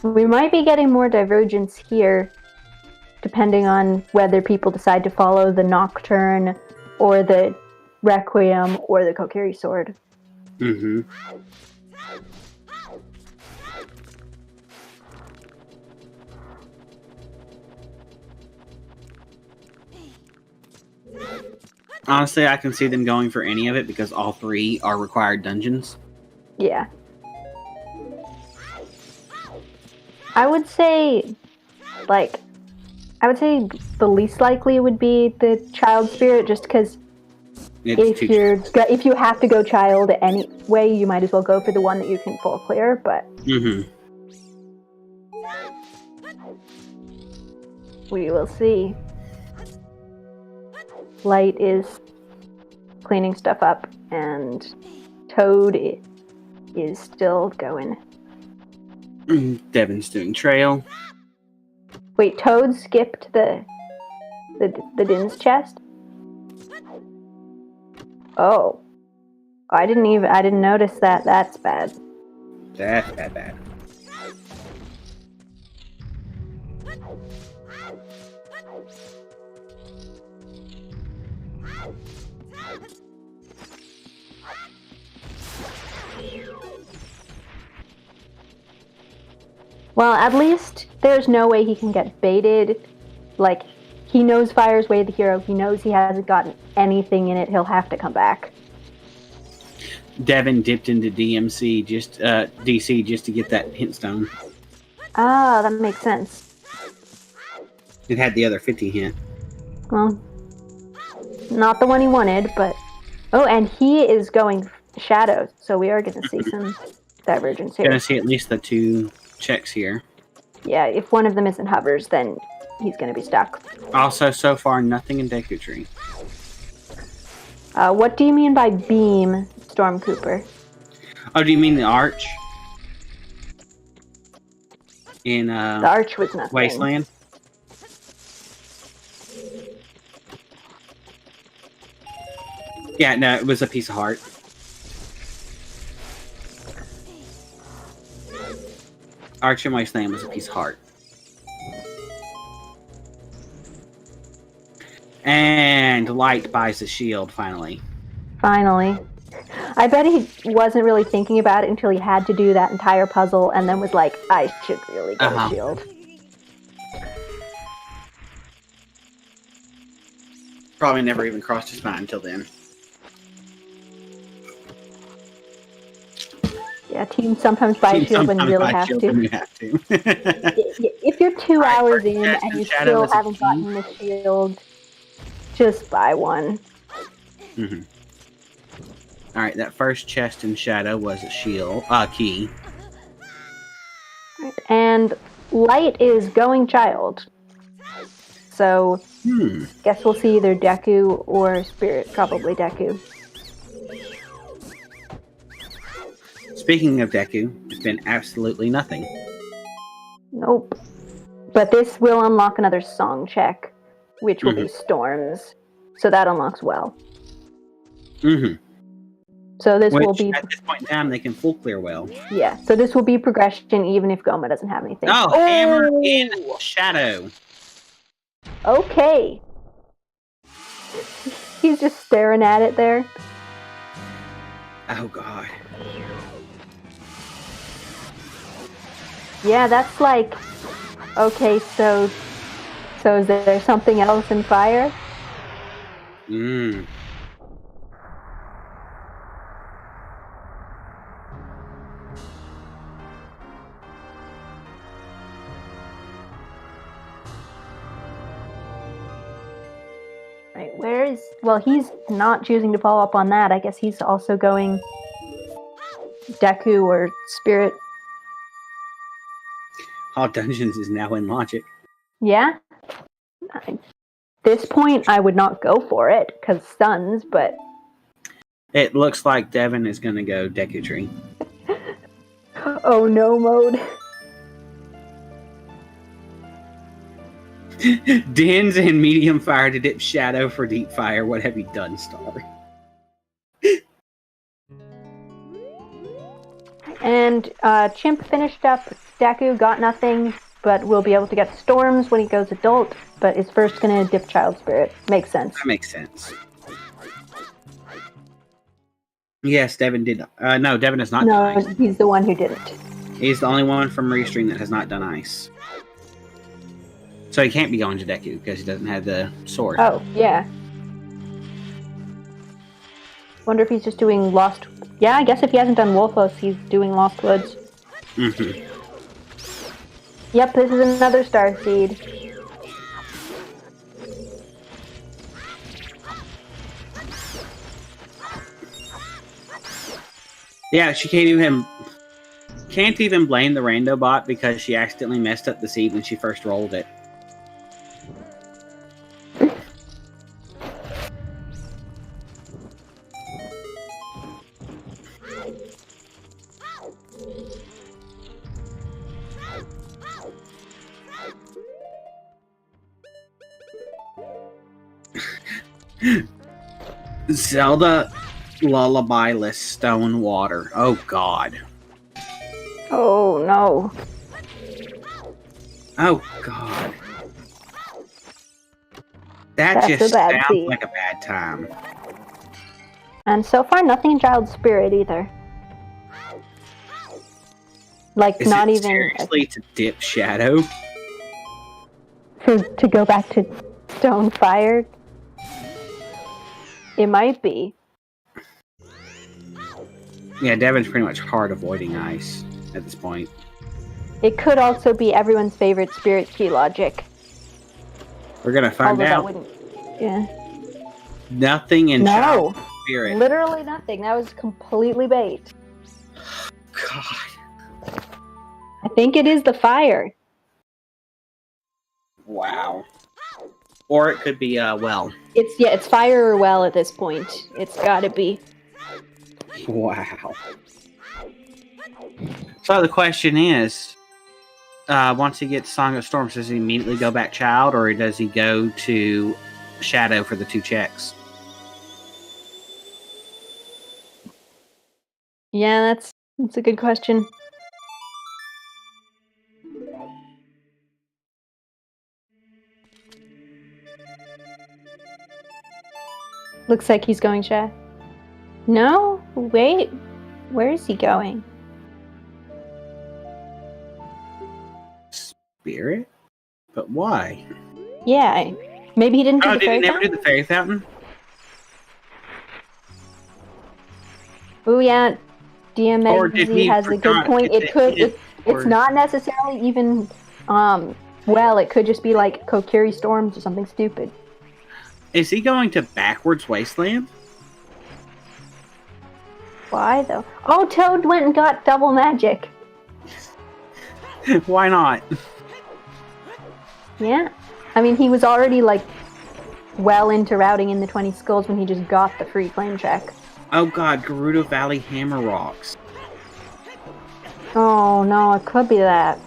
we might be getting more divergence here, depending on whether people decide to follow the Nocturne or the Requiem or the Kokiri Sword. Mm-hmm. Honestly, I can see them going for any of it because all 3 are required dungeons. Yeah. I would say the least likely would be the child spirit, just because if you have to go child anyway, you might as well go for the one that you can full clear. But we will see. Light is cleaning stuff up, and Toad is still going. Devin's doing trail. Wait, Toad skipped the Din's chest? Oh. I didn't notice that. That's bad. That's bad. Well, at least there's no way he can get baited. Like, he knows Fire's Way the hero. He knows he hasn't gotten anything in it. He'll have to come back. Devin dipped into DC just to get that hint stone. Ah, that makes sense. It had the other 50 hint. Well, not the one he wanted, but... Oh, and he is going Shadows, so we are going to see some divergence here. Going to see at least the 2 checks here. Yeah, if one of them isn't hovers, then he's going to be stuck. Also, so far, nothing in Deku Tree. What do you mean by beam, Storm Cooper? Oh, do you mean the arch? In the arch was nothing. Wasteland? Yeah, no, it was a piece of heart. Arch in Wasteland was a piece of heart. And Light buys a shield, finally. Finally. I bet he wasn't really thinking about it until he had to do that entire puzzle and then was like, I should really get a shield. Probably never even crossed his mind until then. Yeah, teams sometimes buy a shield when you really have to. If you're 2 hours in and you still haven't gotten the shield, just buy one. Mm-hmm. Alright, that first chest in Shadow was a shield, key. And Light is going child. So, guess we'll see either Deku or Spirit. Probably Deku. Speaking of Deku, it's been absolutely nothing. Nope. But this will unlock another song check, which will be Storms. So that unlocks well. So this will be... At this point in time, they can full clear well. Yeah, so this will be progression even if Goma doesn't have anything. Oh, Hammer in Shadow. Okay. He's just staring at it there. Oh, God. Yeah, that's like... Okay, so is there something else in fire? Right, where is... Well, he's not choosing to follow up on that. I guess he's also going Deku or Spirit. All Dungeons is now in Logic. Yeah? At this point, I would not go for it, because stuns, but... It looks like Devin is going to go Deku Tree. Oh no mode. Dens and medium fire to dip Shadow for deep fire. What have you done, Star? And Chimp finished up. Deku got nothing, but will be able to get Storms when he goes adult, but is first going to dip Child Spirit. Makes sense. That makes sense. Yes, Devin did. No, Devin has not done ice. He's the one who didn't. He's the only one from Restream that has not done ice. So he can't be going to Deku because he doesn't have the sword. Oh, yeah. Wonder if he's just doing Lost... Yeah, I guess if he hasn't done Wolfos, he's doing Lost Woods. Yep, this is another Starseed. Yeah, she can't even blame the rando bot because she accidentally messed up the seed when she first rolled it. Zelda Lullabyless Stone Water. Oh, God. Oh, no. Oh, God. That's just sounds scene. Like a bad time. And so far, nothing in Child Spirit either. Like, Is not it even... seriously to dip Shadow? To go back to Stone Fire? It might be. Yeah, Devin's pretty much hard avoiding ice at this point. It could also be everyone's favorite Spirit Key logic. We're gonna find out. That wouldn't... Yeah. Nothing in Child Spirit. Literally nothing. That was completely bait. God. I think it is the fire. Wow. Or it could be well. It's fire or well at this point. It's gotta be. Wow. So the question is, once he gets Song of Storms, does he immediately go back Child, or does he go to Shadow for the 2 checks? Yeah, that's a good question. Looks like he's going Shadow. No? Wait. Where is he going? Spirit? But why? Yeah. Maybe he didn't do the did fairy he never fountain? do the fairy fountain? Oh yeah. DMZ has a good point. It's not necessarily even well, it could just be like Kokiri Storms or something stupid. Is he going to Backwards Wasteland? Why though? Oh, Toad went and got double magic. Why not? Yeah. I mean, he was already, like, well into routing in the 20 skulls when he just got the free claim check. Oh god, Gerudo Valley Hammer Rocks. Oh no, it could be that.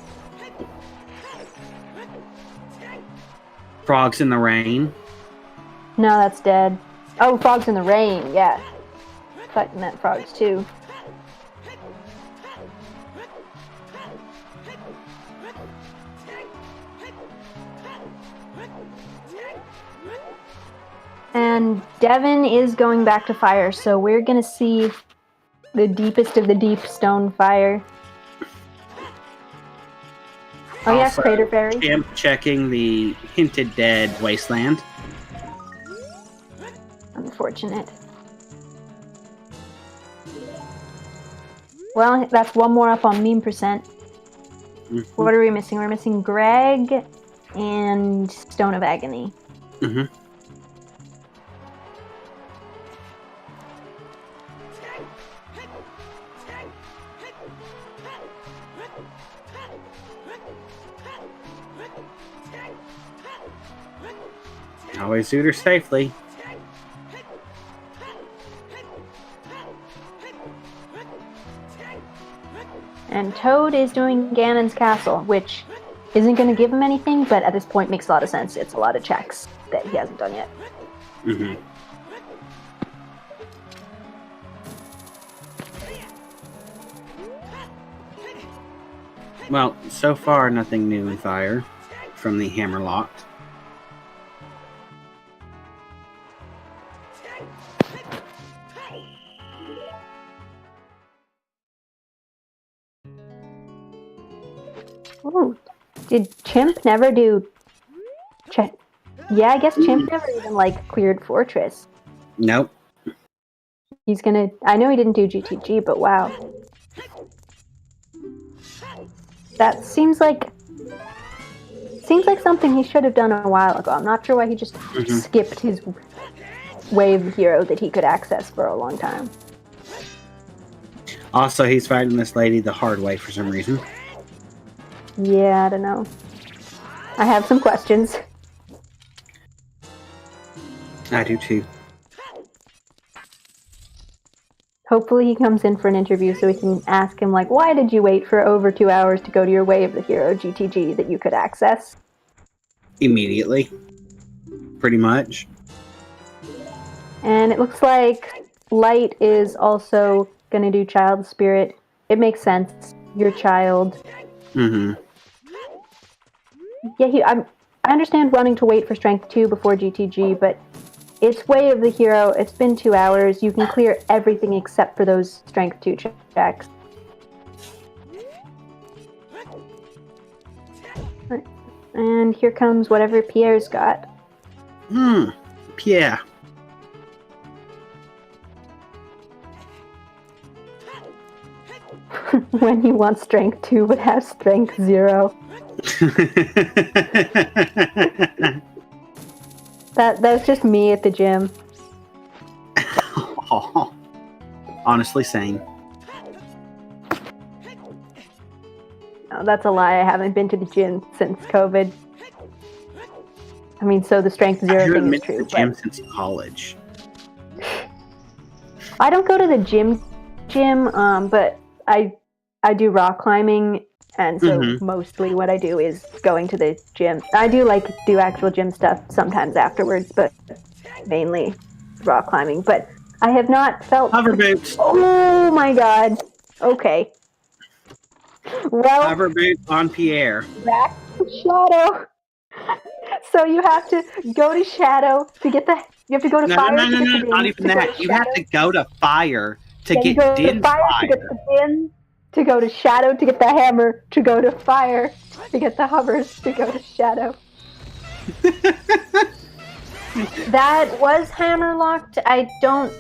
Frogs in the Rain. No, that's dead. Oh, Frogs in the Rain, yeah. Thought you meant frogs too. And Devin is going back to fire, so we're gonna see the deepest of the deep stone fire. Oh yeah, Crater Fairy. Champ checking the hinted dead wasteland. Unfortunate. Well, that's one more up on meme percent. Mm-hmm. What are we missing? We're missing Greg and Stone of Agony. Mm-hmm. Always suit her safely. And Toad is doing Ganon's Castle, which isn't going to give him anything, but at this point makes a lot of sense. It's a lot of checks that he hasn't done yet. Mm-hmm. Well, so far nothing new in fire from the Hammerlocked. Ooh, did Chimp never do... Yeah, I guess Chimp never even, like, cleared Fortress. Nope. He's gonna... I know he didn't do GTG, but wow. That seems like something he should have done a while ago. I'm not sure why he just skipped his wave hero that he could access for a long time. Also, he's fighting this lady the hard way for some reason. Yeah, I don't know. I have some questions. I do too. Hopefully he comes in for an interview so we can ask him, like, why did you wait for over 2 hours to go to your Way of the Hero GTG that you could access? Immediately. Pretty much. And it looks like Light is also going to do Child Spirit. It makes sense. Your child. Mm-hmm. Yeah, I understand wanting to wait for Strength 2 before GTG, but it's Way of the Hero. It's been 2 hours. You can clear everything except for those Strength 2 checks. And here comes whatever Pierre's got. Pierre. When he wants Strength 2 but has Strength 0. That was just me at the gym. Honestly, same. No, that's a lie. I haven't been to the gym since COVID. I mean, so the Strength 0 I thing haven't is been true. to the gym since college. I don't go to the gym, but I do rock climbing, and so mostly what I do is going to the gym. I do do actual gym stuff sometimes afterwards, but mainly rock climbing. But I have not felt Hover boots. Oh my god. Okay. Well, Hover boots on Pierre. Back to Shadow. So you have to go to Shadow to get the. You have to go to fire. No, not even that. You have to go to fire to get Din's fire. To get the Din, to go to Shadow to get the hammer, to go to fire to get the hovers, to go to Shadow. That was hammerlocked. I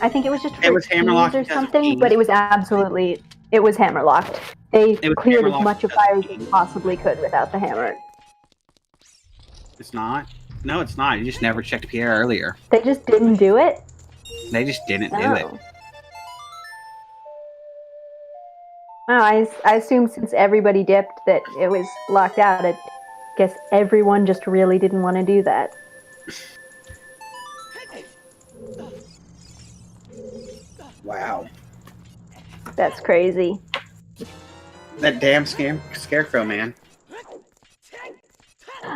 think it was just for hammerlocked or something, but it was hammerlocked. They cleared as much of fire as they possibly could without the hammer. It's not. No, it's not. You just never checked Pierre earlier. They just didn't do it? They just didn't do it. Oh, I assumed since everybody dipped that it was locked out. Guess everyone just really didn't want to do that. Wow. That's crazy. That damn scarecrow, man.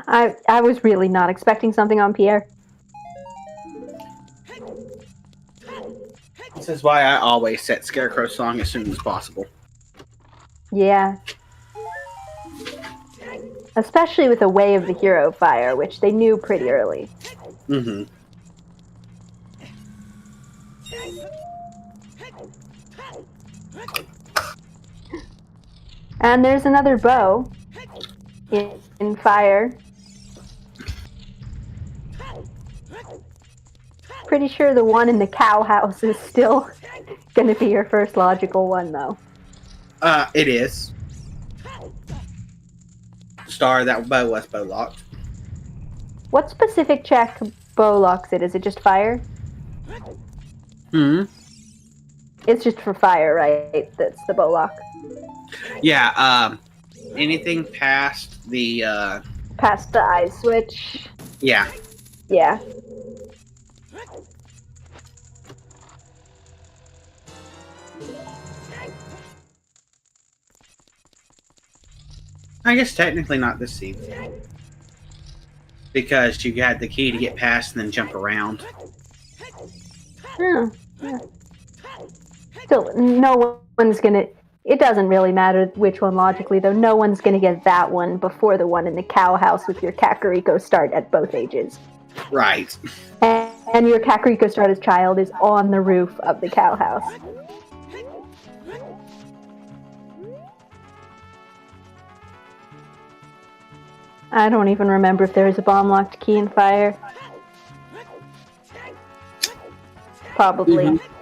I was really not expecting something on Pierre. This is why I always set Scarecrow song as soon as possible. Yeah. Especially with the Way of the Hero Fire, which they knew pretty early. Mm-hmm. And there's another bow in fire. Pretty sure the one in the cow house is still going to be your first logical one, though. It is. Star, that bow was bow locked. What specific check bow locks it? Is it just fire? Hmm. It's just for fire, right? That's the bow lock. Yeah. Anything past the Past the eye switch. Yeah. Yeah. I guess technically not this scene. Because you had the key to get past and then jump around. Yeah. Still, no one's gonna... It doesn't really matter which one logically, though. No one's gonna get that one before the one in the cow house with your Kakariko start at both ages. Right. And your Kakariko start as child is on the roof of the cow house. I don't even remember if there was a bomb-locked key in fire. Probably. Mm-hmm.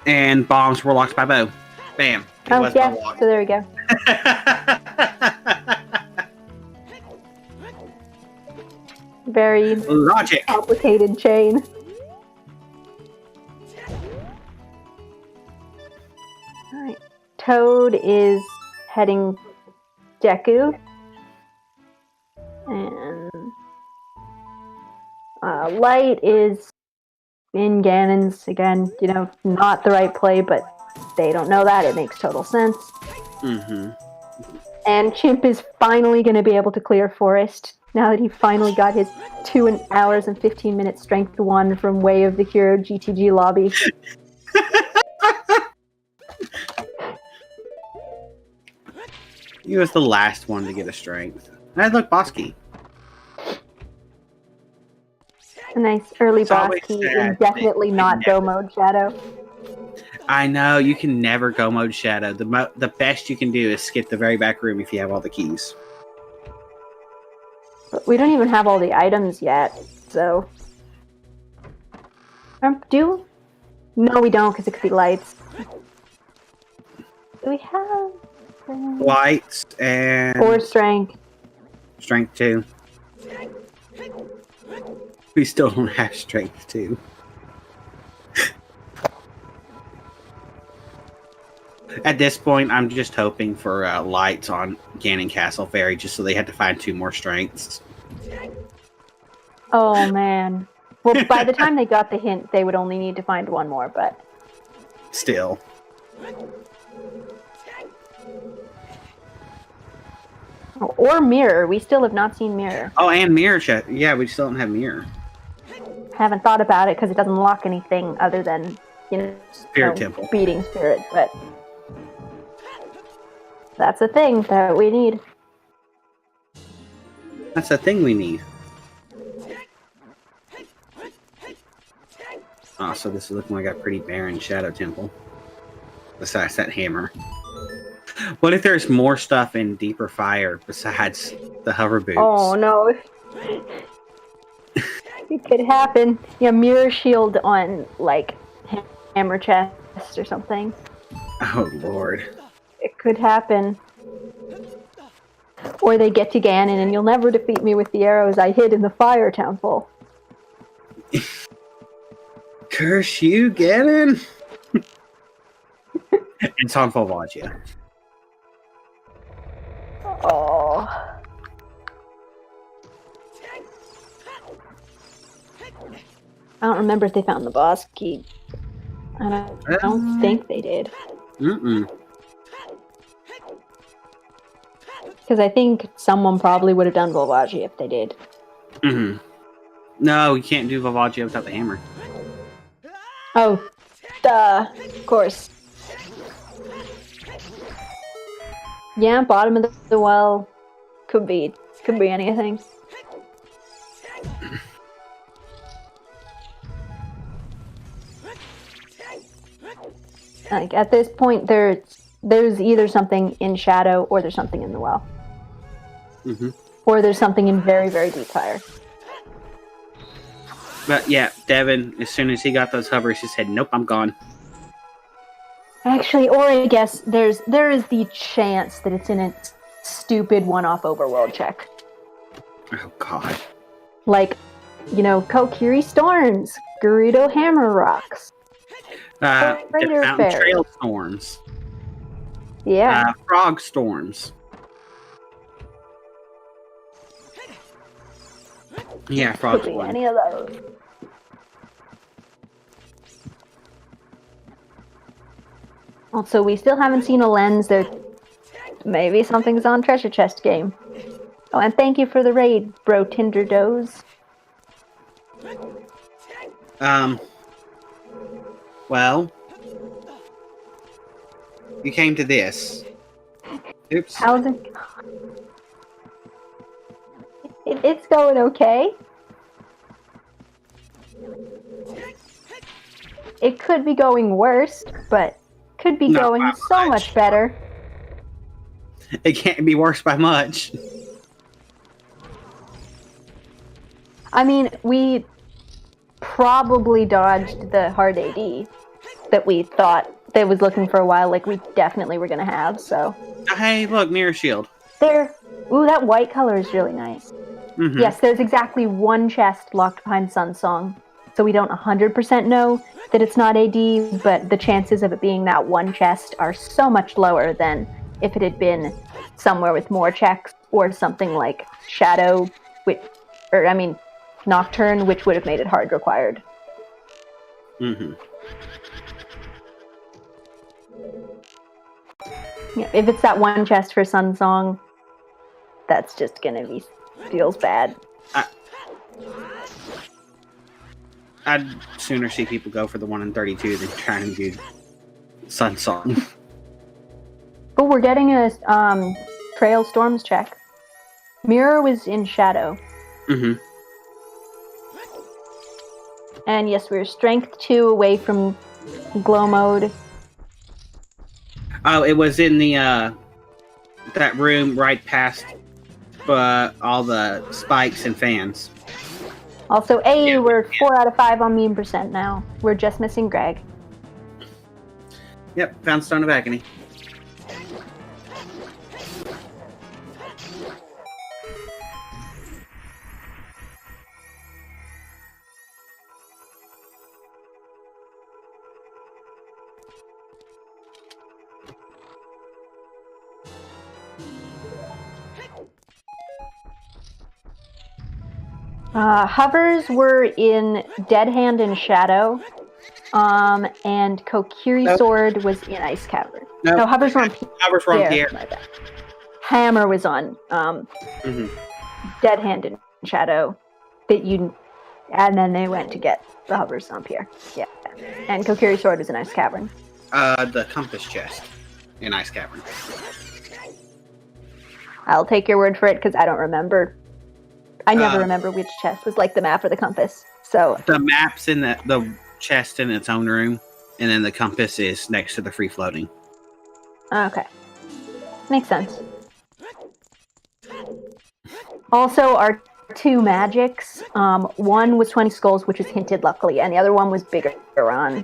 And bombs were locked by bow. Bam. It Oh, was yeah, bow locked. so there we go. Very Logic. complicated chain. Alright. Toad is heading Deku. And Light is in Ganon's. Again, not the right play, but they don't know that. It makes total sense. Mm-hmm. And Chimp is finally going to be able to clear Forest now that he finally got his 2 hours and 15 minutes strength 1 from Way of the Hero GTG lobby. He was the last one to get a strength. And look, boss key. A nice early It's boss always key, sad and definitely not go mode Shadow. I know, you can never go mode Shadow. The best you can do is skip the very back room if you have all the keys. But we don't even have all the items yet, so... No, we don't, because it could be lights. Do we have... Lights and... Or strength. Strength 2. We still don't have strength 2. At this point, I'm just hoping for lights on Ganon Castle Fairy, just so they had to find 2 more strengths. Oh, man. Well, by the time they got the hint, they would only need to find 1 more, but... Still. Or Mirror. We still have not seen Mirror. Oh, and Mirror Chat. Yeah, we still don't have Mirror. Haven't thought about it because it doesn't lock anything other than, Spirit Temple. Beating Spirit, but... That's a thing that we need. That's a thing we need. Oh, so this is looking like a pretty barren Shadow Temple. Besides that hammer. What if there's more stuff in Deeper Fire besides the hover boots? Oh, no. It could happen. Yeah, Mirror Shield on, Hammer Chest or something. Oh, Lord. It could happen. Or they get to Ganon and you'll never defeat me with the arrows I hid in the Fire Temple. Curse you, Ganon! It's on Volvagia. Oh. I don't remember if they found the boss key. I don't think they did. Because I think someone probably would have done Volvagia if they did. No, you can't do Volvagia without the hammer. Oh, duh. Of course. Yeah, bottom of the well. Could be anything. Like at this point, there's either something in shadow or there's something in the well, or there's something in very, very deep fire. But yeah, Devin, as soon as he got those hovers, he said, "Nope, I'm gone." Actually, or I guess there is the chance that it's in a stupid one-off overworld check. Oh God! Like, Kokiri Storms, Gerudo Hammer Rocks, Mountain Trail Storms. Yeah. Frog Storms. Yeah, Frog Could be Storms. any of those. Also, we still haven't seen a lens. There, maybe something's on Treasure Chest game. Oh, and thank you for the raid, bro. Tinder Doze. Well, you came to this. Oops. How's it? It's going okay. It could be going worse, but could be Not going by so much. much better. It can't be worse by much. I mean, we probably dodged the hard AD that we thought that was looking for a while, like we definitely were going to have, so. Hey, look, Mirror Shield. There. Ooh, that white color is really nice. Mm-hmm. Yes, there's exactly one chest locked behind Sun Song, so we don't 100% know that it's not AD, but the chances of it being that one chest are so much lower than if it had been somewhere with more checks or something like Shadow, Nocturne, which would have made it hard required. Mm-hmm. Yeah, if it's that one chest for Sun Song, that's just gonna be feels bad. I'd sooner see people go for the 1 in 32 than try and do Sun Song. Oh, we're getting a Trail Storms check. Mirror was in Shadow. Mm-hmm. And yes, we're Strength 2 away from Glow Mode. Oh, it was in the that room right past all the spikes and fans. Also, we're 4 out of 5 on meme percent now. We're just missing Greg. Yep, found Stone of Agony. Hovers were in Dead Hand and Shadow, and Kokiri Sword was in Ice Cavern. Nope. No, Hovers were on Pierre. My bad. Hammer was on Dead Hand and Shadow, and then they went to get the Hovers on Pierre. Yeah, and Kokiri Sword was in Ice Cavern. The compass chest in Ice Cavern. I'll take your word for it because I don't remember. I never remember which chest was like the map or the compass. So the map's in the chest in its own room, and then the compass is next to the free floating. Okay, makes sense. Also, our 2 magics. One was 20 skulls, which was hinted luckily, and the other one was bigger on.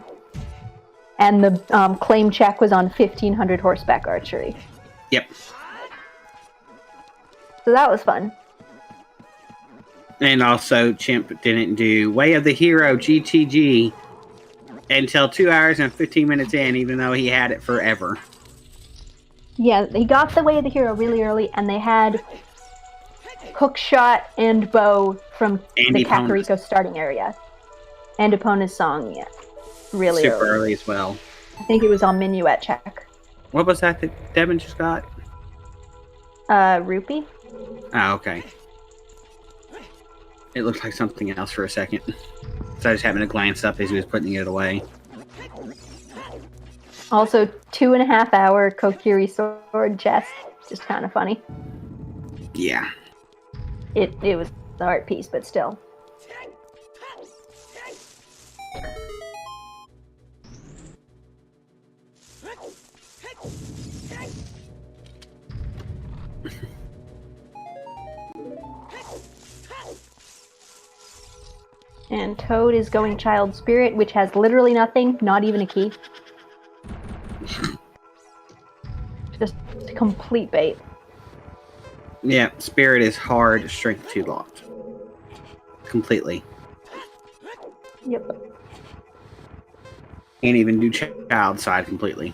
And the claim check was on 1500 horseback archery. Yep. So that was fun. And also, Chimp didn't do Way of the Hero GTG until 2 hours and 15 minutes in, even though he had it forever. Yeah, they got the Way of the Hero really early, and they had Hookshot and Bow from Andy the Kakariko starting area. And Epona's song, yeah. Really super early as well. I think it was on Minuet check. What was that Devin just got? Rupee? Oh, okay. It looked like something else for a second. So I just happened to glance up as he was putting it away. Also, 2.5 hour Kokiri sword chest. Just kind of funny. Yeah. It was the art piece, but still. And Toad is going Child Spirit, which has literally nothing, not even a key. Just complete bait. Yeah, Spirit is hard, Strength 2 locked. Completely. Yep. Can't even do Child side completely.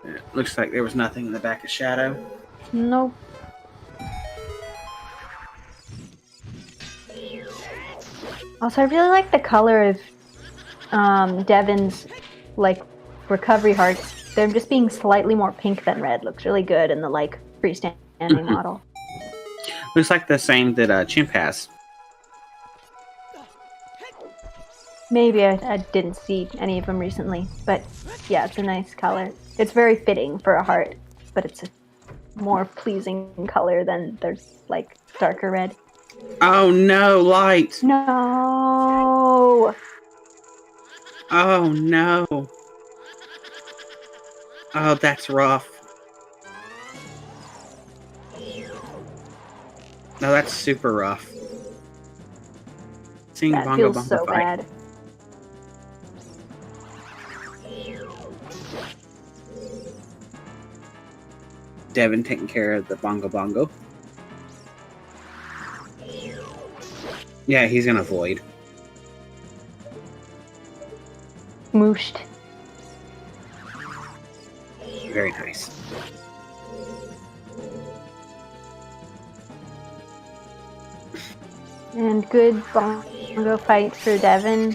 Yeah, looks like there was nothing in the back of Shadow. Nope. Also, I really like the color of Devin's recovery hearts. They're just being slightly more pink than red. Looks really good in the freestanding model. Looks like the same that Chimp has. Maybe I didn't see any of them recently, but yeah, it's a nice color. It's very fitting for a heart, but it's a more pleasing color than their darker red. Oh no, light! No! Oh no! Oh, that's rough. No, that's super rough. Seeing That Bongo feels Bongo so fight. bad. Devin taking care of the Bongo Bongo. Yeah, he's gonna void. Mooshed. Very nice. And good Bongo fight for Devin.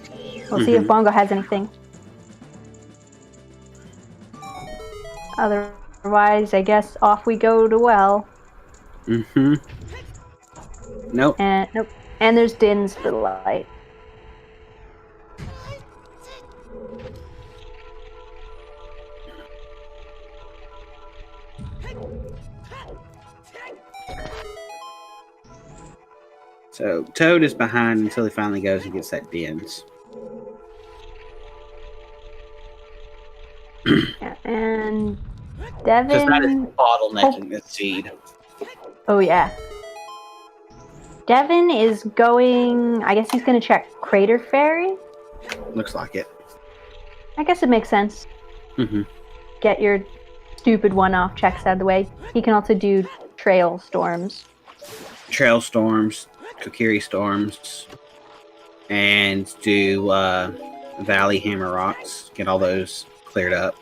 We'll see if Bongo has anything. Otherwise, I guess off we go to well. Mm-hmm. Nope. And nope. And there's Dins for the light. So Toad is behind until he finally goes and gets that Dins. Yeah, and Because that is Devin. bottlenecking the seed. Oh yeah. Devin is going. I guess he's going to check Crater Fairy. Looks like it. I guess it makes sense. Mm-hmm. Get your stupid one-off checks out of the way. He can also do Trail Storms. Trail Storms, Kokiri Storms, and do Valley Hammer Rocks. Get all those cleared up.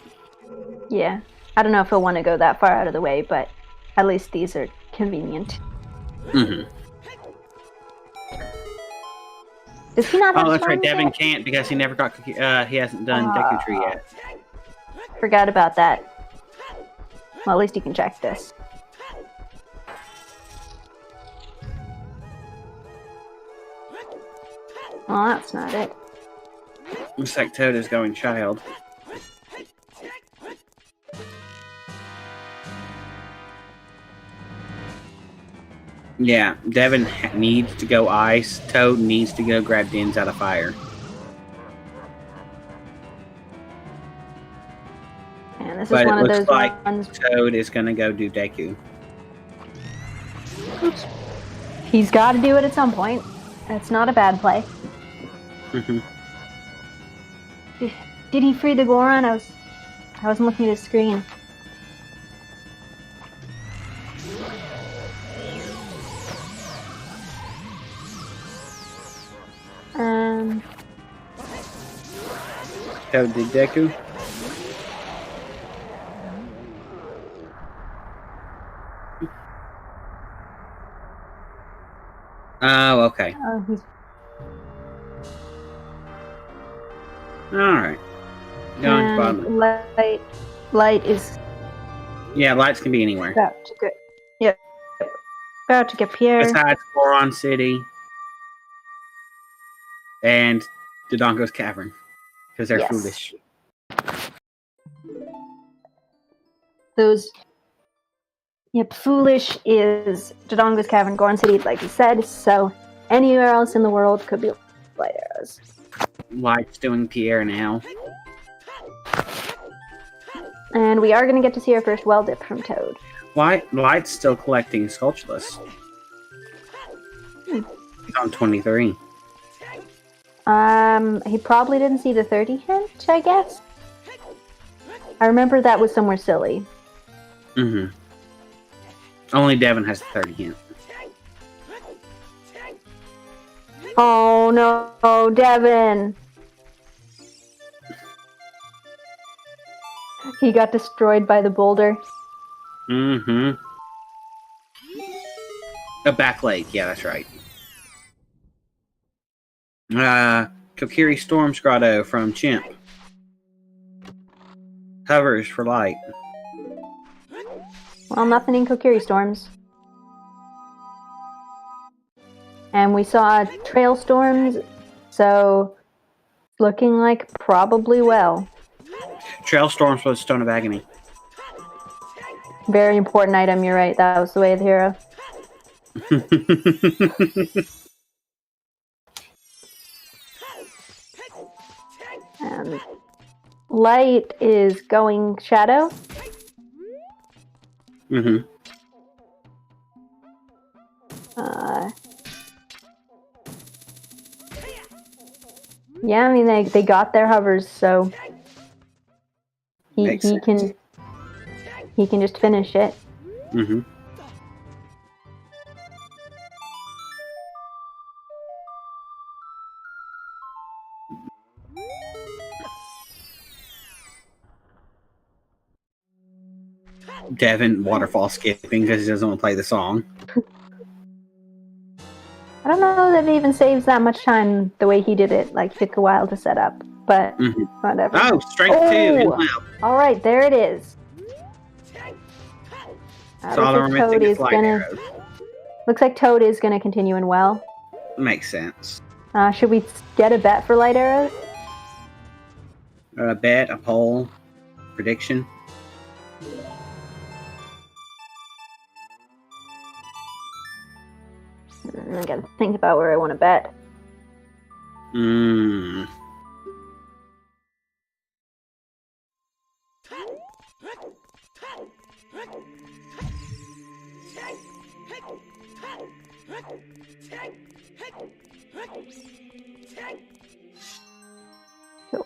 Yeah. I don't know if he'll want to go that far out of the way, but at least these are convenient. Mm-hmm. Does he not have Oh, that's right. storms Devin yet? can't because he never got. He hasn't done Deku Tree yet. Forgot about that. Well, at least he can check this. Well, that's not it. Looks like Toad is going Child. Yeah, Devin needs to go Ice. Toad needs to go grab Dins out of Fire. And this But is one it of looks those like ones. Toad is going to go do Deku. Oops. He's got to do it at some point. That's not a bad play. Mm-hmm. Did he free the Goron? I wasn't looking at his screen. Toad did Deku. Oh, okay. He's Alright. Going to bottom. and light is Yeah, lights can be anywhere. about to get. Yep. About to get Pierre. Besides Boron City and Dodongo's Cavern. Because they're Yes. foolish. Those. Yep, foolish is Dodongo's Cavern, Goron City, like you said. So anywhere else in the world could be light arrows. Light's doing Pierre now. And we are going to get to see our first well dip from Toad. Light's still collecting Sculptulus. He's on 23. He probably didn't see the 30 hint, I guess. I remember that was somewhere silly. Mm-hmm. Only Devin has the 30 hint. Oh no, Devin! He got destroyed by the boulder. Mm-hmm. A back lake, yeah, that's right. Kokiri Storm's Grotto from Chimp. Hovers for light. Well, nothing in Kokiri Storms. And we saw trail storms, so looking like probably well. Trail Storms was Stone of Agony. Very important item, you're right. That was the way of the hero. And light is going shadow. Mm-hmm. Yeah, I mean they got their hovers, so he can just finish it. Mm-hmm. Devin waterfall skipping because he doesn't want to play the song. I don't know that it even saves that much time the way he did it. Like, took a while to set up, but whatever. Oh, strength 2. Wow. All right, there it is. Toad is gonna. Looks like Toad is gonna continue in well. Makes sense. Should we get a bet for light arrows? A bet, a poll, prediction. I gotta think about where I want to bet.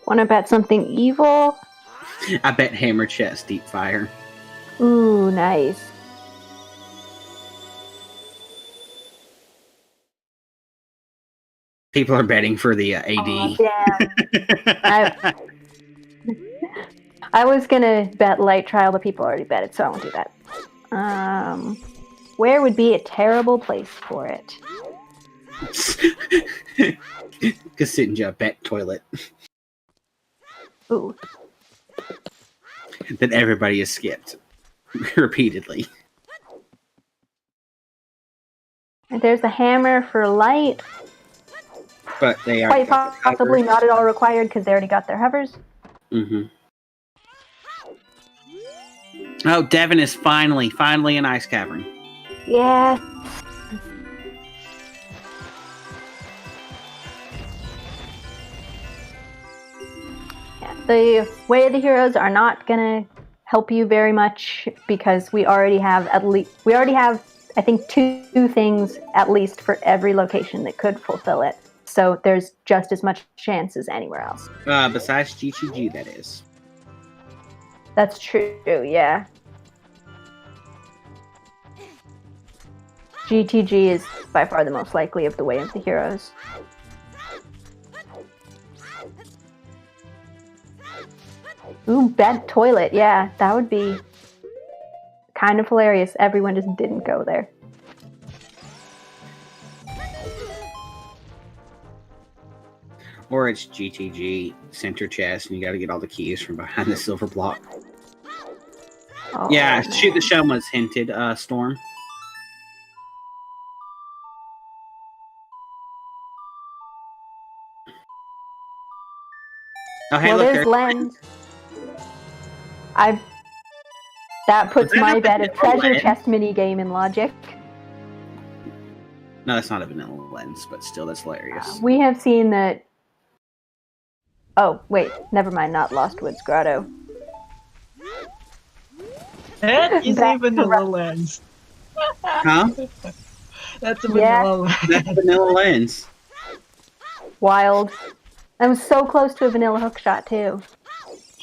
Want to bet something evil? I bet Hammer Chest Deep Fire. Ooh, nice. People are betting for the AD. Oh, damn. I was gonna bet light trial, but people already bet it, so I won't do that. Where would be a terrible place for it? Kasinja bet toilet. Ooh. That everybody has skipped repeatedly. And there's the hammer for light. But they are quite possibly not at all required because they already got their hovers. Mm-hmm. Oh, Devin is finally in Ice Cavern. Yeah. The way of the heroes are not gonna help you very much because we already have I think two things at least for every location that could fulfill it. So there's just as much chance as anywhere else. Besides GTG, that is. That's true, yeah. GTG is by far the most likely of the way of the heroes. Ooh, bent toilet. Yeah, that would be kind of hilarious. Everyone just didn't go there. Or it's GTG center chest, and you got to get all the keys from behind the silver block. Oh, Yeah, man. Shoot the Show was hinted, Storm. Oh, hey, Well, look, there's Lens. That puts Was that my a bet of vanilla treasure lens? chest mini game in logic. No, that's not a vanilla lens, but still, that's hilarious. We have seen that. Oh, wait, never mind, not Lost Woods Grotto. That is a Back to vanilla lens. Huh? That's a Yeah. vanilla lens. That's a vanilla lens. Wild. I was so close to a vanilla hookshot, too.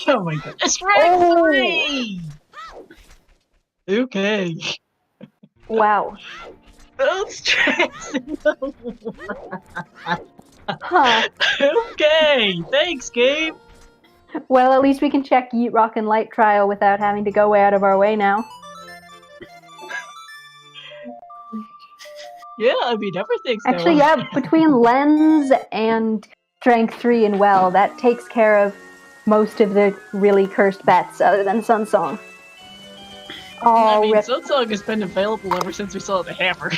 Oh my god. It's rank 3! Okay. Wow. Those tracks in the Huh. Okay, thanks, Gabe. Well, at least we can check Yeet Rock and Light Trial without having to go way out of our way now. Yeah, I mean, everything's Actually, going. yeah, between Lens and Strength 3 and Well, that takes care of most of the really cursed bets other than Sunsong. I Oh, mean, rip. Sunsong has been available ever since we saw the hammer.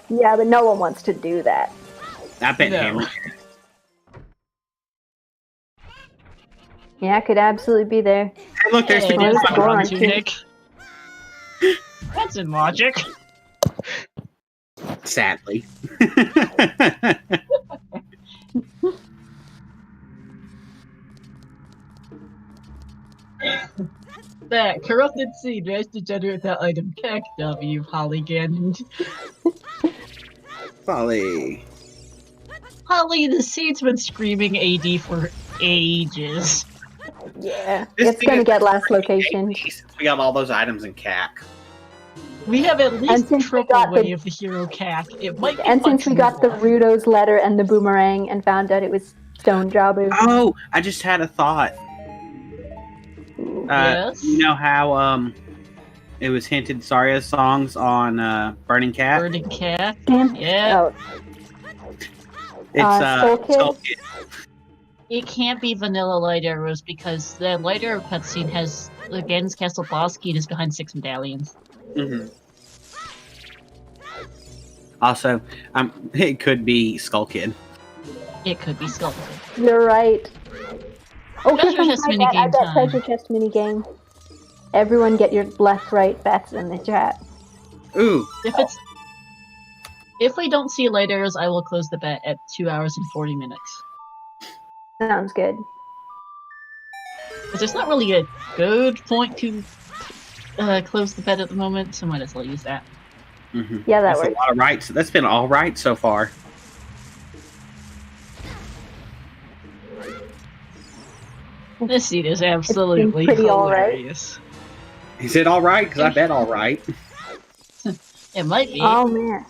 Yeah, but no one wants to do that. I bet No. Hammer. Yeah, it could absolutely be there. Hey, look, there's Hey, the there's there's the the door run on tunic. That's in logic. Sadly. That corrupted seed raised to generate that item. Heck W, Holly Gannon. Folly. Holly, the seed's been screaming AD for ages. Yeah, This it's thing gonna is get last location. Since we got all those items in CAC. We have at And least since we triple got the- wave the hero CAC. It might be And since we got the more. Rudo's letter and the boomerang and found out it was Stone Jabu. Oh, I just had a thought. Yes? You know how it was hinted Zarya's songs on Burning Cat? Burning Cat. Damn. Yeah. Oh, It's Skull Kid? Skull Kid. It can't be Vanilla Light Arrows because the Light Arrow cutscene has the Garen's Castle boss key and is behind 6 medallions. Mm-hmm. Also, it could be Skull Kid. It could be Skull. you're right. Oh, Treasure here comes chest my minigame bet. I bet time. treasure chest minigame. Everyone get your left-right bets in the chat. Ooh, If we don't see Light Arrows, I will close the bet at 2 hours and 40 minutes. Sounds good. Because there's not really a good point to close the bet at the moment, so might as well use that. mm-hmm. Yeah, that That's a works. lot of rights. That's been all right so far. This seed is absolutely pretty alright. hilarious. Is it all right? Because I bet all right. It might be. Oh man.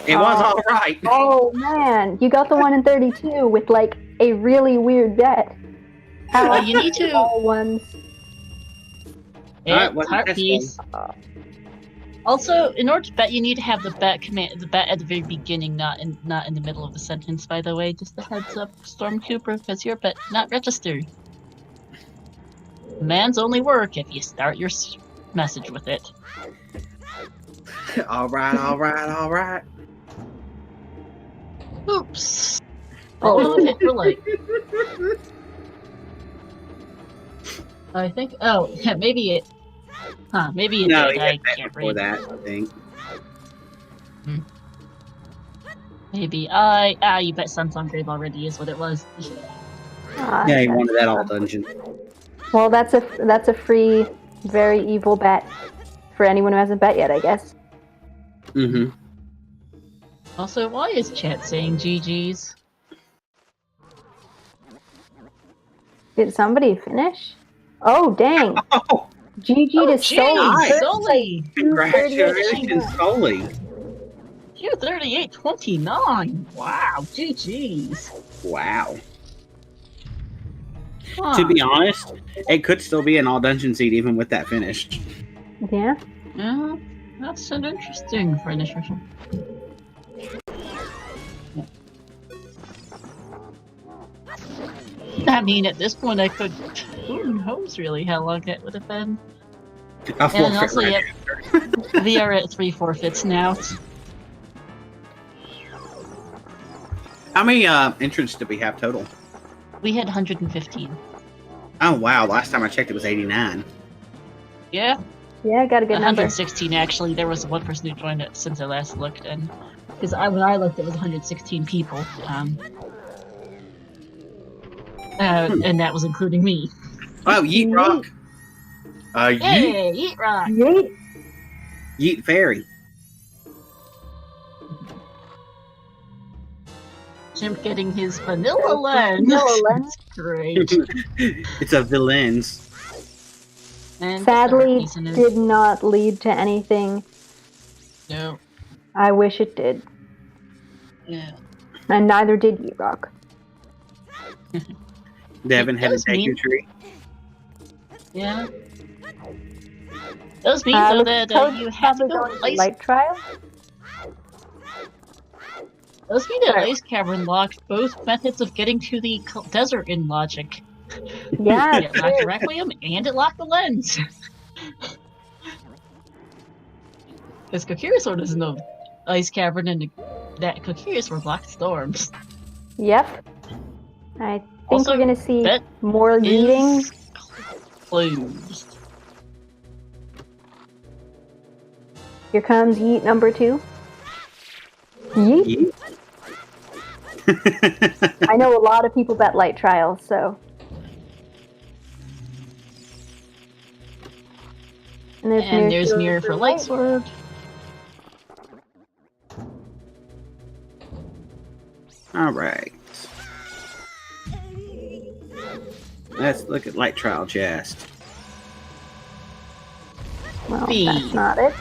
It was all right. Oh man, you got the 1 in 32 with like a really weird bet. How You need to. all ones. Alright, It's what's heart the piece. Also, in order to bet, you need to have the bet at the very beginning, not in the middle of the sentence. By the way, just a heads up, Stormtrooper, because your bet not registered. Commands only work if you start your message with it. All right, all right, all right. Oops. Oh. Oh, hit for light. I think. Oh, yeah, maybe it. Huh? Maybe it No, did. he I had bet can't before read. that, I think. Maybe you bet Sunsong Grave already is what it was. Yeah, he wanted that all dungeon. Well, that's a free, very evil bet for anyone who hasn't bet yet, I guess. Mm-hmm. Also, why is chat saying GG's? Did somebody finish? Oh dang! Oh, GG to Jeez, Soul. Sully! congratulations, Foley. 238.29! Wow, GG's. Wow. Huh. To be honest, it could still be an all dungeon seed even with that finish. Yeah. Yeah, that's an interesting finish. I mean, at this point, I could. Who knows really how long that would have been? A And forfeit also, right yep, we are at 3 forfeits now. How many entrants did we have total? We had 115. Oh wow! Last time I checked, it was 89. Yeah, Yeah, got a good number. 116 actually. There was one person who joined it since I last looked, and because when I looked, it was 116 people. And that was including me. Oh, Yeet Rock. Yeet. Hey, eat rock! Yeet. Yeet Fairy. Chimp getting his vanilla lens. Vanilla lens. That's great. It's a villains. And Sadly, he's in his- did not lead to anything. No. I wish it did. Yeah. And neither did Yeet Rock. Devin It had a does mean- Deku tree. Yeah. Does mean though that you have to go light trial. Does mean that Ice Cavern locked both methods of getting to the desert in logic. Yeah, It locked the Requiem and it locked the lens. Because Kokiri Sword doesn't know Ice Cavern and that Kokiri Sword blocked storms. Yep. I think Also, we're gonna see that more yeeting. Is closed. Here comes Yeet number 2. Yeet. I know a lot of people bet light trial, so. And There's Mirror for Light Sword. All right. Let's look at light trial chest. Well, B. that's not it.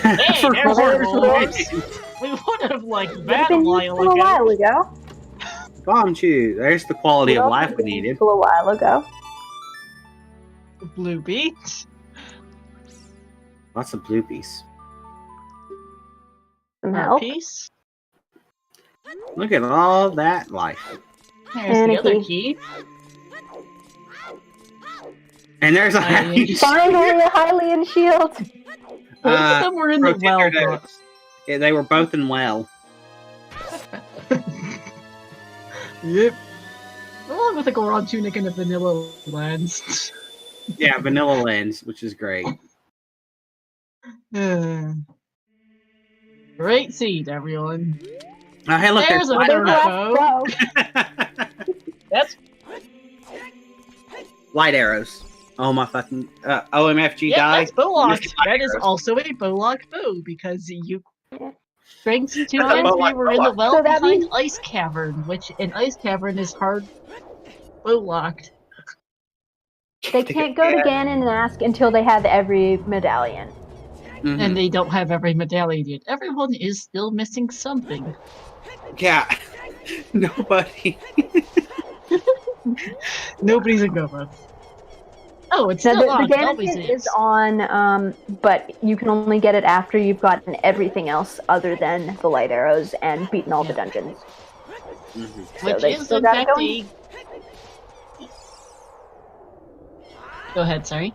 Hey, For there's horror our orbs. games. We would have liked Would've that a been while useful a while ago. ago. Bomb chew. There's the quality of Would've life we been needed. useful a while ago. Blue Beach. Lots of bloopies. Some Our help. piece. Look at all that life. There's And the a other key. key. And there's a Hylian. Finally, a Hylian shield. Both of them were in the well Protector book. notes. Yeah, they were both in well. Yep. Along with a Goron tunic and a vanilla lens. Yeah, vanilla lens, which is great. Great seed, everyone. Oh, hey, look, There's a light third arrows. bow. That's Light arrows. Oh my fucking OMFG yeah, die. that's bow locked. Just light That is arrows. also a bow locked bow because you strengths 2 That's a and bow 3 lock, were bow in the lock. well So that behind means- Ice Cavern, which in Ice Cavern is hard bow locked. They can't go to Ganon and ask until they have every medallion. Mhm. And they don't have every medallion yet. Everyone is still missing something. Yeah. Nobody. Nobody's a Goma. Oh, it's So still the on. It Ganon always kit is. is on, but you can only get it after you've gotten everything else other than the light arrows and beaten all the dungeons. Mhm. So Which they is still in got it fact going? Go ahead, sorry.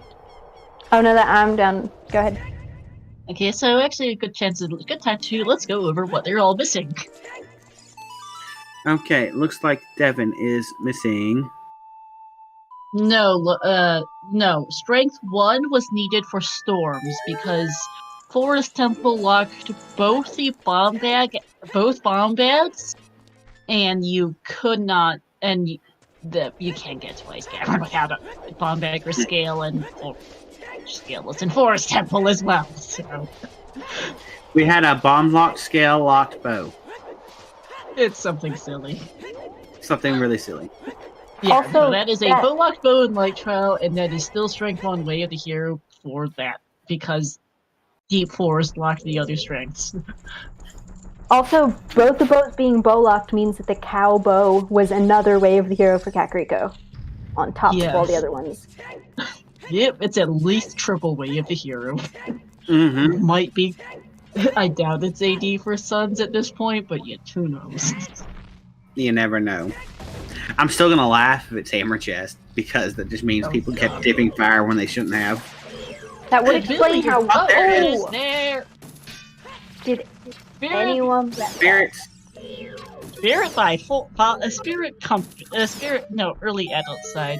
Oh no, that I'm done. Go ahead. Okay, so actually a good time to let's go over what they're all missing. Okay, looks like Devin is missing. No. Strength 1 was needed for storms because Forest Temple locked both bomb bags, and you could not, and you can't get to Ice Cavern without a bomb bag or scale and scaleless and Forest Temple as well. So We had a bomb locked, scale locked bow. it's something silly. Something really silly. Yeah, Also, no, that is a that- bow locked bow in Light Trial, and that is still strength 1 Way of the Hero for that because Deep Forest locked the other strengths. Also, both the bows being bow locked means that the cow bow was another way of the hero for Kakariko, on top of all the Yes. other ones. Yep, it's at least triple Way of the Hero. Mm-hmm. Might be. I doubt it's AD for Suns at this point, but yet, who knows? You never know. I'm still gonna laugh if it's hammer chest because that just means people kept dipping fire when they shouldn't have. That would explain how. Oh, there it is. Oh! There. Did Spirit, anyone get that? Spirits. Spirit by full. Spirit. No, early adult side.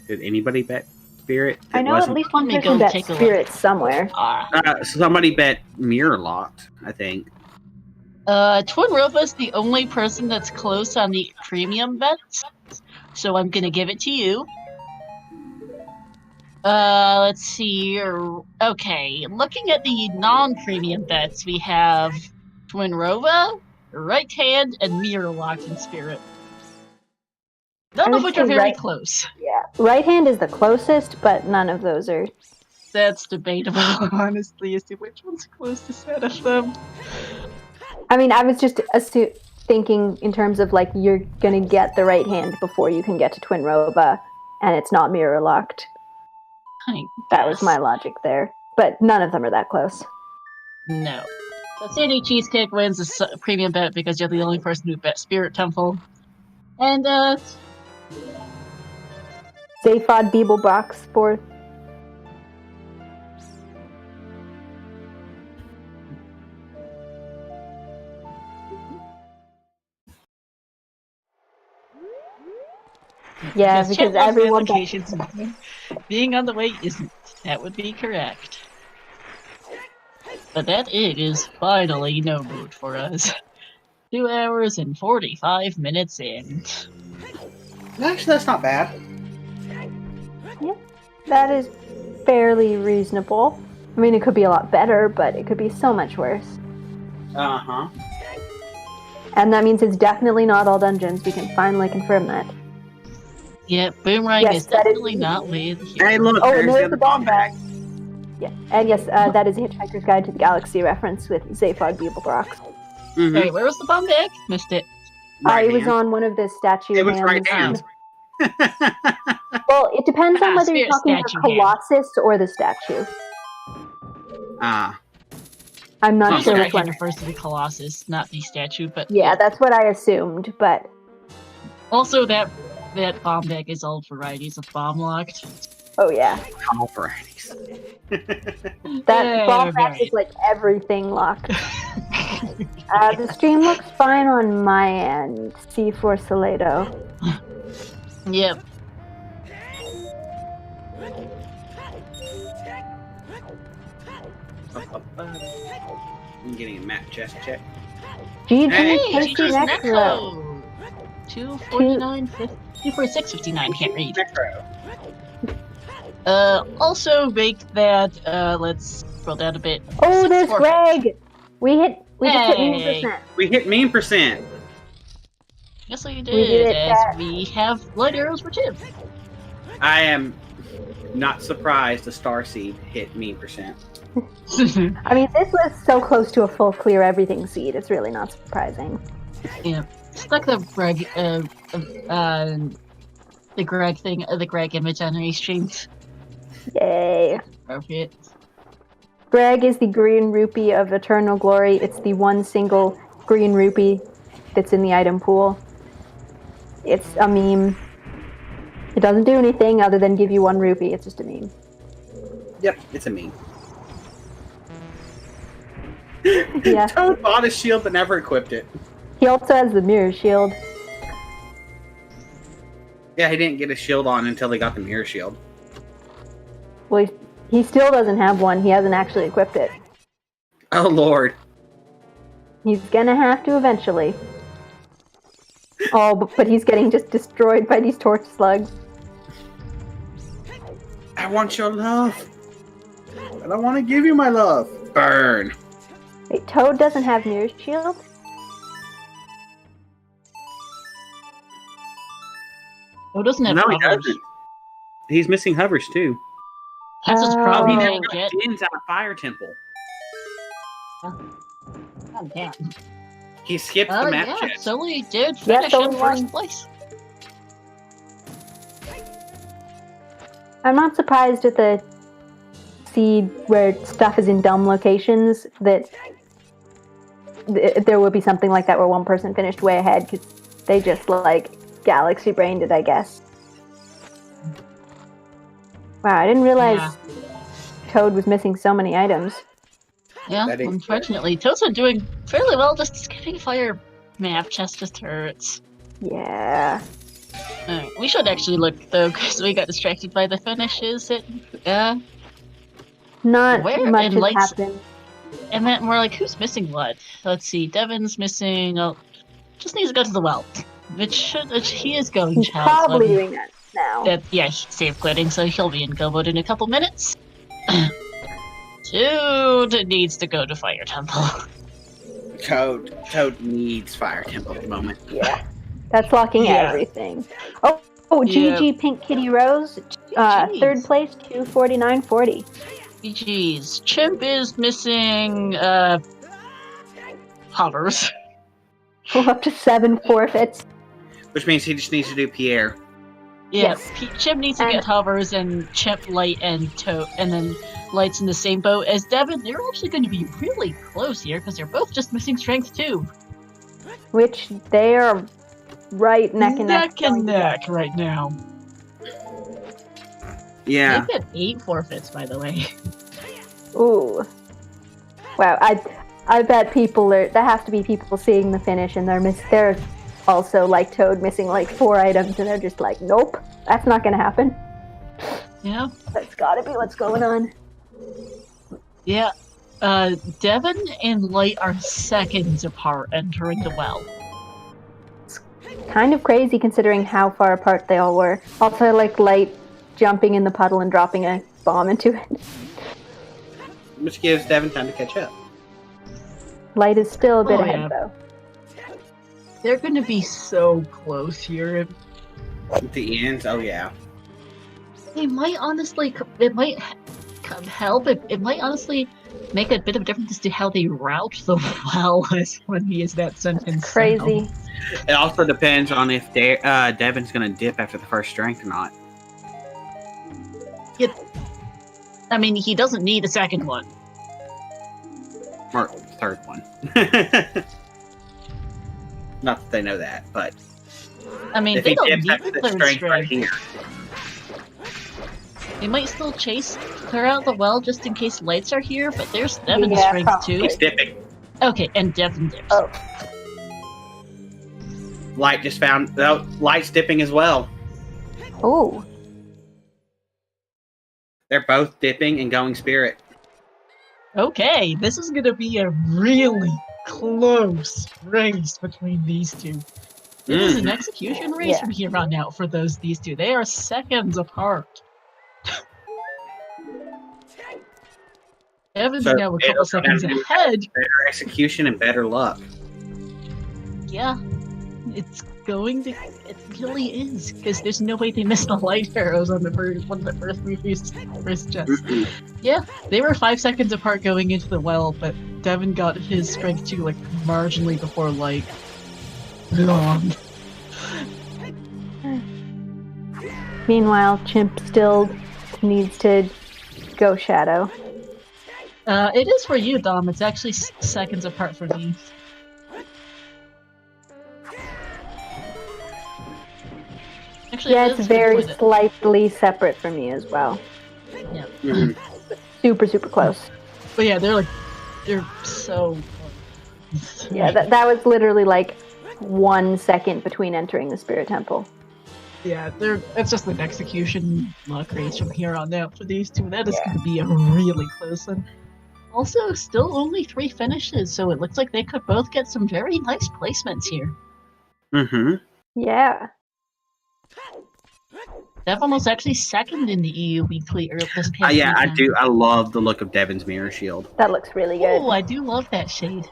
Did anybody bet spirit? I know at least one person bet spirit somewhere. Somebody bet mirror locked, I think. Twin Rova's the only person that's close on the premium bets, so I'm gonna give it to you. Let's see. Okay, looking at the non-premium bets, we have Twin Rova, Right Hand, and Mirror Locked in Spirit. None of which are very close. Yeah, Right Hand is the closest, but none of those are. That's debatable, honestly, as to which one's closest out of them. I mean, I was just thinking in terms of, like, you're gonna get the Right Hand before you can get to Twin Rova, and it's not mirror locked. That was my logic there. But none of them are that close. No. So Sandy Cheesecake wins the premium bet because you're the only person who bet Spirit Temple. And, Zaphod Beeblebox fourth. Yeah, because everyone being on the way isn't. That would be correct. But that is finally no mood for us. 2 hours and 45 minutes in. Actually, that's not bad. Yeah, that is fairly reasonable. I mean, it could be a lot better, but it could be so much worse. Uh-huh. And that means it's definitely not all dungeons. We can finally confirm that. Yeah, Boomerang is definitely not with here. Hey, look, there's the bomb bag. Yeah, and yes, that is a Hitchhiker's Guide to the Galaxy reference with Zaphod Beeblebrox. Mm-hmm. Hey, where was the bomb bag? Missed it. It was on one of the statue hands. It was right hand. Well, it depends on whether you're talking about Colossus or the statue. I'm not sure which one refers to the Colossus, not the statue, but... Yeah, that's what I assumed, but... Also, that bomb bag is all varieties of bomb locked. Oh, yeah. All varieties. That bomb bag is like everything locked. The stream looks fine on my end. C4 Salado. Yep. I'm getting a map chest check. GG, Hey, tasty necro. 246.59, can't read. Necro. Also make that, let's scroll down a bit. Oh, there's Greg! We just hit mean %. We hit mean %. Yes, we did, as we have blood arrows for Tim. I am not surprised a Starseed hit mean %. I mean, this was so close to a full clear everything seed, it's really not surprising. Yeah. Stuck the Greg, the Greg thing, the Greg image on any streams. Yay. Appropriate. Greg is the green rupee of eternal glory. It's the one single green rupee that's in the item pool. It's a meme. It doesn't do anything other than give you 1 rupee. It's just a meme. Yep, it's a meme. Yeah. Toad bought a shield but never equipped it. He also has the mirror shield. Yeah, he didn't get a shield on until he got the mirror shield. Well, he still doesn't have one. He hasn't actually equipped it. Oh, Lord. He's gonna have to eventually. Oh, but he's getting just destroyed by these torch slugs. I want your love. And I want to give you my love. Burn. Wait, Toad doesn't have mirror shield? Oh, doesn't have he doesn't. He's missing hovers, too. That's his problem. He He got Jins out of Fire Temple. God damn. He skipped the map chest. Sully did finish in first place. I'm not surprised at the seed where stuff is in dumb locations that there would be something like that where one person finished way ahead because they just like galaxy brained it, I guess. Wow, I didn't realize Toad was missing so many items. Yeah, unfortunately. Toad's been doing fairly well, just skipping fire map chest just hurts. Yeah. We should actually look, though, because we got distracted by the finishes. Not where much in has happened. I meant more like, who's missing what? Let's see, Devin's missing... Oh, just needs to go to the well. Which he is going, He's probably doing that now. Yeah, he's save quitting, so he'll be in go mode in a couple minutes. Toad needs to go to Fire Temple. Toad needs Fire Temple at the moment. Yeah. That's locking everything. Oh, GG Pink Kitty Rose. Third place, 249.40. GG's. Chimp is missing, hovers. We're up to 7 forfeits. Which means he just needs to do Pierre. Yeah, Chimp needs to get hovers, and Chimp, Light, and Toad, and then Light's in the same boat as Devin. They're actually going to be really close here, because they're both just missing Strength, too. Which they are right neck and neck. Neck and neck right now. Yeah. They've got 8 forfeits, by the way. Ooh. Wow, I bet people there have to be people seeing the finish and they're also like Toad missing like 4 items and they're just like, nope, that's not gonna happen. Yeah. That's gotta be what's going on. Yeah. Devin and Light are seconds apart entering the well. It's kind of crazy considering how far apart they all were. Also, like Light jumping in the puddle and dropping a bomb into it. Which gives Devin time to catch up. Light is still a bit ahead, though. They're going to be so close here. At the end, oh yeah. They might honestly, it might help. It might honestly make a bit of a difference as to how they route the well as when he is that sentence. Crazy. It also depends on if Devin's going to dip after the first strength or not. I mean, he doesn't need a second one. Or third one. Not that they know that, but... I mean, they don't need the third strength. Right here. They might still chase her out the well just in case Lights are here, but there's Devin's strength too. He's dipping. Okay, and Devin dips. Oh. Light just found... Oh, Light's dipping as well. Oh. They're both dipping and going Spirit. Okay, this is gonna be a really close race between these two. It is an execution race from here on out for these two. They are seconds apart. Devin's now a couple seconds ahead. Better execution and better luck. Yeah, it's going to. It really is, because there's no way they missed the light arrows on the first chest. Yeah, they were 5 seconds apart going into the well, but Devin got his strength 2 like marginally before Light. Long. Meanwhile, Chimp still needs to go Shadow. It is for you, Dom. It's actually seconds apart from me. Actually, yeah, it's very slightly separate from me as well. Yeah. Super, super close. But yeah, they're so close. Yeah, that was literally like 1 second between entering the Spirit Temple. Yeah, it's just an execution luck race from here on out for these two. That is going to be a really close one. Also, still only 3 finishes, so it looks like they could both get some very nice placements here. Mm-hmm. Yeah. Devin was actually second in the EU Weekly this past Yeah, weekend. I do. I love the look of Devin's mirror shield. That looks really good. Oh, I do love that shade.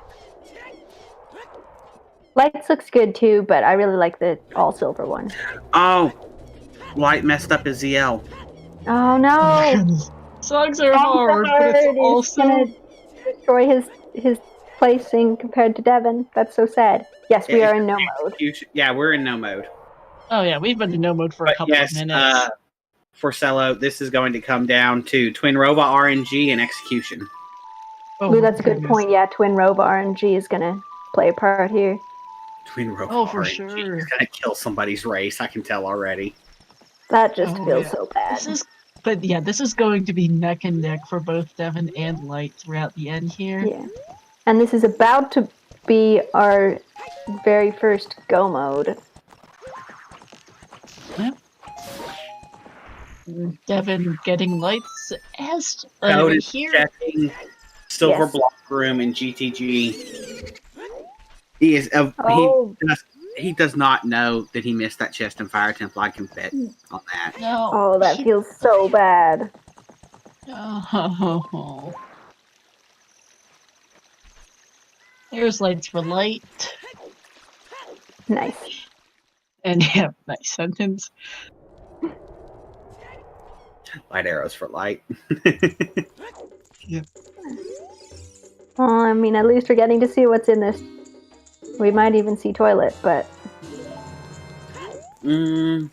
Lights looks good too, but I really like the all-silver one. Oh! Light messed up his ZL. Oh no! Songs are hard, but it's also... gonna destroy his placing compared to Devin. That's so sad. Yes, we are in no mode. Yeah, we're in no mode. Oh yeah, we've been in no mode for a couple of minutes. For Cello, this is going to come down to Twin Rova RNG and execution. Oh, Ooh, that's a good goodness. point. Yeah, Twin Robo RNG is gonna play a part here. Twin Robo Oh, for RNG sure. is gonna kill somebody's race. I can tell already. That just Oh, feels yeah. so bad. This is going to be neck and neck for both Devin and Light throughout the end here. Yeah. And this is about to be our very first go mode. Devin getting Light's as Code is here. checking Silver Yes. Block Room in GTG. He is Oh. he does not know that he missed that chest in Fire Temple. I can bet on that. No. Oh, that feels so bad. Oh. Here's Lights for Light. Nice. And yeah, nice sentence. Light arrows for light. Well, I mean, at least we're getting to see what's in this. We might even see toilet, but I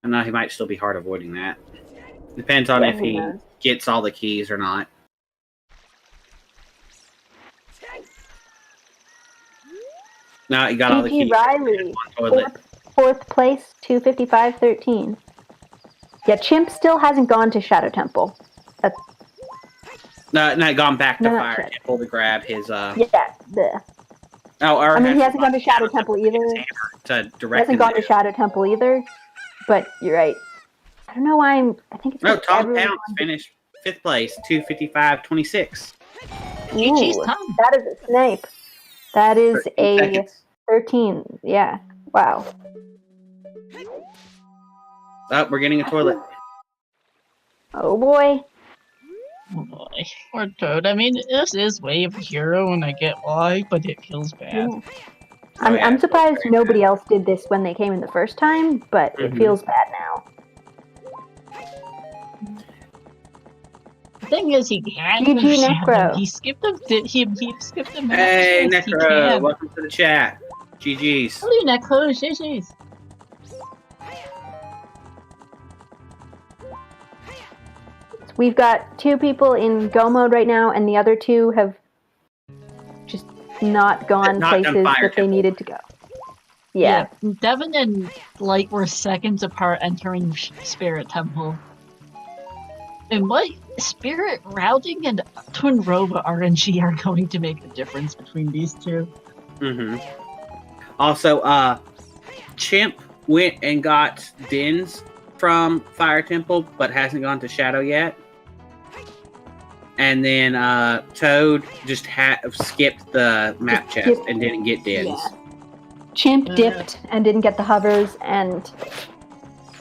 know he might still be hard avoiding that. Depends on Yeah, if who he knows? gets all the keys or not. No, he got all the GG keys. Riley, On toilet. fourth place, 255.13. Yeah, Chimp still hasn't gone to Shadow Temple. No, gone back to No, not Fire yet. Temple to grab his. Yeah, bleh. Oh, or I mean, he has hasn't gone to Shadow Temple either. To He direct hasn't him gone there. to Shadow Temple either. But you're right. I don't know why I think it's. No, 'cause Tom everyone's Pounce finished 5th place, 255.26. GG's Ooh, Tom. that is a snipe. That is 13 a seconds. 13. Yeah. Wow. Oh, we're getting a toilet. Oh boy. Oh boy. Poor Toad. I mean, this is Wave Hero, and I get why, but it feels bad. Yeah. I'm surprised nobody else did this when they came in the first time, but it Mhm. feels bad now. The thing is, he can't GG move Shadow. Necro. He skipped him. He skipped him. Hey, He Necro, can. welcome to the chat. GG's. Hello, Necro. GG's. We've got 2 people in go mode right now, and the other 2 have just not gone Not done places Fire that they Temple. needed to go. Yeah. Devin and Light were seconds apart entering Spirit Temple. And what Spirit Routing and Twin Robo RNG are going to make the difference between these two. Mm-hmm. Also, Chimp went and got Dins from Fire Temple, but hasn't gone to Shadow yet. And then Toad just skipped the map Just chest skipped- and didn't get Dins. Yeah. Chimp dipped and didn't get the hovers, and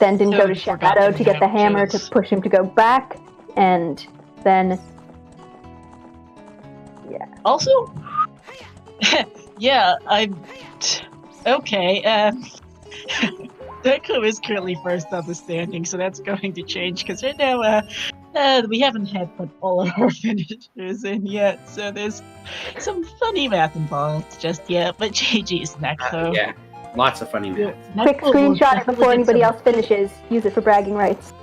then didn't go to Toad forgot Shadow the to get the map hammer to chest. push him to go back, and then Also, yeah, I'm okay. Deku is currently first on the standing, so that's going to change because right now, we haven't had put all of our finishers in yet, so there's some funny math involved just yet. But GG's Necro. Yeah, lots of funny math. quick screenshot it before anybody else finishes. Use it for bragging rights.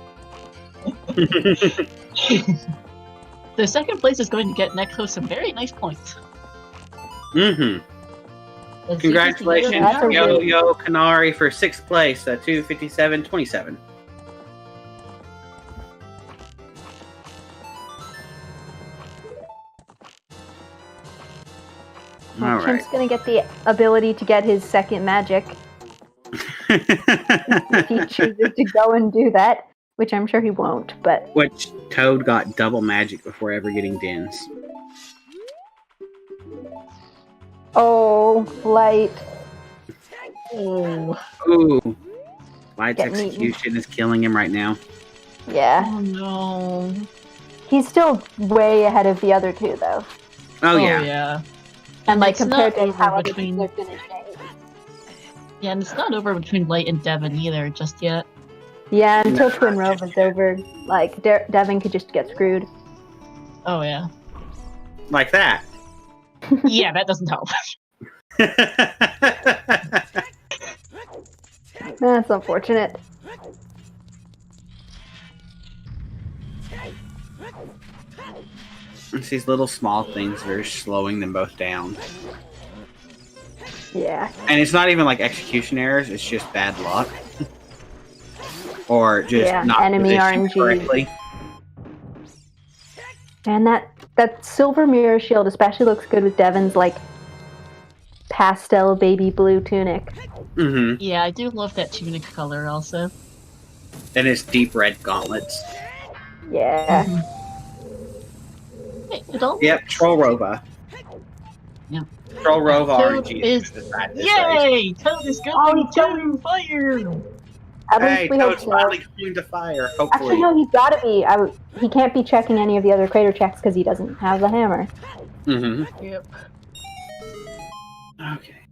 The second place is going to get Necro some very nice points. Mm-hmm. As Congratulations, That's a really- Yo Kanari for 6th place, 257.27. Well, All Chimp's right. gonna get the ability to get his second magic if he chooses to go and do that, which I'm sure he won't. But Which Toad got double magic before ever getting Dins. oh, Light. Oh, Ooh. Light's Getting eaten. execution is killing him right now. Yeah, oh no. he's still way ahead of the other 2 though, Oh, yeah. yeah. and like It's compared not to how over other between- people are finishing. Yeah, and it's not over between Light and Devin either just yet. Yeah, until No, Twin not Rove just is over, like Devin could just get screwed. Oh yeah. Like that. Yeah, that doesn't help. That's unfortunate. Let's these little small things that are slowing them both down. Yeah. And it's not even like execution errors, it's just bad luck. Or just not enemy positioned RNG. correctly. And that silver mirror shield especially looks good with Devin's like pastel baby blue tunic. Mm-hmm. Yeah, I do love that tunic color also. And it's deep red gauntlets. Yeah. Hey, it all Yep, works. Troll Rova. Yep. Troll Rova Toad RNG is bad this race. yay! Toad is going to fire! At Hey, least we hope Toad's so. finally going to fire, hopefully. Actually, no, he's gotta be. He can't be checking any of the other crater checks because he doesn't have the hammer. Mm-hmm. Yep. Okay.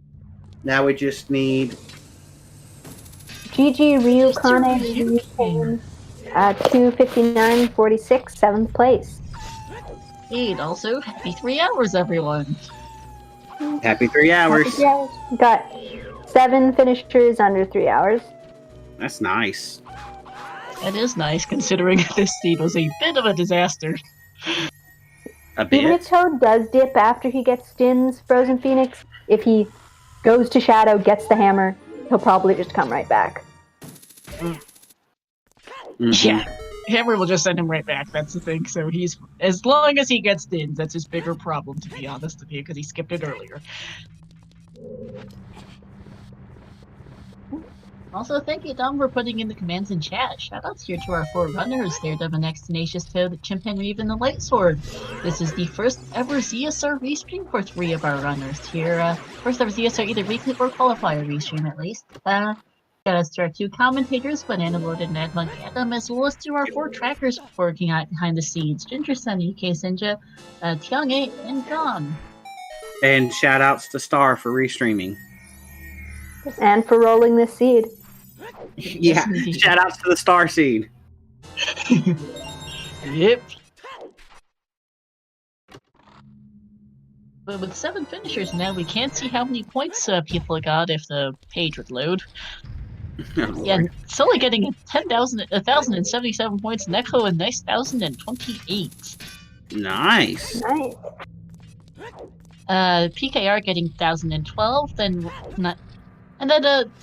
Now we just need... GG Ryukane at 2:59.46, 7th place. And also, happy 3 hours, everyone! Happy 3 hours. Happy 3 hours. Got 7 finishers under 3 hours. That's nice. That is nice, considering this seed was a bit of a disaster. A Even if bit. Toad does dip after he gets Din's Frozen Phoenix, if he goes to Shadow, gets the hammer, he'll probably just come right back. Mm-hmm. Yeah. Hammer will just send him right back, that's the thing. So he's, as long as he gets Dins, that's his bigger problem, to be honest with you, because he skipped it earlier. Also, thank you, Dom, for putting in the commands in chat. Shoutouts here to our 4 runners, Daredevil X, Tenacious Toad, Chimpan Reeve, and the Light Sword. This is the first ever ZSR restream for 3 of our runners here. First ever ZSR either weekly or qualifier restream, at least. Shoutouts to our 2 commentators, Banana Lord and Nadmonk Adam, as well as to our 4 trackers working out behind the scenes, Ginger Sun, UK Senja, Tiange, and Don. And shout-outs to Star for restreaming. And for rolling this seed. Yeah, shout-outs to the Star Seed. Yep. But with 7 finishers now, we can't see how many points people got if the page would load. Oh, Yeah, it's only getting 1,077 points. Neko a nice 1,028. nice. Nice. PKR getting 1,012. Then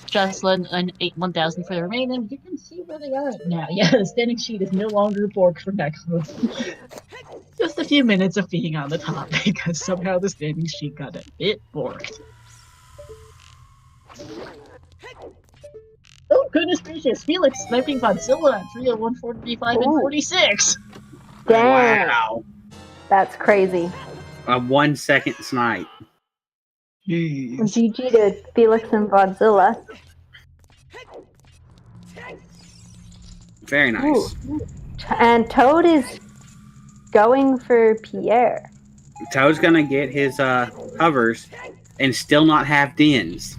Jocelyn and 1,000 for the remaining. You can see where they are now. Yeah, the standing sheet is no longer borked for Neko. Just a few minutes of being on the top because somehow the standing sheet got a bit borked. Oh, goodness gracious. Felix sniping Godzilla at 301.45 and 46. Damn. Wow. That's crazy. A 1 second snipe. Jeez. GG to Felix and Godzilla. Very nice. Ooh. And Toad is going for Pierre. Toad's gonna get his hovers and still not have Dins.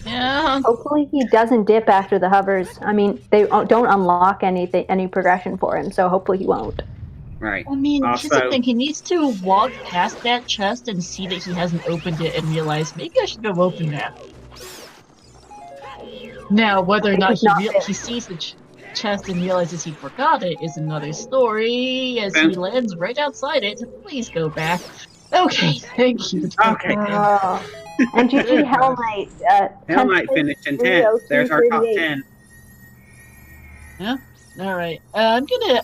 Yeah. Hopefully he doesn't dip after the hovers. I mean, they don't unlock any progression for him, so hopefully he won't. Right. I mean, here's the Also, thing. He needs to walk past that chest and see that he hasn't opened it and realize, maybe I should go open that. Now, whether or not he sees the chest and realizes he forgot it is another story, as he lands right outside it. Please go back. Okay, thank you. Okay. And GG Hell Knight. Hell Knight finished in 10th. There's our top 10. Yeah. All right. I'm gonna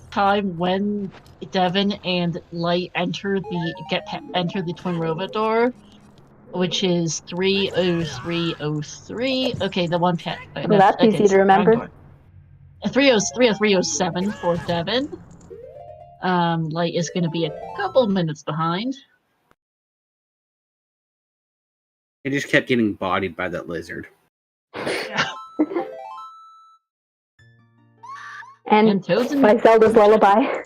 time when Devin and Light enter the Twin Rova door, which is 30303. Okay, the one pet. Well, that's easy to remember. 30307 for Devin. Light is gonna be a couple minutes behind. He just kept getting bodied by that lizard. And Toads and by Zelda's Lullaby.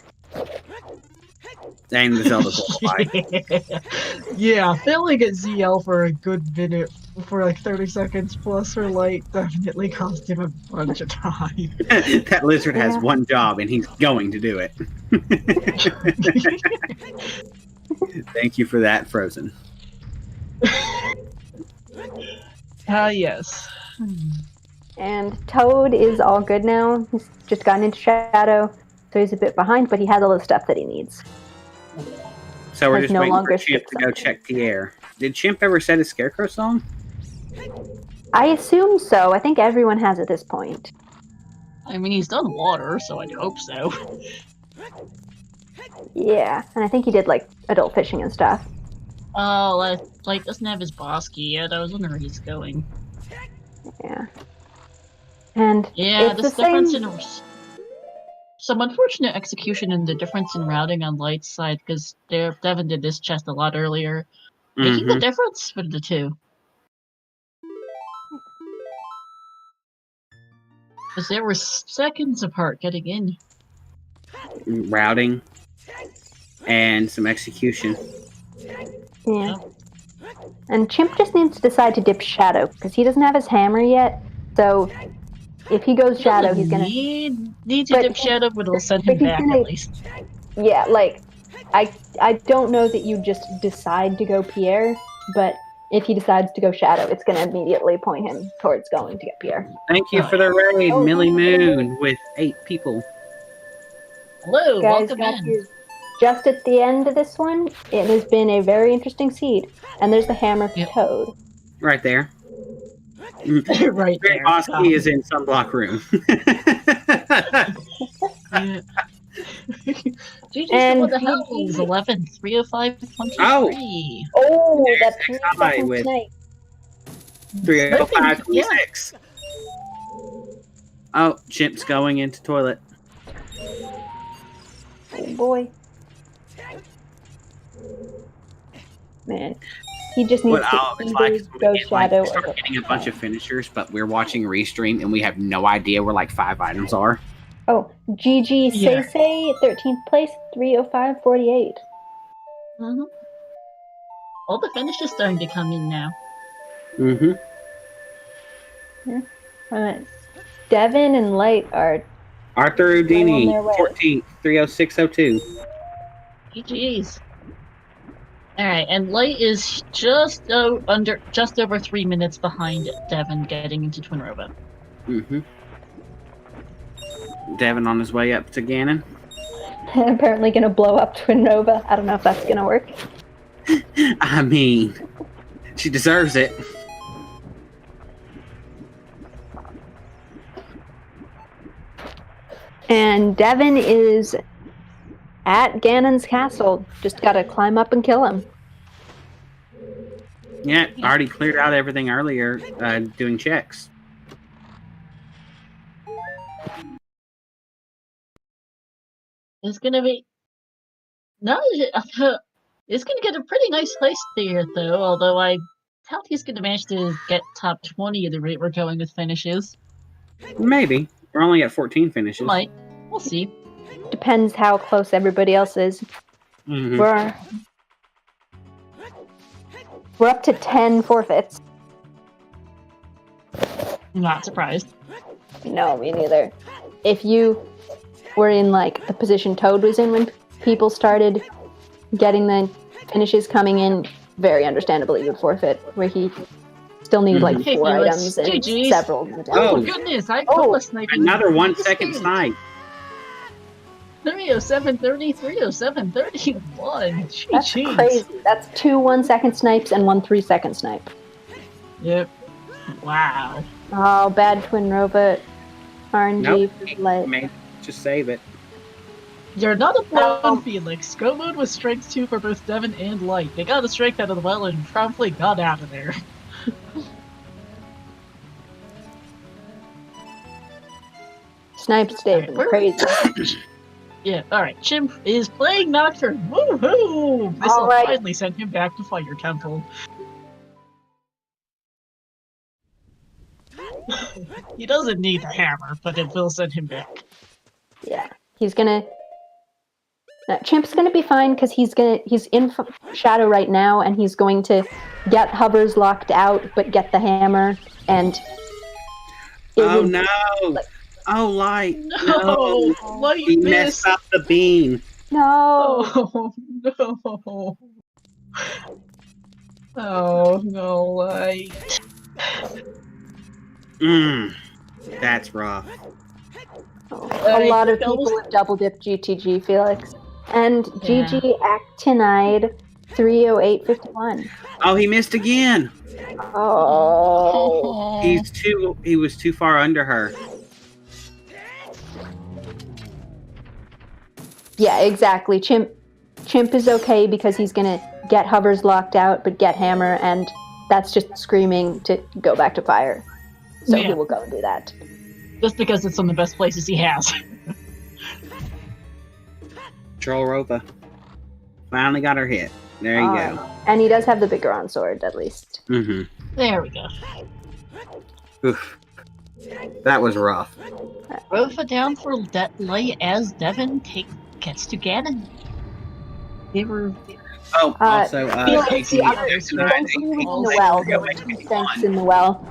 And the Zelda's Lullaby. Yeah, failing at ZL for a good minute, for like 30 seconds plus for Light, definitely cost him a bunch of time. That lizard has one job, and he's going to do it. Thank you for that, Frozen. Yes. And Toad is all good now. He's just gotten into Shadow, so he's a bit behind, but he has all the stuff that he needs. So we're has just no waiting longer for Chimp skipped to go something. check Pierre. Did Chimp ever set his Scarecrow song? I assume so. I think everyone has at this point. I mean, he's done water, so I'd hope so. Yeah, and I think he did like adult fishing and stuff. Oh, Light doesn't have his boss key yet. I was wondering where he's going. Yeah. And Yeah, it's this the difference same. in some unfortunate execution and the difference in routing on Light's side, because Devin did this chest a lot earlier, making the Mm-hmm. difference for the two. Because they were seconds apart getting in. Routing and some execution. Yeah. And Chimp just needs to decide to dip Shadow because he doesn't have his hammer yet. So if he goes Shadow, he's gonna need to but dip Shadow, but it'll send him he's back gonna- at least. Yeah, like I don't know that you just decide to go Pierre, but if he decides to go Shadow, it's gonna immediately point him towards going to get Pierre. Thank you Oh, for the raid, Oh, Millie yeah. Moon, with 8 people. Hello, Guys, welcome got in. you. Just at the end of this one, it has been a very interesting seed. And there's the hammer for Yep. Toad. Right there. Right Great there. Bosky is in sunblock room. Yeah. GG's And what the hell GG. is 11, 305, 23. Oh, There's that 3 XI second with snipe. 305, Yeah. 26. Oh, Chimp's going into toilet. Oh boy. Man. He just needs What to it's like either is when go we get, like, Shadow we start or getting a bunch of finishers, but we're watching restream and we have no idea where like 5 items are. Oh, GG Yeah. Say 13th place, 305.48. Mm-hmm. All the finishes starting to come in now. Mm-hmm. Devin and Light are Arthur Houdini, on their way. 14th, 30602. GG's. Alright, and Light is just over 3 minutes behind Devin getting into Twin Robot. Mm-hmm. Devin on his way up to Ganon. apparently going to blow up Twin Nova. I don't know if that's going to work. I mean, she deserves it. And Devin is at Ganon's castle. Just got to climb up and kill him. Yeah, already cleared out everything earlier doing checks. It's gonna be it's gonna get a pretty nice place there though, although I doubt he's gonna manage to get top 20 at the rate we're going with finishes. Maybe. We're only at 14 finishes. Might. We'll see. Depends how close everybody else is. Mm-hmm. We're up to 10 forfeits. I'm not surprised. No, me neither. If you were in like the position Toad was in when people started getting the finishes coming in, very understandably you would forfeit, where he still needed like Hey, 4 Felix. items and GG's. several. Oh, Oh. goodness, I call a sniper. Another 1 second snipe. 307, 30, 307, 31. That's GG's. crazy. That's 2 1-second snipes and 1 3-second snipe. Yep. Wow. Oh, bad Twin Robot RNG Nope. for Light. Maybe just save it. You're not a Oh. blown Felix. Go mode was strength 2 for both Devin and Light. They got the strength out of the well and promptly got out of there. Snipes David, Alright, crazy. Yeah, alright. Chimp is playing Nocturne. Woohoo! This will Alright. finally send him back to Fire Temple. He doesn't need the hammer, but it will send him back. Yeah, he's gonna. Chimp's gonna be fine because he's in Shadow right now, and he's going to get hovers locked out, but get the hammer and. Oh would- no! Oh, Light! No! Light He missed! messed up the beam. No. Oh no! Oh no, Light. That's rough. A lot of people have double dipped GTG, Felix. And GG actinide 30851. Oh, he missed again. Oh. He was too far under her. Yeah, exactly. Chimp is okay because he's gonna get hovers locked out, but get hammer, and that's just screaming to go back to fire. So he will go and do that. Just because it's one of the best places he has. Troll Ropa. Finally got her hit. There you go. And he does have the bigger on sword, at least. Mm-hmm. There we go. Oof. That was rough. Rofa down for light as Devin gets to Ganon. They were... Oh, also, Felix, the other strengths in the well. There were 2 strengths in the well.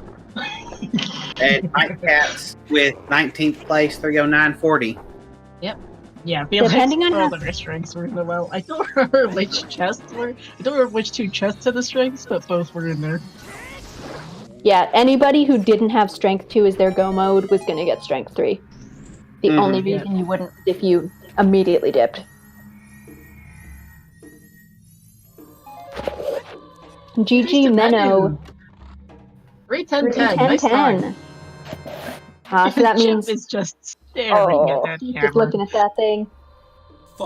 And Nightcats with 19th place, 309.40. Yep. Yeah, Felix, depending on all how... the strengths were in the well. I don't remember which chests were. I don't remember which 2 chests had the strengths, but both were in there. Yeah, anybody who didn't have strength 2 as their go mode was going to get strength 3. The only reason you wouldn't if you immediately dipped. GG Menno. 3-10-10. Nice time. So that means it's just staring at that hammer. Just looking at that thing.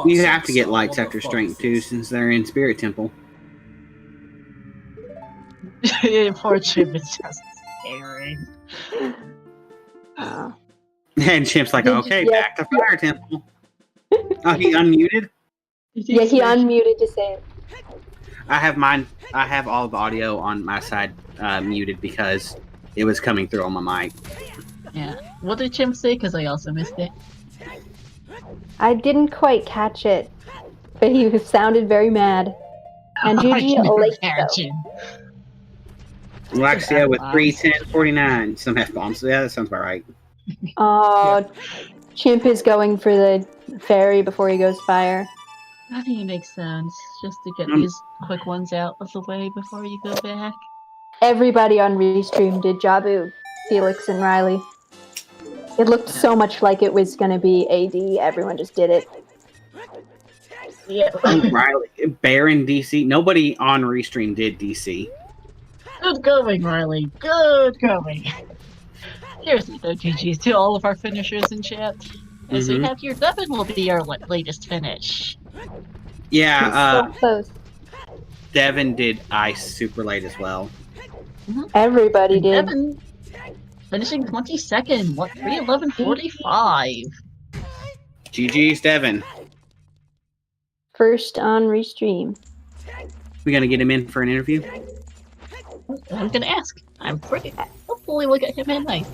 You have to get lights after strength too, since they're in Spirit Temple. Poor Chimp is just staring. And Chimp's like, okay, back to Fire Temple. Oh, he unmuted? Yeah, he unmuted to say it. I have all of the audio on my side muted because it was coming through on my mic. Yeah. What did Chimp say? Because I also missed it. I didn't quite catch it, but he sounded very mad. And GG Alexio. Alexia with 3-10-49. Some F-bombs. Yeah, that sounds about right. Oh, Chimp is going for the fairy before he goes fire. I think it makes sense, just to get these quick ones out of the way before you go back. Everybody on Restream did Jabu, Felix and Riley. It looked so much like it was going to be AD. Everyone just did it. Yeah. Riley, Baron DC. Nobody on Restream did DC. Good going, Riley. Good going. Here's the GGs to all of our finishers in chat. As we have here, Devin will be our latest finish. Yeah, so close. Devin did Ice super late as well. Everybody did. Devin finishing 22nd, 3:11:45. GG's Devin. First on Restream. We gonna get him in for an interview? I'm gonna ask. Hopefully we'll get him in.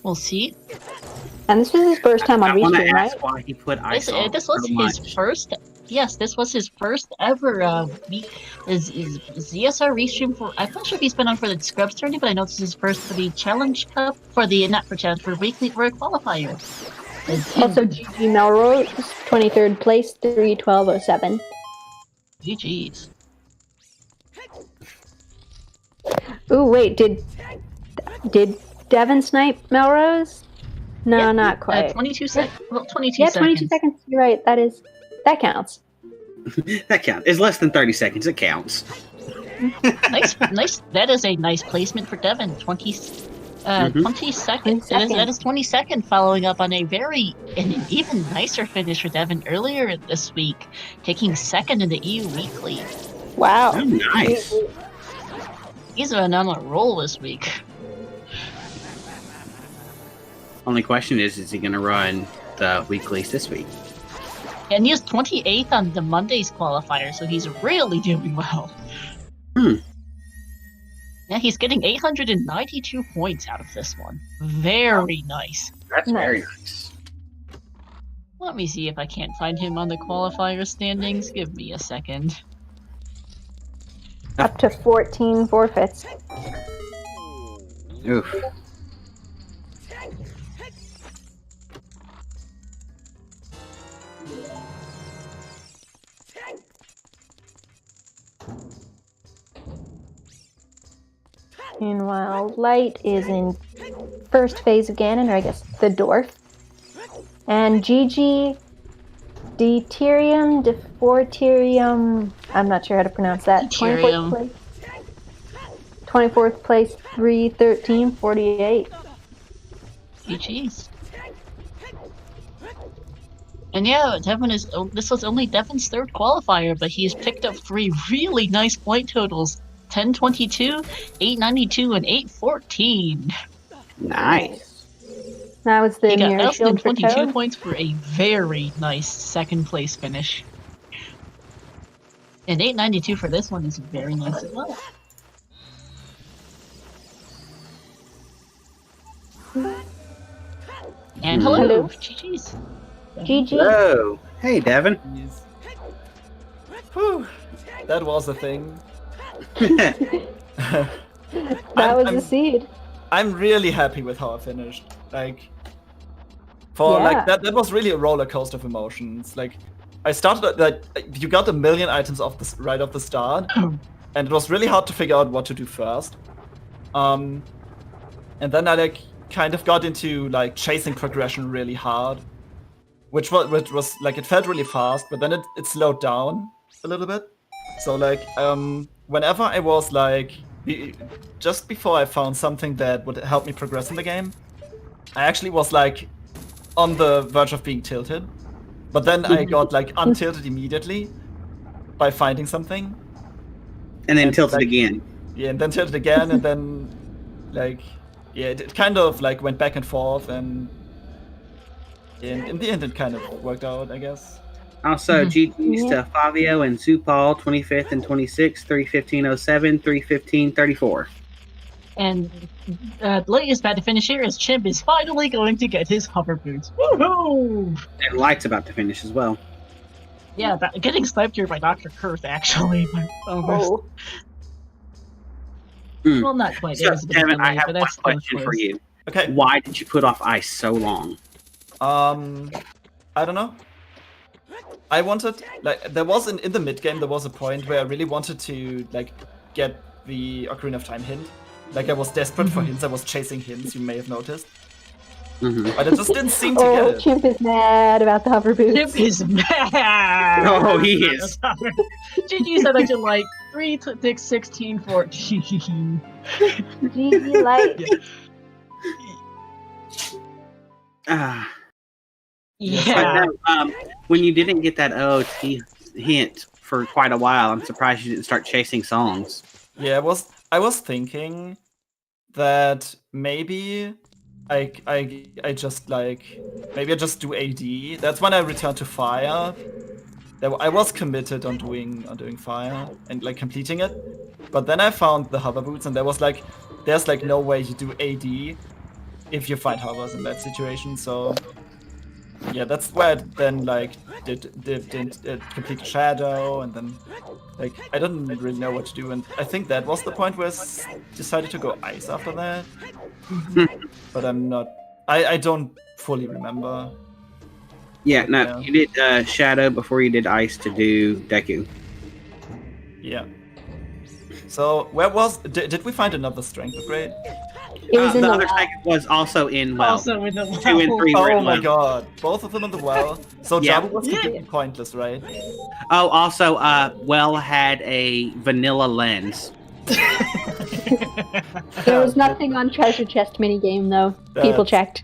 We'll see. And this was his first time on Restream, right? Why he put Ice on this was his first. Yes, this was his first ever is ZSR Restream for. I'm not sure if he's been on for the Scrubs tournament, but I know this is his first for the Challenge Cup for the weekly for a qualifier. Also, GG Melrose, 23rd place, 3:12:07. GG's. Ooh, wait, did Devin snipe Melrose? No, Yeah, not quite. 22 seconds. Well, 22 Yeah, seconds. 22 seconds. You're right. That counts. That counts. It's less than 30 seconds. It counts. Nice. That is a nice placement for Devin. 22nd. That is 22nd, following up on an even nicer finish for Devin earlier this week, taking 2nd in the EU Weekly. Wow. Oh, nice. He's been on a roll this week. Only question is he going to run the weeklies this week? And he was 28th on the Monday's qualifier, so he's really doing well. Yeah, he's getting 892 points out of this one. Very nice. That's very nice. Let me see if I can't find him on the qualifier standings. Give me a second. Up to 14 forfeits. Oof. Meanwhile, Light is in first phase of Ganon, or I guess the dwarf. And GG Deuterium, Deforterium. I'm not sure how to pronounce that. Deuterium. 24th place. 24th place, 313.48. GG's. And yeah, this was only Devin's third qualifier, but he's picked up 3 really nice point totals. 1022, 892, and 814. Nice. That was the He got mirror less than shield for 22 Toad. points for a very nice second place finish. And 892 for this one is very nice as well. And hello, Hello. GG's. GG. Hello. Hey, Devin. Yes. Whew. That was a thing. That was the seed. I'm really happy with how I finished. Like, that was really a roller coaster of emotions. Like, I started you got a million items right off the start, and it was really hard to figure out what to do first. And then I kind of got into chasing progression really hard, which was it felt really fast, but then it slowed down a little bit. So whenever I was just before I found something that would help me progress in the game, I actually was on the verge of being tilted, but then I got untilted immediately by finding something, And then tilted again. Yeah, and then tilted again, and then it kind of went back and forth, and in the end it kind of worked out, I guess. Also, GG's to Fabio and Supal, 25th and 26th, 315.07, 315.34. And Lee is about to finish here as Chimp is finally going to get his hover boots. Woohoo! And Light's about to finish as well. Yeah, getting sniped here by Dr. Kurth, actually. Oh. Well, not quite. So, It was a bit Devin, delayed, I have but one that's still question for close. you. Okay. Why did you put off ice so long? I don't know. I wanted there was in the mid game there was a point where I really wanted to get the Ocarina of Time hint. I was desperate for hints. I was chasing hints. You may have noticed, but I just didn't seem to get it. Chimp is mad about the hover boots. Chimp is mad! Oh, he is. GG said I can 3, 6, 16, 14. GG Light. Yeah. But no, when you didn't get that OOT hint for quite a while, I'm surprised you didn't start chasing songs. Yeah, I was thinking that maybe I just maybe I just do AD. That's when I returned to Fire. I was committed on doing Fire and completing it, but then I found the hover boots, and there was there's no way you do AD if you find hovers in that situation. So yeah, that's where I then did complete Shadow, and then I didn't really know what to do, and I think that was the point where I decided to go Ice after that. But I'm not. I don't fully remember. Yeah, no, you did Shadow before you did Ice to do Deku. Yeah. So did we find another strength upgrade? It was in the the other lab. second was also in well. Also in the 2 and 3 were Oh in my well. god, both of them in the well. So Yeah. Jabu was completely pointless, right? Oh, also, well had a vanilla lens. There was nothing on treasure chest minigame though. People checked.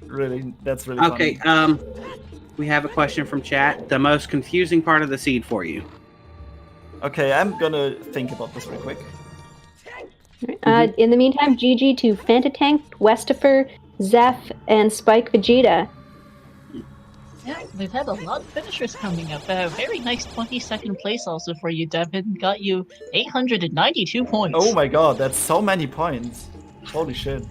That's really Okay, funny. we have a question from chat. The most confusing part of the seed for you? Okay, I'm gonna think about this real quick. In the meantime, GG to Fantatank, Westifer, Zeph, and Spike Vegeta. Yeah, we've had a lot of finishers coming up. A very nice 22nd place also for you, Devin. Got you 892 points. Oh my god, that's so many points. Holy shit.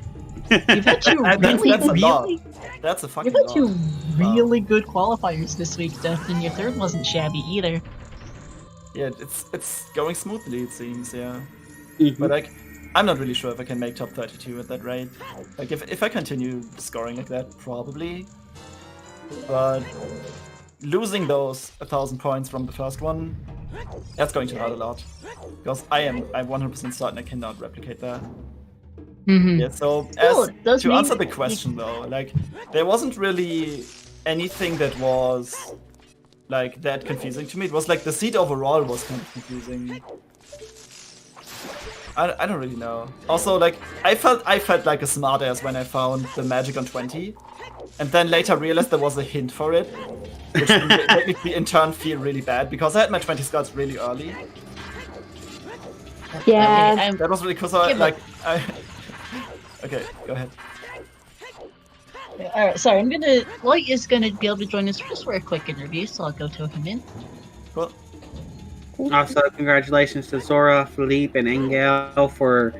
You've had two That's a lot. really, That's a fucking you've had two lot. really good qualifiers this week, Devin. Your third wasn't shabby either. Yeah, it's going smoothly, it seems, yeah. Mhm. But I'm not really sure if I can make top 32 at that rate. If I continue scoring like that, probably. But losing those 1,000 points from the first one, that's going to hurt a lot. Because I'm 100% certain I cannot replicate that. Mm-hmm. Yeah, so Still, it does to mean answer the that question though, there wasn't really anything that was like that confusing to me. It was like the seed overall was kind of confusing. I don't really know. Also, like I felt like a smartass when I found the magic on 20, and then later realized there was a hint for it, which made me in turn feel really bad because I had my 20 skulls really early. Yeah. Okay, That was really cool. So okay, go ahead. Alright, sorry, Light is gonna be able to join us just for a quick interview, so I'll go to him in. Cool. Also, congratulations to Zora, Philippe, and Engel for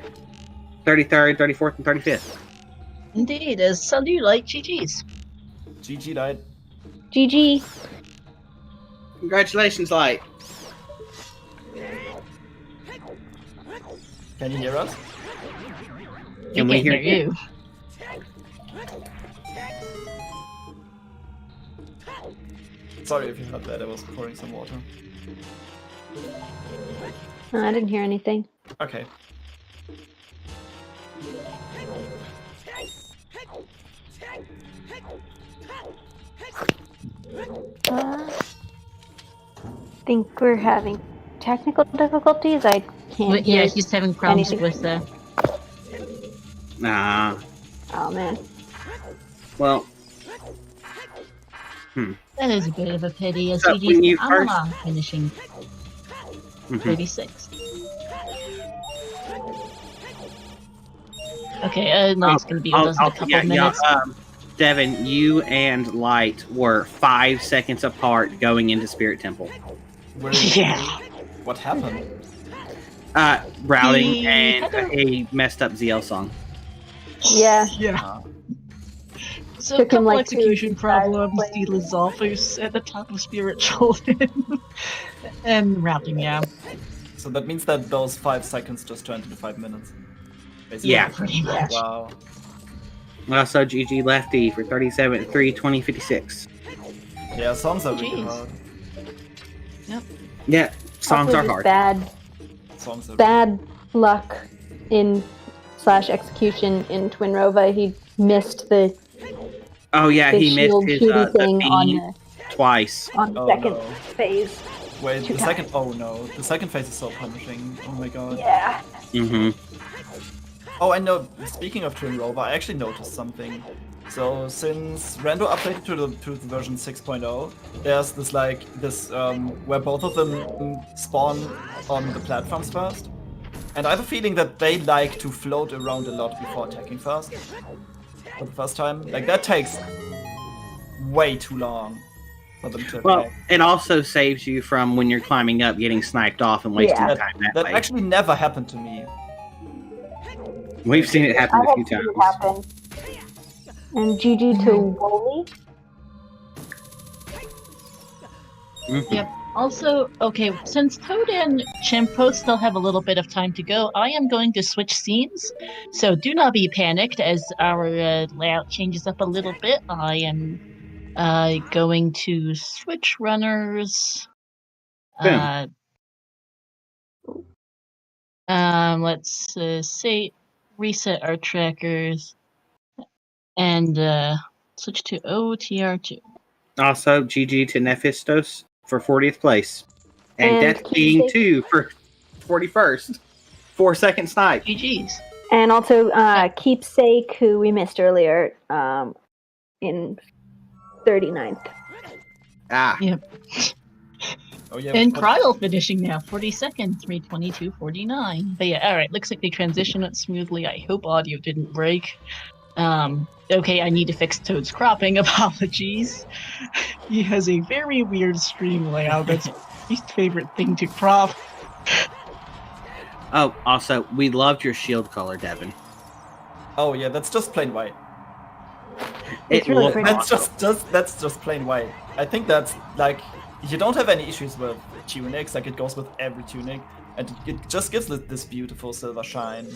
33rd, 34th, and 35th. Indeed, as Salut Light, GG's. GG died. GG. Congratulations, Light. Can you hear us? Can we can't hear you? Sorry if you heard that. I was pouring some water. I didn't hear anything. Okay. Think we're having technical difficulties. I can't. But yeah, hear he's having problems anything. with the. Nah. Oh man. Well. That is a bit of a pity, as So, when you GG's first- Amala finishing Mhm. 36. Okay, Light's gonna be with us in a couple minutes. Devin, you and Light were 5 seconds apart going into Spirit Temple. Yeah. What happened? Routing He and had a messed up ZL song. Yeah. Yeah. So Took a him, couple like, 2 execution to 5 problems, plays. Steelers Zolfus at the top of Spiritual, and routing, yeah. So that means that those 5 seconds just turned into 5 minutes. Basically. Yeah. Pretty much. Wow. Also, GG Lefty for 37, 3, 20, 56. Yeah, songs are really Jeez. hard. Yeah, songs Also are just hard. Songs are Bad luck in / execution in Twin Rova. He missed the Oh yeah, he missed shield his shooty the thing beam on twice. the Oh, second no. phase. Wait, Two the times. second. Oh no, the second phase is so punishing. Oh my god. Yeah. Mm-hmm. Oh, I know. Speaking of Twin Rover, I actually noticed something. So since Rando updated to the version 6.0, there's this where both of them spawn on the platforms first, and I have a feeling that they like to float around a lot before attacking first. For the first time, like that takes way too long for them to Well, attack. it also saves you from when you're climbing up, getting sniped off and wasting Yeah. time that That way. actually never happened to me. We've seen it happen I a have few seen it times. happen. And GG to Wooly. Mhm. Yep. Also, okay, since Toad and Chimpo still have a little bit of time to go, I am going to switch scenes. So do not be panicked as our layout changes up a little bit. I am going to switch runners. Boom. Let's say reset our trackers and switch to OTR2. Also, GG to Nephistos for 40th place. And And Death King Keepsake. 2 for 41st. 4-second snipe. GG's. And also Keepsake, who we missed earlier, in 39th. Ah. Oh yeah. And but- Cryle finishing now, 42nd, 3:22:49. But yeah, alright, looks like they transitioned it smoothly. I hope audio didn't break. Okay, I need to fix Toad's cropping. Apologies. He has a very weird stream layout. That's his favorite thing to crop. Oh, also, we loved your shield color, Devin. Oh yeah, that's just plain white. It's It really looked pretty. That's just plain white. I think that's like you don't have any issues with tunics. Like it goes with every tunic, and it just gives it this beautiful silver shine.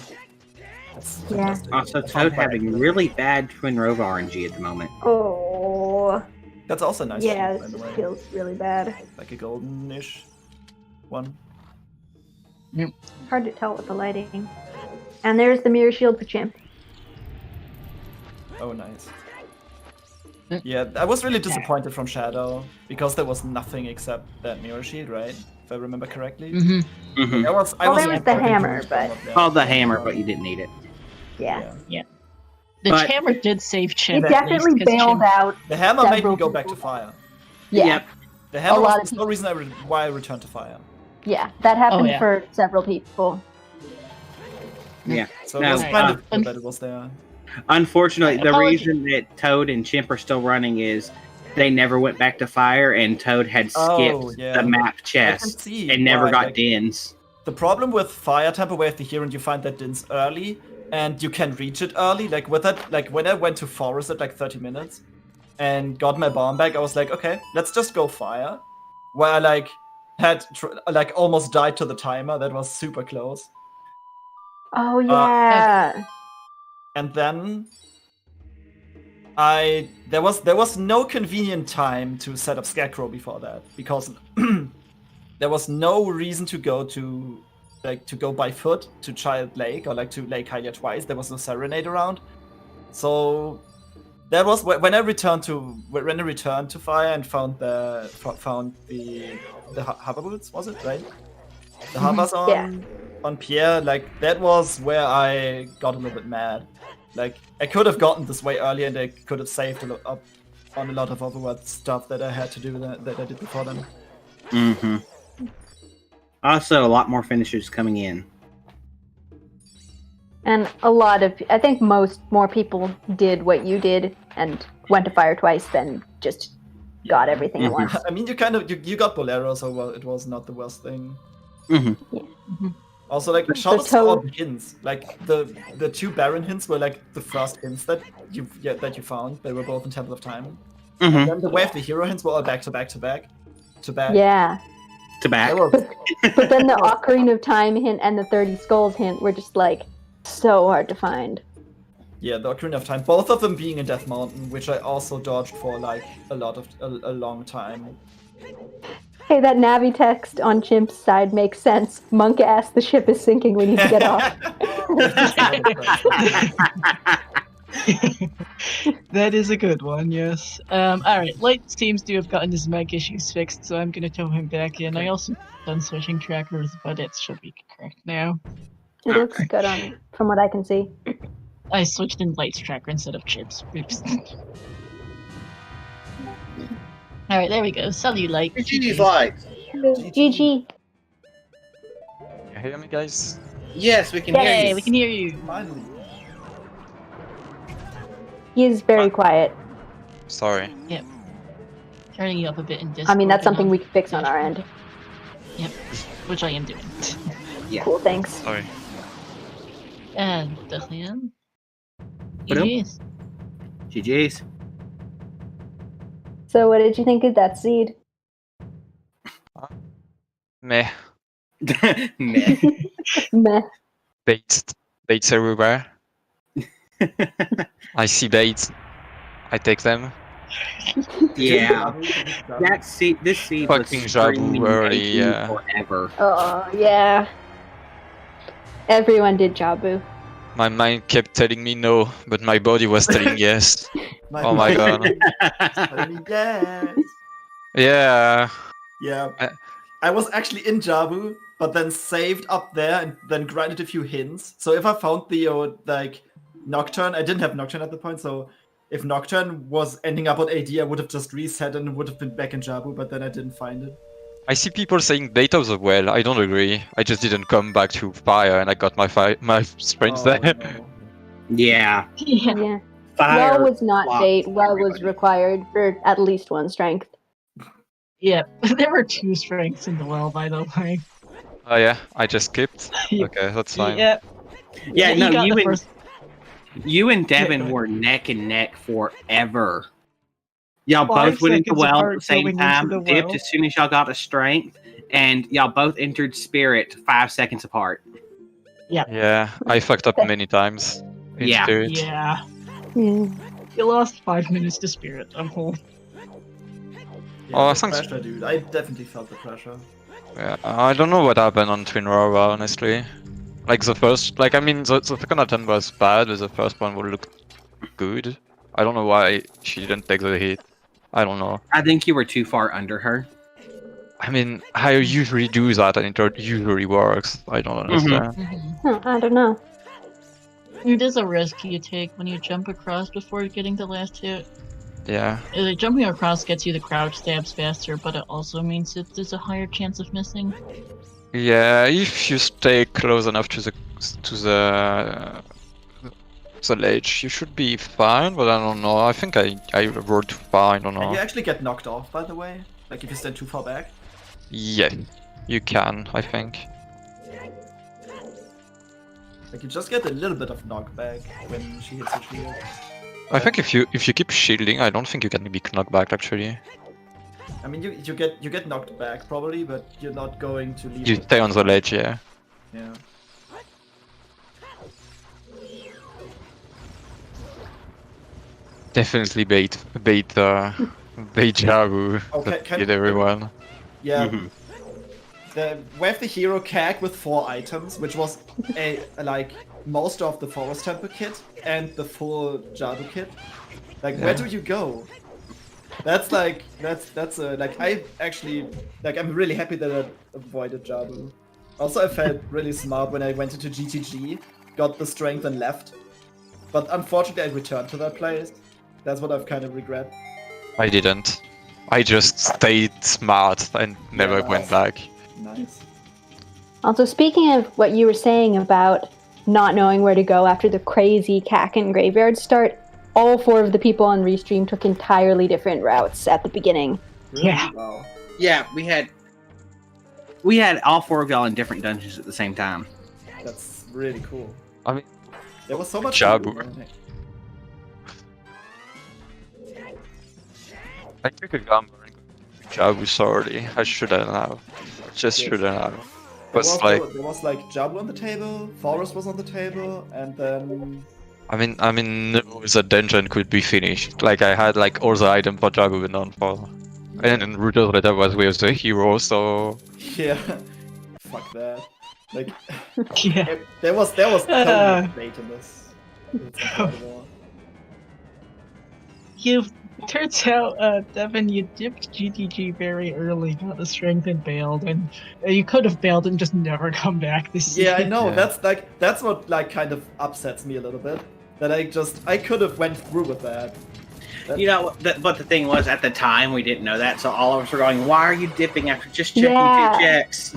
That's Yeah. fantastic. Also, I found Toad having white. really bad Twin Rova RNG at the moment. Oh. That's also nice. Yeah, too, by this the just way. feels really bad. Like a golden-ish one. Hard to tell with the lighting. And there's the mirror shield for Chimp. Oh, nice. Yeah, I was really disappointed from Shadow because there was nothing except that mirror shield, right? If I remember correctly. Mm-hmm. Mhm. I was Well, there was the really hammer, confused but- from what Called the hammer, but you didn't need it. Yeah. The But- hammer did save Chimp. It at least, definitely 'cause bailed Chimp- out. The hammer made me Several go back to people. fire. Yeah. Yep. The hammer A lot was of no reason why I returned to fire. Yeah. That happened yeah. for several people. Yeah. So No, it was Right. kind of good that it was there. Unfortunately, Right, the apology- reason that Toad and Chimp are still running is they never went back to fire, and Toad had skipped Oh, yeah. the map I can chest see and never why, got like, dins. The problem with fire tempo wave the here and you find that dins early and you can reach it early. Like with that, like when I went to forest at like 30 minutes and got my bomb back, I was like, okay, let's just go fire. Where I like had like almost died to the timer. That was super close. Oh yeah. And then there was no convenient time to set up Scarecrow before that because there was no reason to go by foot to Child Lake or like to Lake Hylia twice. There was no Serenade around, so that was when I returned to fire and found the hover boots. Was it right? The hovers on Pierre. Like that was where I got a little bit mad. Like I could have gotten this way earlier and I could have saved up on a lot of Overworld stuff that I had to do that I did before then. Mm-hmm. Also, a lot more finishers coming in. And I think more people did what you did and went to fire twice than just got everything at once. I mean, you got Bolero, so well, it was not the worst thing. Mm-hmm. Also, like shout out to all the hints. Like the two Baron hints were like the first hints that you found. They were both in Temple of Time. Mm-hmm. And then the Wave the Hero hints were all back to back. Yeah. To back. They were- But then the Ocarina of Time hint and the 30 Skulls hint were just like so hard to find. Yeah, the Ocarina of Time. Both of them being in Death Mountain, which I also dodged for like a long time. Hey, that Navi text on Chimp's side makes sense. Monk ass, the ship is sinking, we need to get off. That is a good one, yes. Alright, Light seems to have gotten his mic issues fixed, so I'm gonna tow him back in. I also done switching trackers, but it should be correct now. It looks good from what I can see. I switched in Light's tracker instead of Chips. Oops. Alright, there we go. Cellulite. GG's Light. GG. You hear me, guys? Yes, we can hear Yay, you. we can hear you. Finally. He is very quiet. Sorry. Turning you up a bit in Discord. I mean, that's and something on- we can fix on our end. Which I am doing. Yeah. Cool, thanks. Sorry. And Dahlian. Hello? Yes. GG's. So what did you think of that seed? Meh. Meh. Meh. Baits everywhere. I see baits. I take them. Yeah. That seed. This seed was Fucking Jabu screaming early, at you yeah. forever. Oh, yeah. Everyone did Jabu. My mind kept telling me no, but my body was telling yes. Oh my god. Yes. Yeah. Yeah. I was actually in Jabu, but then saved up there and then grinded a few hints. So if I found the like Nocturne, I didn't have Nocturne at the point, so if Nocturne was ending up on AD, I would have just reset and would have been back in Jabu, but then I didn't find it. I see people saying bait of the well. I don't agree. I just didn't come back to fire and I got my sprints there. no. Yeah. Yeah. Yeah. Fire. Well was not flopped bait. Well was everybody. required for at least one strength. Yeah. There were 2 strengths in the well, by the way. Oh yeah, I just skipped. Okay, that's fine. Yeah. Yeah, no, got you the and first- you and go Devin ahead. were neck and neck forever. Y'all 5 both went into seconds well at apart the same going into time, the dipped well. as soon as y'all got a strength, and y'all both entered spirit 5 seconds apart. Yeah, I fucked up many times. In Yeah. Spirit. Yeah. Mm. You lost 5 minutes to spirit. I'm whole. Yeah, Oh, the thanks. pressure, dude. I definitely felt the pressure. Yeah, I don't know what happened on Twin Aurora, honestly. Like the first, like I mean, the second attempt was bad, but the first one would look good. I don't know why she didn't take the hit. I don't know. I think you were too far under her. I mean, I usually do that and it usually works. I don't understand. I don't know. It is a risk you take when you jump across before getting the last hit. Yeah. Jumping across gets you the crouch stabs faster, but it also means that there's a higher chance of missing. Yeah, if you stay close enough to the ledge, you should be fine, but I don't know. I think I rolled too far, I don't Can you know. actually get knocked off, by the way? Like if you stand too far back? Yeah, you can, I think. Like you just get a little bit of knockback when she hits your shield. I think if you keep shielding, I don't think you can be knocked back actually. I mean, you get knocked back probably, but you're not going to leave. You stay on the ledge, yeah. Yeah. Definitely bait Jabu. Okay, Get everyone. Yeah. Mhm. We have the hero CAG with 4 items, which was like most of the Forest Temple kit and the full Jabu kit. Like, where do you go? That's like I actually I'm really happy that I avoided Jabu. Also, I felt really smart when I went into GTG, got the strength and left. But unfortunately, I returned to that place. That's what I've kind of regret. I didn't. I just stayed smart and never went back. Nice. Also, speaking of what you were saying about not knowing where to go after the crazy Kakin graveyard start, all 4 of the people on Restream took entirely different routes at the beginning. Really? Yeah. Wow. Yeah, We had all 4 of y'all in different dungeons at the same time. That's really cool. I mean, There was so much. Jabu. I took a gamble and got Jabu, sorry. I shouldn't have. Just shouldn't have. But There was like Jabu on the table, Forest was on the table, and then I mean, no, the dungeon could be finished. Like I had like all the items for Jabu but none for. And Router's letter was with the hero, so yeah, fuck that. Like Yeah. there was totally bait in this. It's incredible. Turns out, Devin, you dipped GTG very early, got the strength and bailed, and you could have bailed and just never come back this Yeah, I season. know. Yeah. That's what like kind of upsets me a little bit. That I could have went through with that. You know, but the thing was, at the time, we didn't know that, so all of us were going, why are you dipping after just checking 2 checks?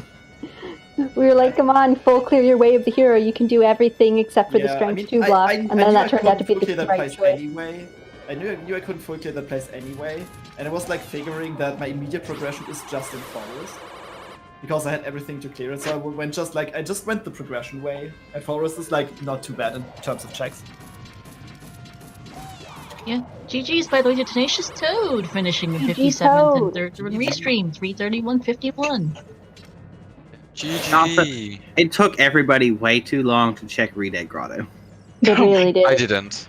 We were like, come on, full clear your way of the hero. You can do everything except for the strength 2 block. And then that turned out to be the right choice. Anyway. I knew I couldn't full clear that place anyway, and I was like figuring that my immediate progression is just in Forest. Because I had everything to clear it, so I just went the progression way, and Forest is like not too bad in terms of checks. Yeah. GG's, by the way, to Tenacious Toad, finishing in GG 57th and Toad. 3rd to Restream, 331.51. GG. It took everybody way too long to check Redeg Grotto. They really did. I didn't.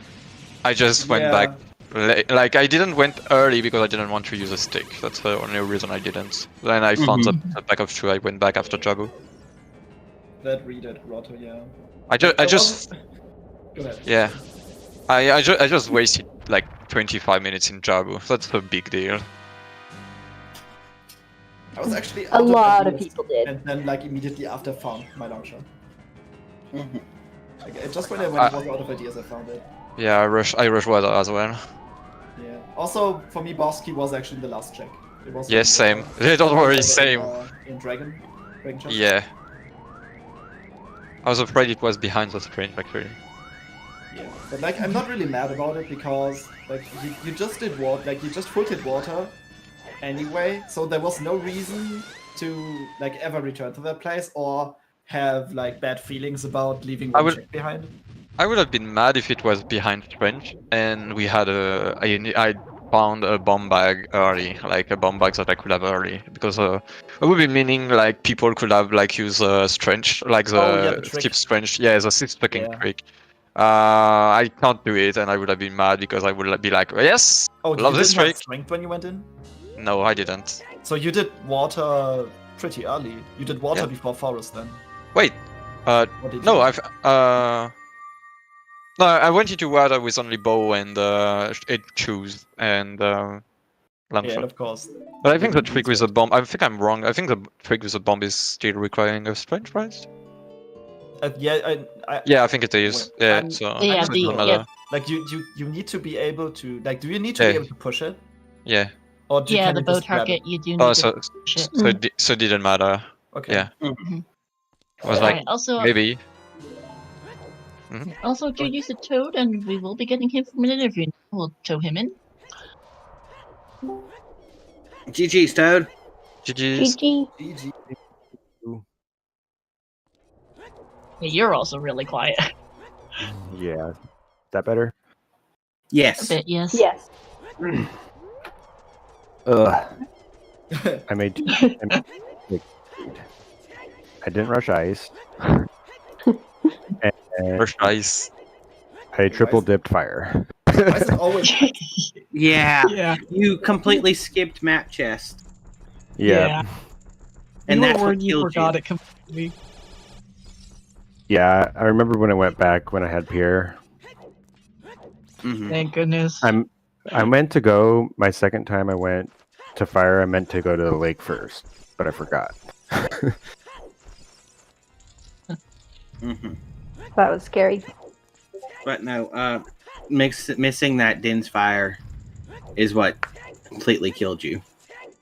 I just went Yeah. back. Like I didn't went early because I didn't want to use a stick. That's the only reason I didn't. Then I found the back of 2. I went back after Jabu. That Reded Grotto, yeah. I just Go ahead. yeah. I just wasted like 25 minutes in Jabu. That's a big deal. I was actually A out lot of ideas, people did. and then like immediately after found my launcher. Mhm. Like, just when I was out of ideas, I found it. Yeah, I rush water as well. Yeah. Also, for me, boss key was actually the last check. It was. Yes, same. Don't worry, same. In Dragon chest. Yeah. I was afraid it was behind the sprint actually. Yeah. But like, I'm not really mad about it because like you just did water, like you just full hit water, anyway. So there was no reason to like ever return to that place or have like bad feelings about leaving one check behind. I would have been mad if it was behind French and we had I found a bomb bag early, like a bomb bag that I could have early, because it would be meaning like people could have like use Strange, like the skip Strange, yeah, the 6 fucking trick. I can't do it, and I would have been mad because I would be like, yes, love this trick. Strength when you went in? No, I didn't. So you did water pretty early. You did water before Forest then. Wait, What did you no, do? I've No, I went into water with only bow and shoes and long Yeah, shot. of course. But I think the trick with the bomb. I think I'm wrong. I think the trick with the bomb is still requiring a sprint, right? Yeah, I think it is. Yeah, I'm- so Yeah, it doesn't matter. yeah. Like you need to be able to like. Do you need to be Yeah. able to push it? Yeah. Or Yeah, can the you bow just grab target, it? you do need Oh, to so push it. it didn't matter. Okay. Yeah. Mhm. I was Alright, like, also, maybe. also, Jude used a toad, and we will be getting him from an interview. We'll tow him in. GG's, Toad. GG's. GG. GG. Yeah, you're also really quiet. Yeah. Is that better? A Yes. bit, yes. Yes. Ugh. I made. I didn't rush ice. And Fresh ice. I triple dipped fire. Why is it always Yeah. Yeah. You completely skipped map chest. Yeah. And You that's were what worried you killed forgot you. it completely. Yeah. I remember when I went back when I had Pierre. Mhm. Thank goodness. I meant to go my second time I went to fire. I meant to go to the lake first, but I forgot. Mhm. That was scary. But no, missing that Din's fire is what completely killed you.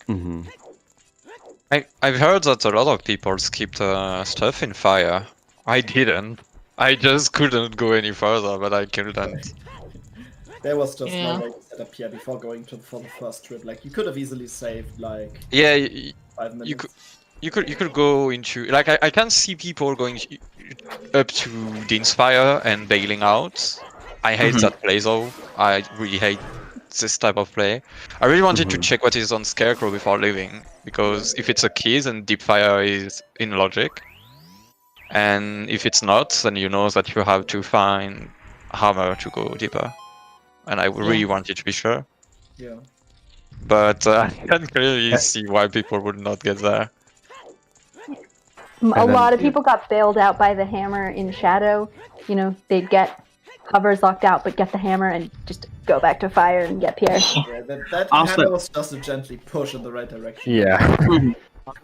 Hmm. I've heard that a lot of people skipped stuff in fire. I didn't. I just couldn't go any further, but I couldn't. There was just Yeah. no way to set up here before going for the first trip. Like you could have easily saved like Yeah, 5 minutes. you could go into like I can see people going up to Dean's Fire and bailing out. I hate that play though. I really hate this type of play. I really wanted to check what is on Scarecrow before leaving, because if it's a key, then Deep Fire is in logic. And if it's not, then you know that you have to find Hammer to go deeper. And I really wanted to be sure. Yeah. But I can clearly see why people would not get there. A lot of people got bailed out by the hammer in Shadow. You know, they'd get hovers locked out, but get the hammer and just go back to fire and get Pierre. Yeah, that Also- hammer was just a gently push in the right direction. Yeah.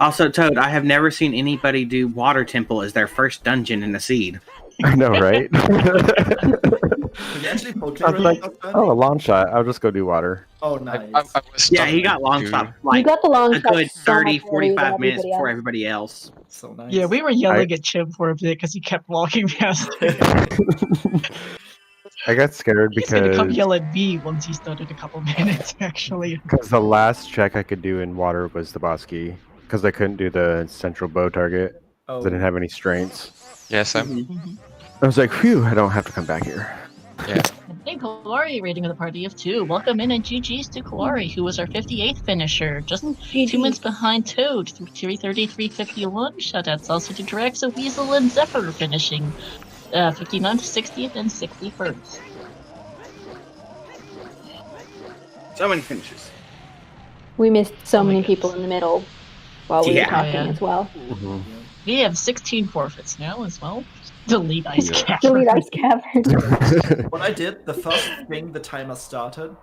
Also, Toad, I have never seen anybody do Water Temple as their first dungeon in the seed. I know, right? Did you actually poke I was like, oh, a long shot. I'll just go do water. Oh, nice. I was Yeah, he stunned got long to- shot You like got the long a shot good so 30, much earlier than 45 minutes everybody before else. everybody else. So nice. Yeah, we were yelling at Chim for a bit because he kept walking past. I got scared He's gonna come because yell at me once he started a couple minutes, actually. the last check I could do in water was the boss key. Because I couldn't do the central bow target. Oh. I didn't have any strengths. Yes, I was like, phew, I don't have to come back here. Hey, Kalari, rating of the party of 2. Welcome in and GG's to Kalari, who was our 58th finisher, just 2 minutes behind Toad, 330, 351. Shoutouts also to Draxa, Weasel, and Zephyr finishing 59th, 60th, and 61st. So many finishes. We missed so Oh my many goodness. people in the middle while we were Yeah. talking Oh, yeah. as well. Mhm. We have 16 forfeits now as well. Delete Ice Yeah. Cavern. Delete Ice Cavern. What I did, the first thing the timer started,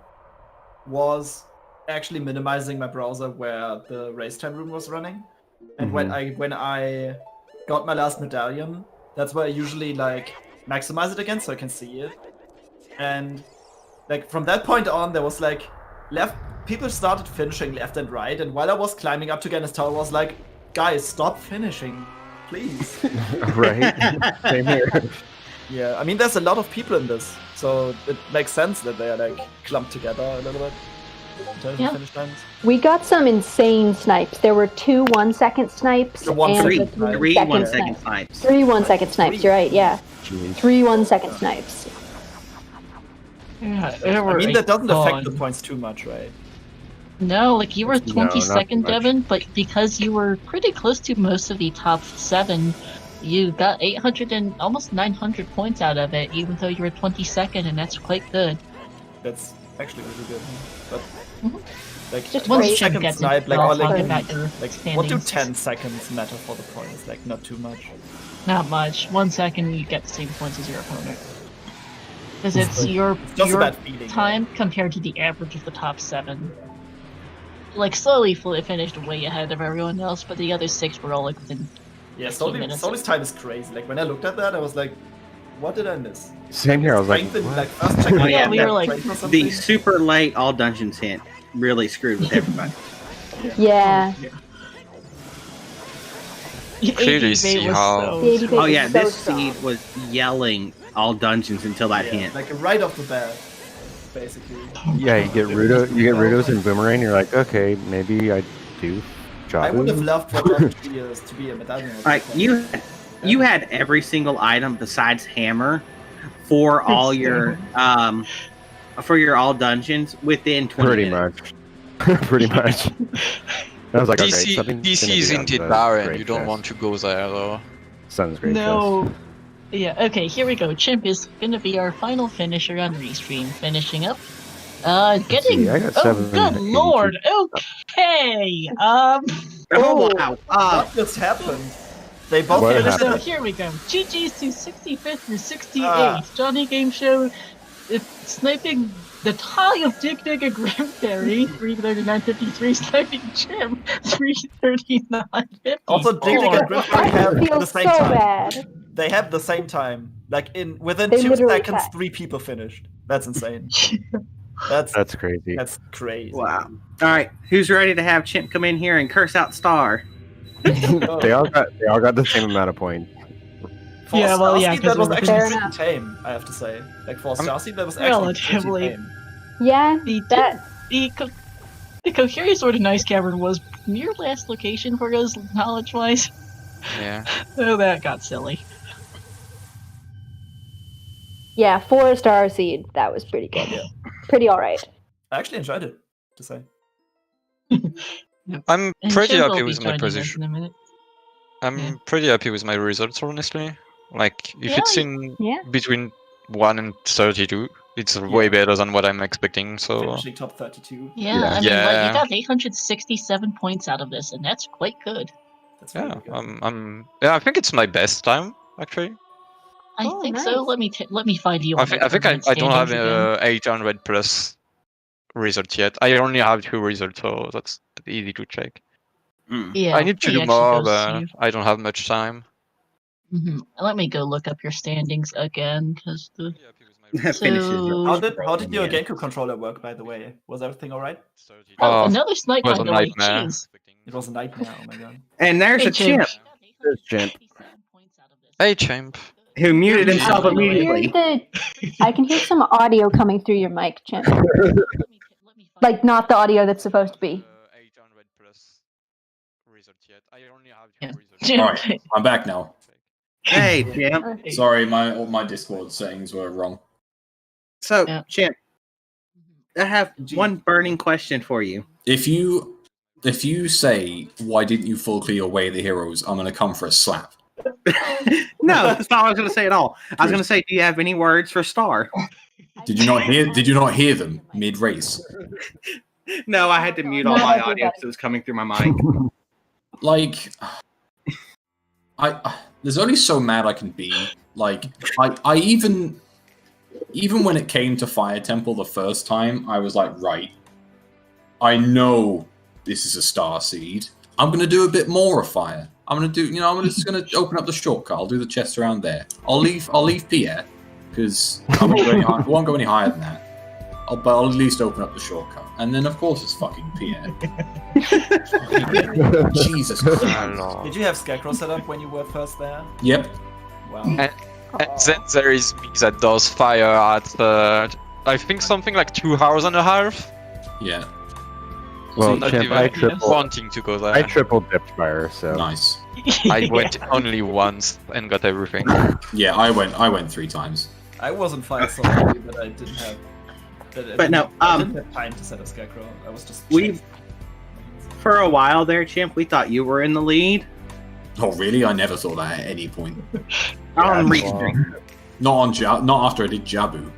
was actually minimizing my browser where the race time room was running. And when I got my last medallion, that's where I usually like maximize it again so I can see it. And like from that point on, there was like people started finishing left and right, and while I was climbing up to Gannis Tower, I was like, guys, stop finishing, please. Right? Same here. Yeah, I mean, there's a lot of people in this, so it makes sense that they are like clumped together a little bit in terms Yeah. of finish times. We got some insane snipes. There were 2 1-second snipes The one- and Three. the 3 3-second 1 second snipes. snipes. 3 1-second snipes, you're right, yeah. Jeez. 3 1-second snipes. Yeah, there I were mean, a that doesn't affect ton. the points too much, right? No, like you were No, not 22nd, much. Devin, but because you were pretty close to most of the top 7, you got 800 and almost 900 points out of it, even though you were 22nd, and that's quite good. That's actually really good. But Mhm. like Just Once 1 great. Jim second gets snipe, it, like, I'll or talk like, about your like what do standings. 10 seconds matter for the points? Like not too much. Not much. 1 second, you get the same points as your opponent. Because it's your just a bad feeling. time compared to the average of the top 7. Like, slowly finished way ahead of everyone else, but the other 6 were all like within. Yeah, 15 minutes. Sully's time is crazy. Like when I looked at that, I was like, what did I miss? Same here. I was like, Strengthened, what? like first check my Yeah, we were like, strength or something. The super late all dungeons hint really screwed with everybody. Yeah. Clearly AD see was how- so The AD strong. Oh yeah, so this strong. seed was yelling all dungeons until that Yeah, hint. like right off the bat, basically. Yeah, you get Rudos and Boomerang. You're like, okay, maybe I do. I would have Jabu. loved for Dr. Trios to be a medallion. Like you had every single item besides hammer for all your all dungeons within 20 Pretty minutes. much. Pretty much. I was like, okay, DC, something's DC gonna is be on indeed the barren. great You don't chest. want to go there though. Sun's great No. Yeah, okay, here we go. Chimp is gonna be our final finisher on Restream. Finishing up. Getting. see, I got Oh, 782. good lord. Okay. Oh wow. What just happened? They both What finished So happened? here we go. GG's to 65th through 68th. Ah. Johnny Game Show sniping the tie of Dick Dick and Grim Fairy, 339.53, sniping Jim, 339.54. Also, Dick Dick and Grimfire I have feel the so same time. bad. They have the same time. Like within They 2 literally seconds, tied. 3 people finished. That's insane. That's That's crazy. that's crazy. Wow. All right, who's ready to have Chimp come in here and curse out Star? they all got the same amount of points. For Yeah, well, yeah, Starseed, 'cause that was we're- actually Fair pretty enough. tame, I have to say. Like for Starseed, that was actually Relatively. pretty tame. Yeah, that The Kokiri Sword of Nice Cavern was near last location for us, knowledge-wise. Yeah. So that got silly. yeah, 4-star seed. That was pretty good. Yeah. Pretty alright. I actually enjoyed it, to say. I'm And pretty Chimp will happy be with my joining us position. in a minute. I'm Yeah. pretty happy with my results, honestly. Like, if Yeah, it's in Yeah. between 1 and 32, it's way better than what I'm expecting, so... Finishing top 32. Yeah, I mean, like, Yeah. you got 867 points out of this, and that's quite good. That's Yeah, really good. yeah, I think it's my best time, actually. I Oh, think nice. so. Let me find you. I on think my I permanent don't have standings again. 800 plus results yet. I only have 2 results, so that's easy to check. Yeah, I need to let me do actually more, go but see. I don't have much time. Let me go look up your standings again, because the Finishes So- How did your Yeah. Genku controller work, by the way? Was everything alright? oh, Oh, another snipe was by a the way. nightmare. Jeez. It was a nightmare, oh my god. And there's Hey, a chimp There's Chimp. Hey, champ. who muted himself Yeah. immediately. I can hear some audio coming through your mic, Chimp. Like, not the audio that's supposed to be. 800 plus results yet. I only have Yeah. 2 results. Alright, I'm back now. Hey, Chimp. Sorry, all my Discord settings were wrong. So, Yeah. Chimp, I have one burning question for you. If you say why didn't you full clear away the heroes, I'm gonna come for a slap. No, that's not what I was going to say at all. I was going to say, do you have any words for Star? Did you not hear them mid race? No, I had to mute all Not my everybody. audio because it was coming through my mic. Like, there's only so mad I can be. Like, I even when it came to Fire Temple the first time, I was like, right, I know this is a Star Seed. I'm gonna do a bit more of Fire. I'm just gonna open up the shortcut. I'll do the chest around there. I'll leave Pierre because I won't go any higher than that. But I'll at least open up the shortcut. And then of course it's fucking Pierre. Jesus Christ. Hello. Did you have Scarecrow set up when you were first there? Yep. Wow. And then there is me that does fire at, I think something like 2 hours and a half. Yeah. Well, Not Chimp, even I triple wanting to go there. I triple dipped fire, so Nice. I went only once and got everything. Yeah, I went 3 times. I wasn't fire so happy that I didn't have. But no, I didn't have time to set a Scarecrow. I was just. We've for a while there, Chimp, we thought you were in the lead. Oh really? I never thought that at any point. On Yeah, Restream. Not after I did Jabu.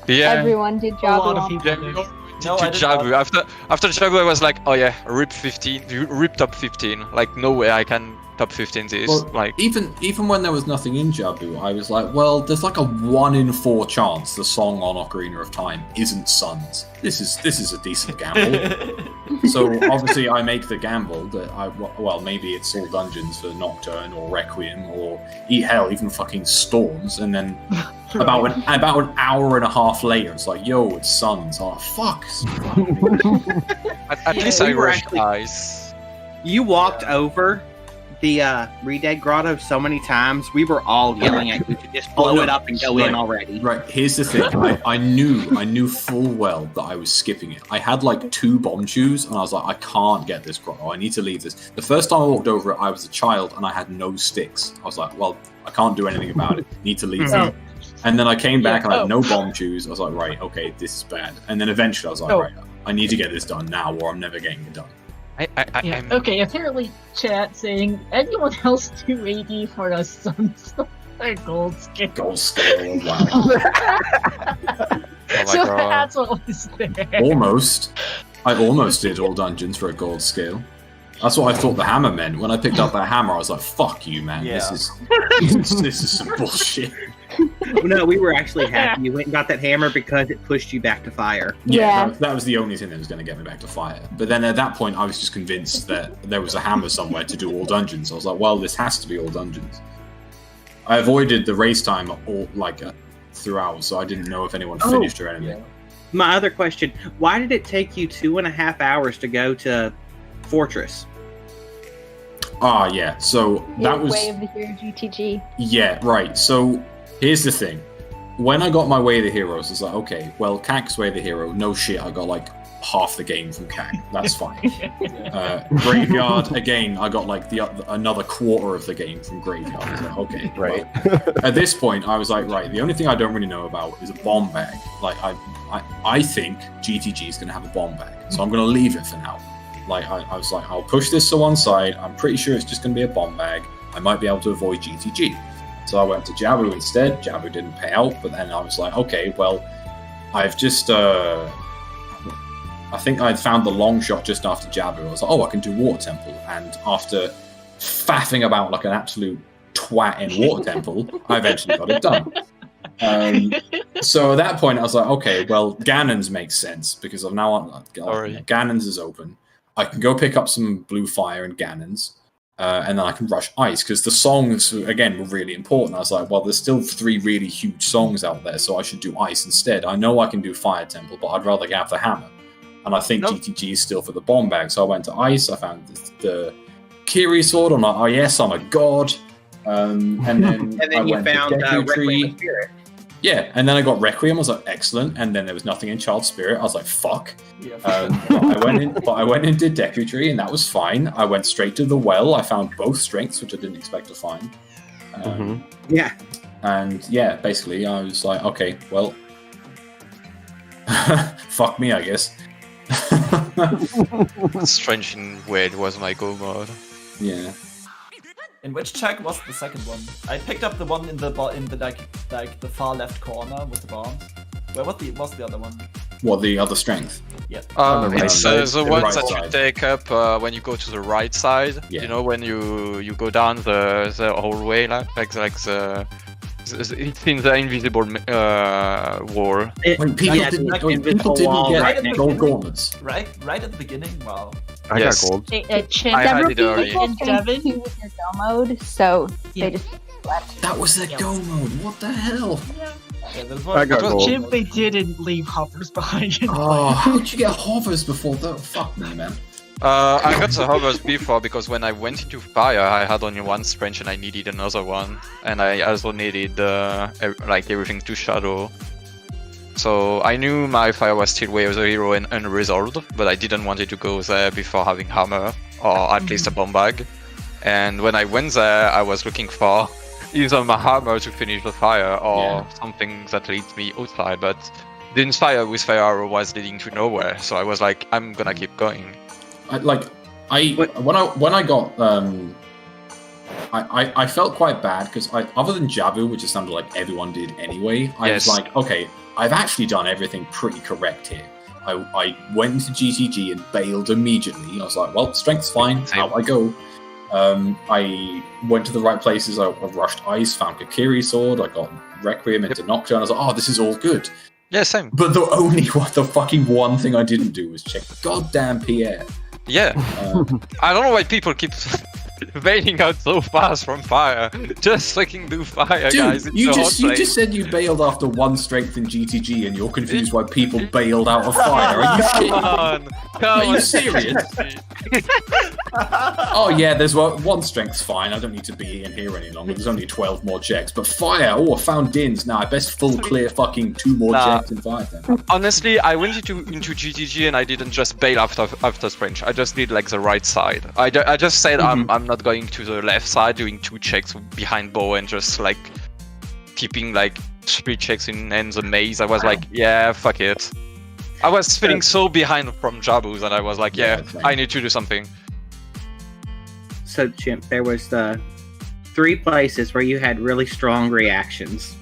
Yeah. Everyone did A job lot of on. people Yeah, did. we all No, did I did Jabu. not. After Jabu, I was like, oh yeah, rip 15, rip top 15. Like no way I can top 15 this. Well, Like, even when there was nothing in Jabu, I was like, well, there's like a 1 in 4 chance the song on Ocarina of Time isn't Suns. This is a decent gamble. So obviously I make the gamble that maybe it's all dungeons for Nocturne or Requiem or even fucking Storms, and then about an hour and a half later it's like, yo, it's Suns. Oh fuck. at least I rushed Ice. You walked over the Redead Grotto so many times, we were all yelling at you to just blow it up and go in already. Right, here's the thing. I knew full well that I was skipping it. I had like 2 bomb shoes, and I was like, I can't get this grotto. I need to leave this. The first time I walked over it, I was a child, and I had no sticks. I was like, well, I can't do anything about it. Need to leave it. And then I came back, and I had no bomb shoes. I was like, right, okay, this is bad. And then eventually I was like, right, I need to get this done now, or I'm never getting it done. Okay, apparently chat saying, anyone else do AD for a Suns or Gold Scale? Gold Scale, wow. So that's what was there. Almost. I almost did all dungeons for a Gold Scale. That's what I thought the hammer meant. When I picked up that hammer, I was like, fuck you, man. Yeah. This is some bullshit. No, we were actually happy you went and got that hammer because it pushed you back to fire. Yeah. That was the only thing that was going to get me back to fire. But then at that point, I was just convinced that there was a hammer somewhere to do all dungeons. I was like, well, this has to be all dungeons. I avoided the race time throughout, so I didn't know if anyone finished or anything. Yeah. My other question, why did it take you 2.5 hours to go to Fortress? Yeah. So that was Way of the Hero GTG. Yeah, right. So here's the thing. When I got my Way of the Heroes, I was like, okay, well, Cac's Way of the Hero, no shit, I got like half the game from Cac. That's fine. Graveyard, again, I got like another quarter of the game from Graveyard. I was like, okay, right. At this point, I was like, right, the only thing I don't really know about is a bomb bag. Like, I think GTG is going to have a bomb bag, so I'm going to leave it for now. Like, I was like, I'll push this to one side. I'm pretty sure it's just going to be a bomb bag. I might be able to avoid GTG. So I went to Jabu instead. Jabu didn't pay out, but then I was like, okay, well, I've just, I think I'd found the long shot just after Jabu. I was like, I can do Water Temple. And after faffing about like an absolute twat in Water Temple, I eventually got it done. So at that point, I was like, okay, well, Ganon's makes sense because I've now Ganon's is open. I can go pick up some Blue Fire and Ganon's, and then I can rush Ice because the songs, again, were really important. I was like, well, there's still 3 really huge songs out there, so I should do Ice instead. I know I can do Fire Temple, but I'd rather have the hammer. And I think GTG is still for the bomb bag, so I went to Ice. I found the Kiri sword. I'm like, oh yes, I'm a god. And then you found Requiem Spirit. Yeah, and then I got Requiem. I was like, excellent. And then there was nothing in Child Spirit. I was like, fuck. Yeah. But I went and did Decutry, and that was fine. I went straight to the well. I found both strengths, which I didn't expect to find. Yeah. And yeah, basically, I was like, okay, well, fuck me, I guess. Strange in weird was my go mode. Yeah. In which check was the second one? I picked up the one in the like the far left corner with the bombs. Where was the other one? What, the other strength? Yeah. It's the one right that side. you take up when you go to the right side. Yeah. You know, when you go down the hallway, like the it's in the invisible wall. People didn't get gold gauntlets. Right at the beginning. Wow. I got gold. I had it early. In Devon with their go mode, so they just left. That was their go mode. What the hell? I got gold. Chimp, they didn't leave hovers behind. Oh, how'd you get hovers before that? Fuck me, man. I got the hovers before because when I went into fire, I had only one strange and I needed another one, and I also needed like everything to shadow. So I knew my fire was still Way of the Hero and unresolved, but I didn't want it to go there before having hammer or at least a bomb bag. And when I went there, I was looking for either my hammer to finish the fire or something that leads me outside. But the Inspire with Fire Arrow was leading to nowhere, so I was like, I'm gonna keep going. When I got I felt quite bad because other than Jabu, which it sounded like everyone did anyway, I was like, okay, I've actually done everything pretty correct here. I went into GTG and bailed immediately. I was like, well, strength's fine, out I go. I went to the right places. I rushed Ice, found Kakiri's sword. I got Requiem into Nocturne. I was like, oh, this is all good. Yeah, same. But the fucking one thing I didn't do was check goddamn Pierre. Yeah. I don't know why people keep bailing out so fast from fire. Just fucking do fire, Dude, guys. It's you a hot just place. said you bailed after 1 strength in GTG, and you're confused why people bailed out of fire. Are you shitting? Are you serious? Oh yeah, there's 1 strength's fine. I don't need to be in here any longer. There's only 12 more checks. But fire, I found Dins. Now I best full clear fucking 2 more checks and 5 then. Honestly, I went into GTG and I didn't just bail after Strange. I just did like the right side. I just said I'm not going to the left side, doing 2 checks behind Bo and just like keeping like 3 checks in the maze. I was like, yeah, fuck it. I was feeling so behind from Jabuz and I was like, yeah, I need to do something. So, Chimp, there was the 3 places where you had really strong reactions.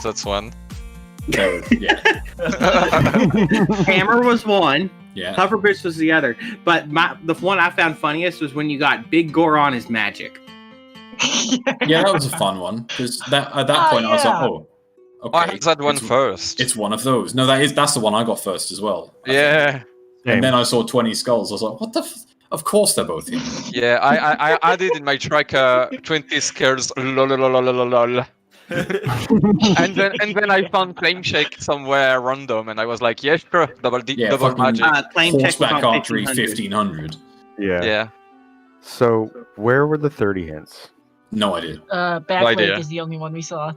That's one. So, yeah. Hammer was one. Yeah. Hover Boost was the other. But the one I found funniest was when you got Big Goron as magic. Yeah, that was a fun one. Because at that point I was like, oh, okay. I had that one first. It's one of those. No, that's the one I got first as well. Yeah. And then I saw 20 skulls. I was like, what the of course they're both here. Yeah, I added in my tracker 20 skulls, lol. and then I found Flame Check somewhere random, and I was like, yeah, sure, double magic. Flame Check Horseback was archery 1500. Yeah. So where were the 30 hints? No idea. Back idea. Lake is the only one we saw.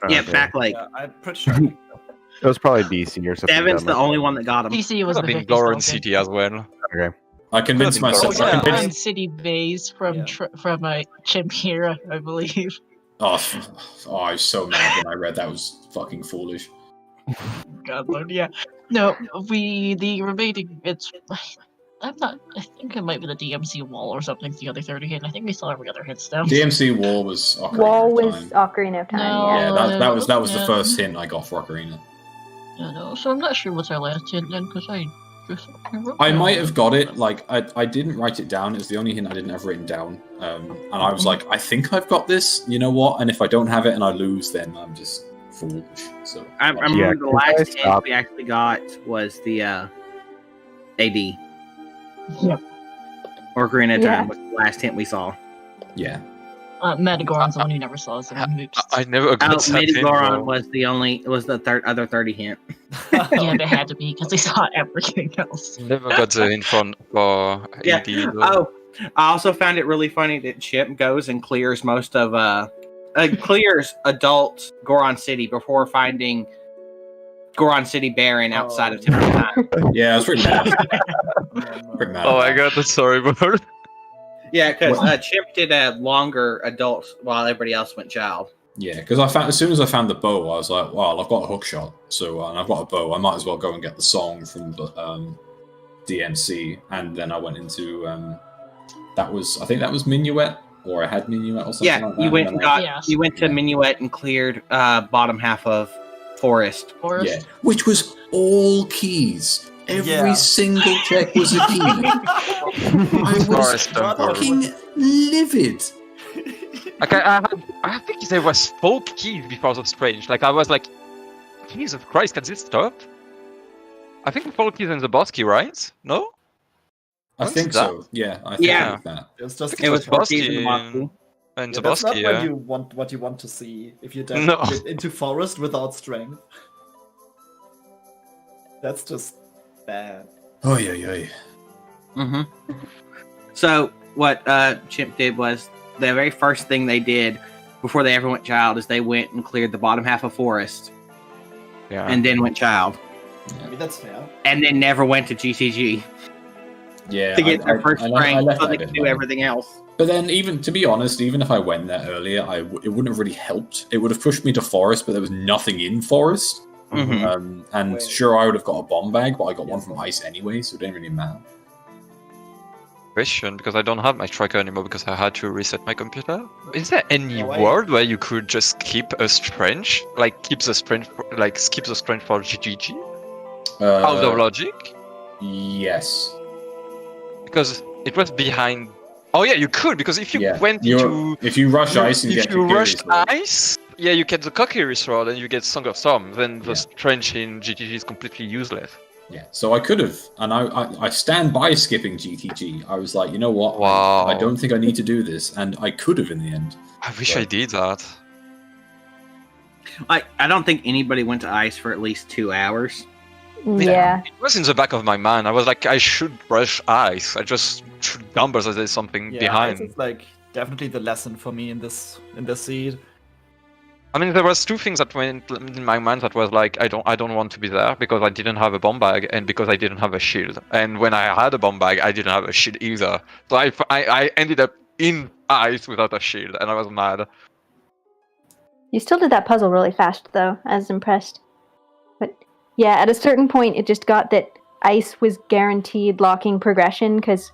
Yeah, Okay. Back Lake. Yeah, I'm pretty sure. It was probably DC or something. Devin's dumb the like only that. one that got him. DC was Could the have been 50 Gloran skulls. City as well. Okay. I convinced Oh, myself. yeah. I On convinced, City Bays from Chimera, I believe. I was so mad when I read that. Was fucking foolish. God Lord, yeah. No, the remaining, I think it might be the DMC wall or something, the other 30 hit. I think we saw every other hit down. DMC Wall was Ocarina Wall of was Time. Ocarina of Time. No. Yeah. Yeah, that was the Yeah. first hint I got for Ocarina. Yeah, no, so I'm not sure what's our last hint then, because I wrote I down- might have got it. Like I didn't write it down. It's the only hint I didn't have written down. And I was like, I think I've got this. You know what? And if I don't have it and I lose, then I'm just foolish. So I remember Yeah, the 'cause last I hint stopped- we actually got was the AD. Yep. Ocarina of Yeah. Time was the last hint we saw. yeah. Metagoron's the one you never saw, so oops. I never got that Maybe hint, Goron bro. was the other 30 hint. Yeah, it had to be, because they saw everything else. Never got the hint for Yeah. AD. though. Oh, I also found it really funny that Chip goes and clears most of clears adult Goron City before finding Goron City Baron outside of Temple Time. Yeah, I was pretty mad. Pretty mad. Oh about my god, that's horrible. Yeah, because What? Chip did a longer adult while everybody else went child. Yeah, because as soon as I found the bow, I was like, well, I've got a hook shot, so and I've got a bow. I might as well go and get the song from the DMC, and then I went into I think that was Minuet, or I had Minuet or something Yeah, like that. you went and got Yes. you went to Minuet and cleared bottom half of Forest. Forest. Yeah, which was all keys. Every Yeah. single check was a key. I was Forest Temple. fucking livid. Like I think there was 4 keys before the Strange. Like I was like, Jesus Christ, can this stop? I think 4 keys in the boss key, right? No? I What's think that? so. Yeah, I think Yeah. it was that. It's just It was boss 14 key in the box key. And the yeah, boss that's not key, what yeah. you want to see if you dive No. into forest without strength. That's just bad. Oh yeah. Mm-hmm. So what Chimp did was the very first thing they did before they ever went child is they went and cleared the bottom half of Forest Yeah. and then went child I mean, that's fair. and then never went to GCG Yeah. to get their first I strength left so that they a bit could do alone. everything else. But then, even to be honest, even if I went there earlier, it wouldn't have really helped. It would have pushed me to Forest, but there was nothing in Forest. Mhm. And Wait. sure, I would have got a bomb bag, but I got one from Ice anyway, so it didn't really matter. Question, because I don't have my tracker anymore because I had to reset my computer. Is there any No way. world where you could just keep a Strange? Like keep the Strange, like skip the Strange for GGG? Out of logic? Yes. Because It was behind. Oh yeah, you could, because if you Yeah, went if you rush ice and if get you Kokiri rushed Sword. ice, yeah, you get the Kokiri Sword and you get Song of Storm. Then the Yeah. Strange in GTG is completely useless. Yeah, so I could have, and I stand by skipping GTG. I was like, you know what? Wow. I don't think I need to do this, and I could have in the end. I wish But- I did that. I don't think anybody went to ice for at least 2 hours. Yeah. It was in the back of my mind. I was like, I should rush ice. I just should numbers as there's something Yeah, behind. this is like definitely the lesson for me in this seed. I mean, there was two things that went in my mind. That was like, I don't want to be there because I didn't have a bomb bag and because I didn't have a shield. And when I had a bomb bag, I didn't have a shield either. So I ended up in ice without a shield, and I was mad. You still did that puzzle really fast, though. I was impressed. But yeah, at a certain point, it just got that ice was guaranteed locking progression, because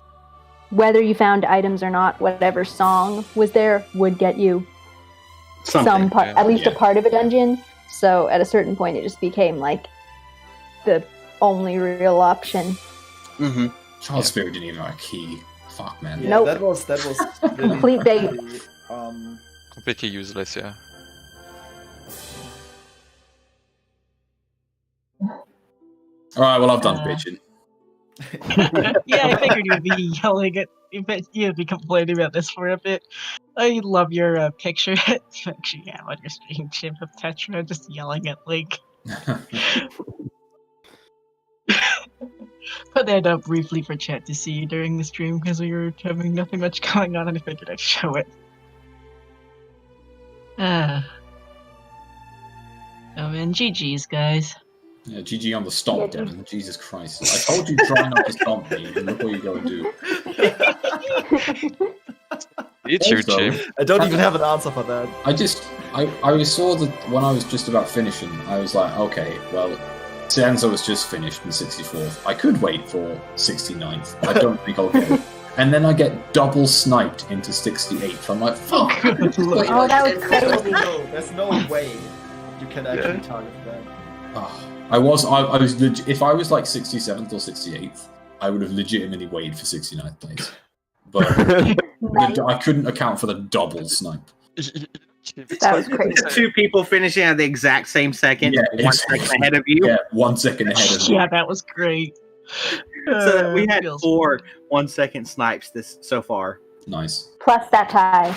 whether you found items or not, whatever song was there would get you some part, yeah. at least a Yeah. part of a dungeon. So at a certain point, it just became like the only real option. Mm-hmm. Child Spirit didn't even have a key. Fuck, man. Yeah, Nope. that was really, Complete bait. really, Completely useless, yeah. All right, well, I've done bitching. Yeah, I figured you'd be yelling at. You'd be complaining about this for a bit. I love your picture. Actually, yeah, on your stream, Chip, of Tetra just yelling at Link. Put that up briefly for chat to see during the stream because we were having nothing much going on, and I figured I'd show it. Oh man, GG's, guys. Yeah, GG on the stomp, Yeah, Devin. Jesus Christ. I told you try not to stomp me, and look what you go and do. It's you, Also- Jim. I don't even have an answer for that. I saw that when I was just about finishing, I was like, okay, well, Sansa was just finished in 64th. I could wait for 69th. I don't think I'll get it. And then I get double sniped into 68th. I'm like, fuck. Oh, that was crazy. There's no way you can actually target that. Oh, I was if I was like 67th or 68th, I would have legitimately waited for 69th place. But Nice. I couldn't account for the double snipe. That was crazy. Two people finishing at the exact same second, Yeah, 1 second ahead of you. Yeah, 1 second ahead of me. Yeah, that was great. So we had Feels 4 1-second snipes so far. Nice. Plus that tie.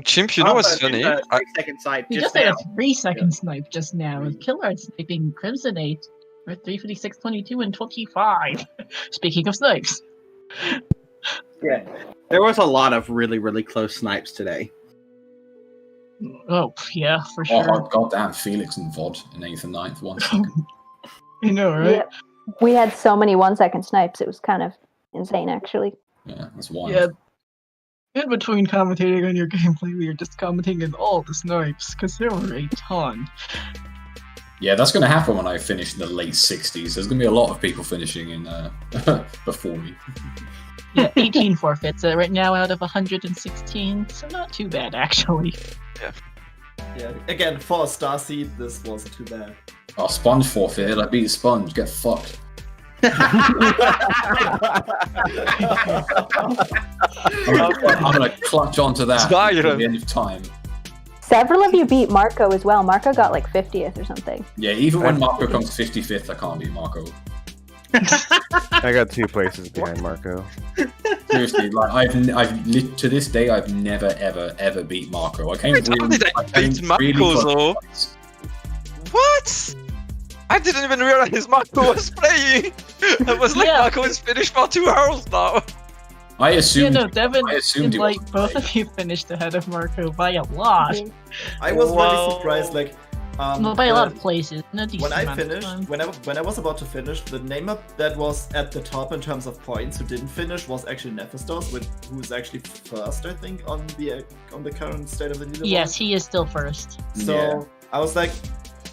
Chimp, you know what's funny? 3-second snipe We just just had now. a 3-second snipe just now, with Killard sniping Crimsonate for 356, 22, and 25. Speaking of snipes. Yeah. There was a lot of really, really close snipes today. Oh, yeah, for Oh, sure. goddamn, Felix and Vod in 8th and 9th, 1 second. You know, right? Yeah. We had so many 1-second snipes, it was kind of insane, actually. Yeah, that's one. Yeah. In between commentating on your gameplay, we were just commenting on all the snipes, because there were a ton. Yeah, that's going to happen when I finish in the late 60s. There's going to be a lot of people finishing in before me. Yeah, 18 forfeits right now out of 116, so not too bad, actually. Yeah, again, for a star seed, this wasn't too bad. Oh, Sponge forfeited. I beat Sponge. Get fucked. I'm going to clutch onto that Skyrim. at the end of time. Several of you beat Marco as well. Marco got like 50th or something. Yeah, even when Marco comes 55th, I can't beat Marco. I got 2 places behind Marco. Seriously, like to this day, I've never ever beat Cmarco. I came Wait, how did I beat Marco, though? What? I didn't even realize Marco was playing. I was like, Yeah. Marco is finished for 2 hours now. I Yeah, assumed. no, Devin I assumed and he like wasn't both playing. of you finished ahead of Marco by a lot. I was Wow. really surprised, like, Well, by a lot of places. In a decent when I amount of finished, time. when I was about to finish, the name that was at the top in terms of points who didn't finish was actually Nephistos, who's actually first, I think, on the current state of the leaderboard. Yes, he is still first. So Yeah. I was like,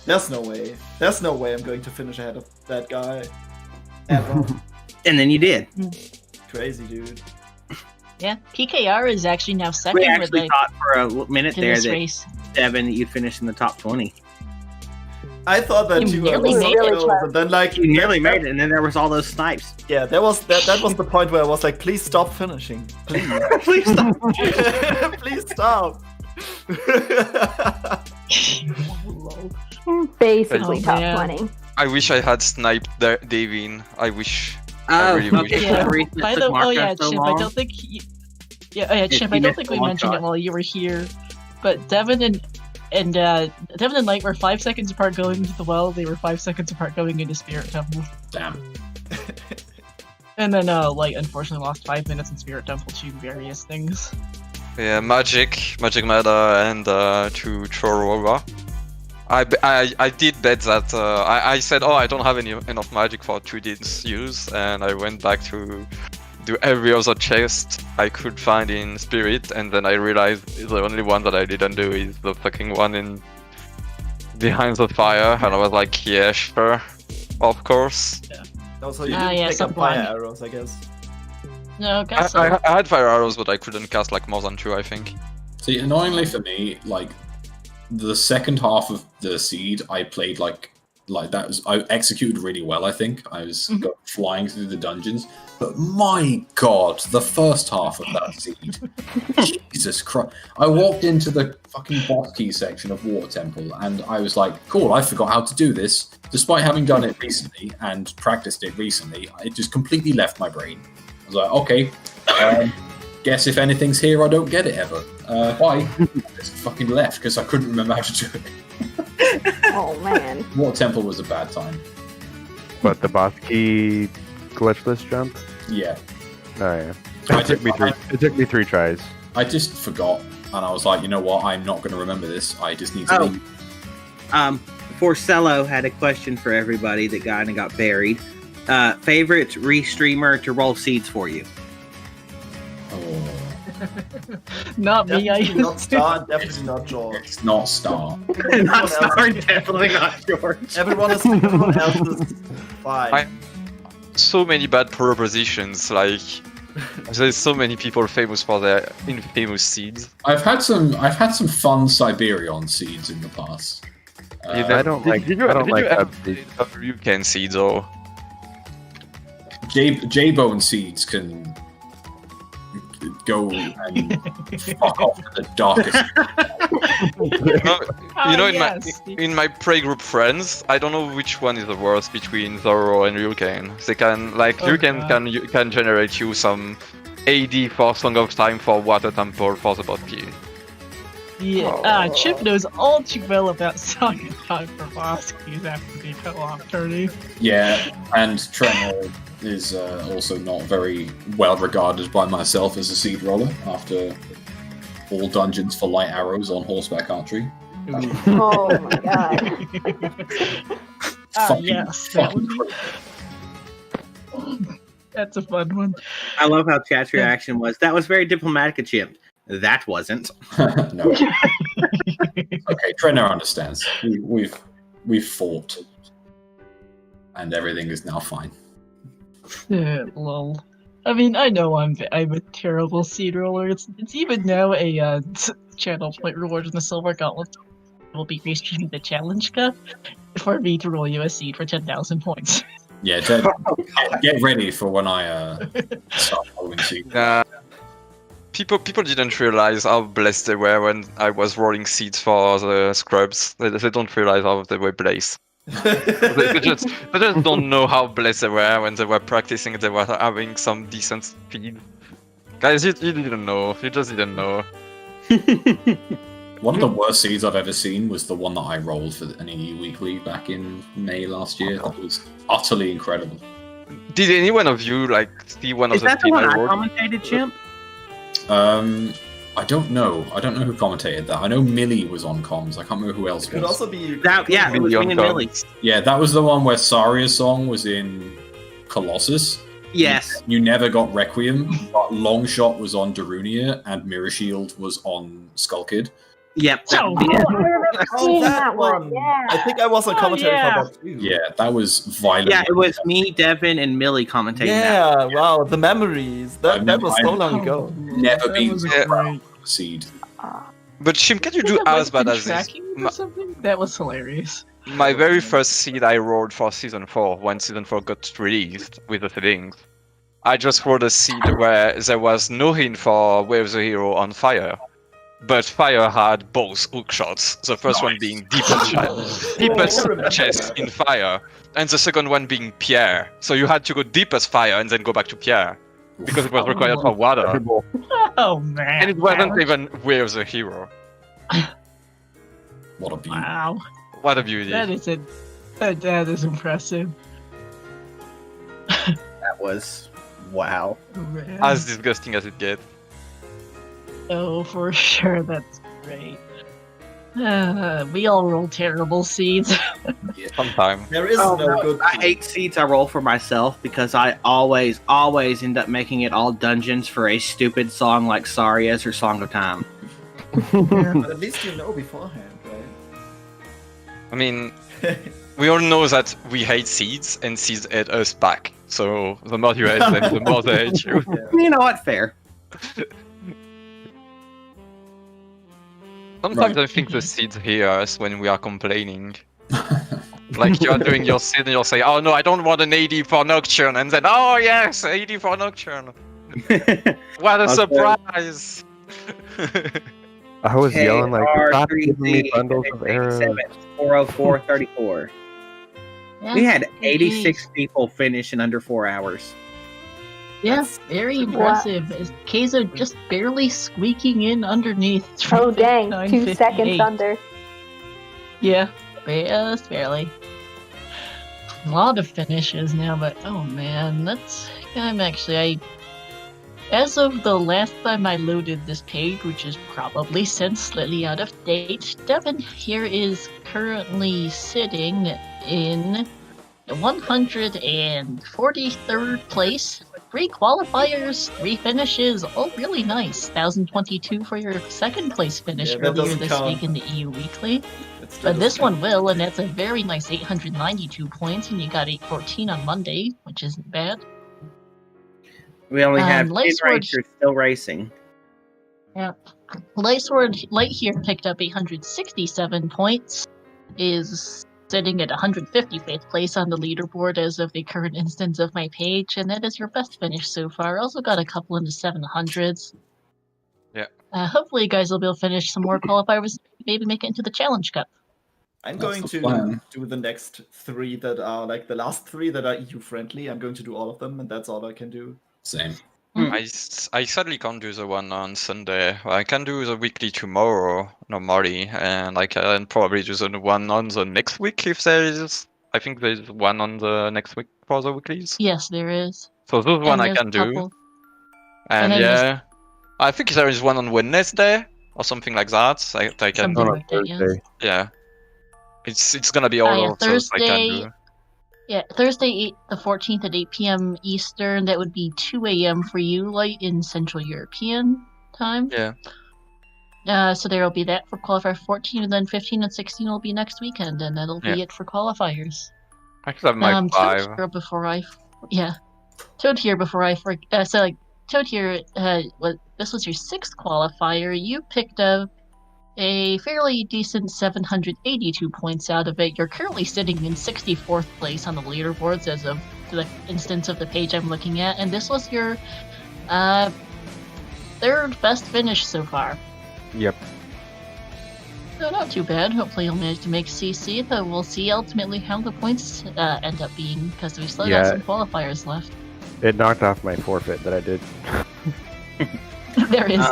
there's no way I'm going to finish ahead of that guy. Ever. And then you did. Crazy, dude. Yeah, PKR is actually now second We with actually like thought for a minute in there this that race. Devin, you'd finish in the top 20. I thought that You you were nearly so made it. close, and then like You nearly made it, and then there was all those snipes. Yeah, that was the point where I was like, please stop finishing, please, Please stop. please stop. Basically Oh, top man. 20. I wish I had sniped Davin. I wish. Oh, really wish. okay. Yeah. The reason it By took the Marco yeah, so Chip. long. I don't think. Chip. I he don't missed think the we one mentioned shot. it while you were here, but Devin and Light were 5 seconds apart going into the well. They were 5 seconds apart going into Spirit Temple. Damn. And then Light unfortunately lost 5 minutes in Spirit Temple to various things. Yeah, magic matter, and to Chorova. I did bet that I said, oh, I don't have enough magic for 2 days use, and I went back to do every other chest I could find in Spirit, and then I realized the only one that I didn't do is the fucking one in behind the fire, and I was like, yeah, sure, of course. Also, you Ah, didn't yeah, pick up some fire one. arrows, I guess. No, guess I had fire arrows, but I couldn't cast like more than 2, I think. See, annoyingly for me, like the second half of the seed, I played like that was I executed really well. I think I was flying through the dungeons, but my god, the first half of that seed, Jesus Christ! I walked into the fucking boss key section of Water Temple, and I was like, "Cool, I forgot how to do this." Despite having done it recently and practiced it recently, it just completely left my brain. I was like, "Okay." Guess if anything's here, I don't get it ever. Bye. I just fucking left because I couldn't remember how to do it. Oh man. Water Temple was a bad time. But the boss key glitchless jump? Yeah. Oh yeah. I It took me 3 tries. I just forgot, and I was like, you know what? I'm not going to remember this. I just need to leave. Forcello had a question for everybody that got buried. Favorite restreamer to roll seeds for you? Oh, not me. Definitely not Star, definitely not George. it's not Star. Not Star, definitely not George. Everyone else is fine. So many bad propositions, like there's so many people famous for their infamous seeds. I've had some fun Siberian seeds in the past. I don't like You can seeds or J-Bone seeds can go and fuck off to the darkest. in my pre-group friends, I don't know which one is the worst between Zoro and Ryuken. They can Ryuken can generate you some AD for Song of Time for Water Temple for the bot key. Yeah, Chip knows all too well about Song of Time for boss keys after the co-op tourney. Yeah, and Tremor is also not very well regarded by myself as a seed roller after all dungeons for light arrows on horseback archery. Oh my god. Yes, that's a fun one. I love how chat's reaction was. That was very diplomatic of Chip. That wasn't. No. Okay, Trenor understands. We've fought, and everything is now fine. Lol. I mean, I know I'm a terrible seed roller. It's even now a channel point reward in the Silver Gauntlet will be restreaming the Challenge Cup for me to roll you a seed for 10,000 points. Yeah, get ready for when I start rolling seed. People didn't realize how blessed they were when I was rolling seeds for the scrubs. They don't realize how they were blessed. they just don't know how blessed they were when they were practicing. They were having some decent speed. Guys, you didn't know. You just didn't know. One of the worst seeds I've ever seen was the one that I rolled for an EU Weekly back in May last year. That was utterly incredible. Did any one of you see one of Is the that the speed one I rolled? commentated, Chimp? I don't know. I don't know who commentated that. I know Millie was on comms. I can't remember who else It could was. also be It was me and Millie. Yeah, that was the one where Saria's song was in Colossus. Yes. You never got Requiem, but Longshot was on Darunia, and Mirror Shield was on Skull Kid. Yep. Oh, I remember seeing that that one. Yeah. I think I was on commentary for that too. Yeah, that was violent. Yeah, it was me, Devin, and Millie commentating that. Yeah, wow, the memories. That was so I've long ago. Never That been was so proud great. of a seed. But Shim, can you do Wasn't as bad Lightning as this? tracking or something? That was hilarious. my very first seed I rolled for Season 4, when Season 4 got released with the settings, I just rolled a seed where there was no hint for Wave the Hero on Fire. But Fire had both hook shots, the first one being deepest chest in Fire, and the second one being Pierre. So you had to go deepest Fire and then go back to Pierre, because it was required for water. Oh man! And it wasn't even Wave the Hero. What a beauty. Wow, What a beauty. that is impressive. That was wow. Man. As disgusting as it gets. Oh, for sure, that's great. We all roll terrible seeds. Sometimes. There is Oh, no good. I hate seeds I roll for myself because I always end up making it all dungeons for a stupid song like Saria's or Song of Time. But at least you know beforehand, right? I mean, we all know that we hate seeds, and seeds hate us back. So the more you hate them, the more they hate you. You know what? Fair. Sometimes I think the seeds hear us when we are complaining. Like you're doing your seed and you'll say, "Oh no, I don't want an AD for Nocturne," and then, "Oh yes, AD for Nocturne." What a Okay. surprise! I was yelling like, "Stop giving me KR3C bundles of arrows." 40434. We had 86 people finish in under 4 hours. Yeah, very impressive. Is Keizo just barely squeaking in underneath? Oh dang, 2 59.58. seconds under. Yeah, just barely. A lot of finishes now, but oh man, as of the last time I loaded this page, which is probably since slightly out of date, Devin here is currently sitting in the 143rd place. 3 qualifiers, 3 finishes, all really nice. 1,022 for your second place finish Yeah, that earlier doesn't this count. week in the EU Weekly. It still But this doesn't one will, and that's a very nice 892 points, and you got 814 on Monday, which isn't bad. We only have 10 Lightsword- racers still racing. Lightsword Light here picked up 867 points, is sitting at 155th place on the leaderboard as of the current instance of my page, and that is your best finish so far. Also got a couple in the 700s. Yeah. Hopefully you guys will be able to finish some more qualifiers, maybe make it into the Challenge Cup. I'm That's going the to plan. do the next 3 that are like the last 3 that are EU friendly. I'm going to do all of them, and that's all I can do. Same. I sadly can't do the one on Sunday. I can do the weekly tomorrow normally, and I can probably do the one on the next week if there is. I think there's one on the next week for the weeklies. Yes, there is. So those one And I there's can a do. couple- And then there's- yeah, I think there is one on Wednesday or something like that. I can Something do. On a like that, yes. Thursday. Yeah, it's gonna be all yeah, of those I can Thursday- do. Yeah, Thursday, the 14th at 8 p.m. Eastern. That would be 2 a.m. for you, Light, in Central European time. Yeah. So there will be that for qualifier 14, and then 15 and 16 will be next weekend, and that'll be it for qualifiers. I could have my Toad 5. here before I, Toad here before I forget. Toad here, this was your 6th qualifier. You picked up a fairly decent 782 points out of it. You're currently sitting in 64th place on the leaderboards as of the instance of the page I'm looking at, and this was your 3rd best finish so far. Yep. So not too bad. Hopefully you'll manage to make CC, but we'll see ultimately how the points end up being, because we still got Yeah. some qualifiers left. It knocked off my forfeit that I did. There is.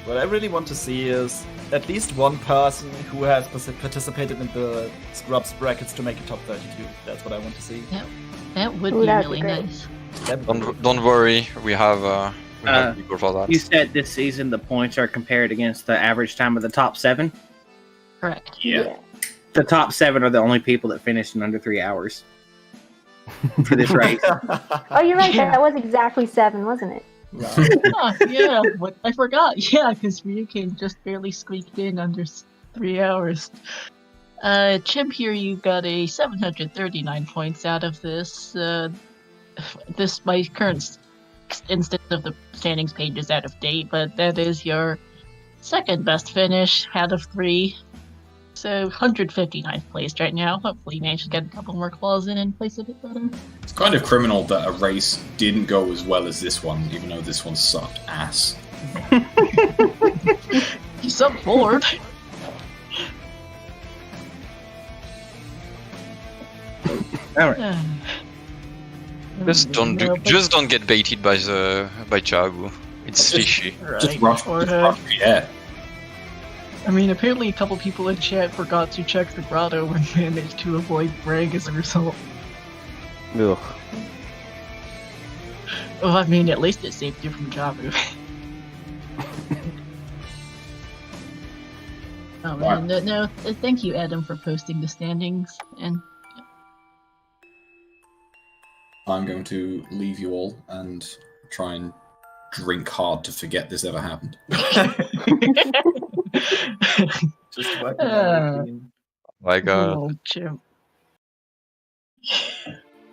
What I really want to see is at least one person who has participated in the Scrubs brackets to make a top 32. That's what I want to see. That would Ooh, be that'd really be great. nice. Don't worry, we have people for that. You said this season the points are compared against the average time of the top 7? Correct. Yeah. The top 7 are the only people that finished in under 3 hours for this race. Oh, you're right. Yeah. That was exactly 7, wasn't it? Yeah, I forgot. Yeah, because Ryukin just barely squeaked in under 3 hours. Chimp here, you got a 739 points out of this. My current instance of the standings page is out of date, but that is your 2nd best finish out of 3. So 159th placed right now. Hopefully, you manage to get a couple more claws in and place a bit better. It's kind of criminal that a race didn't go as well as this one, even though this one sucked ass. You suck forward. All right. Just don't get baited by Chagu. It's fishy. Just rush. Yeah. I mean, apparently a couple people in chat forgot to check the grotto and managed to avoid Bragg as a result. Ugh. Well, I mean, at least it saved you from Jabu. No, thank you, Adam, for posting the standings. And I'm going to leave you all and try and drink hard to forget this ever happened. Just working on routine. My God. Oh, Jim.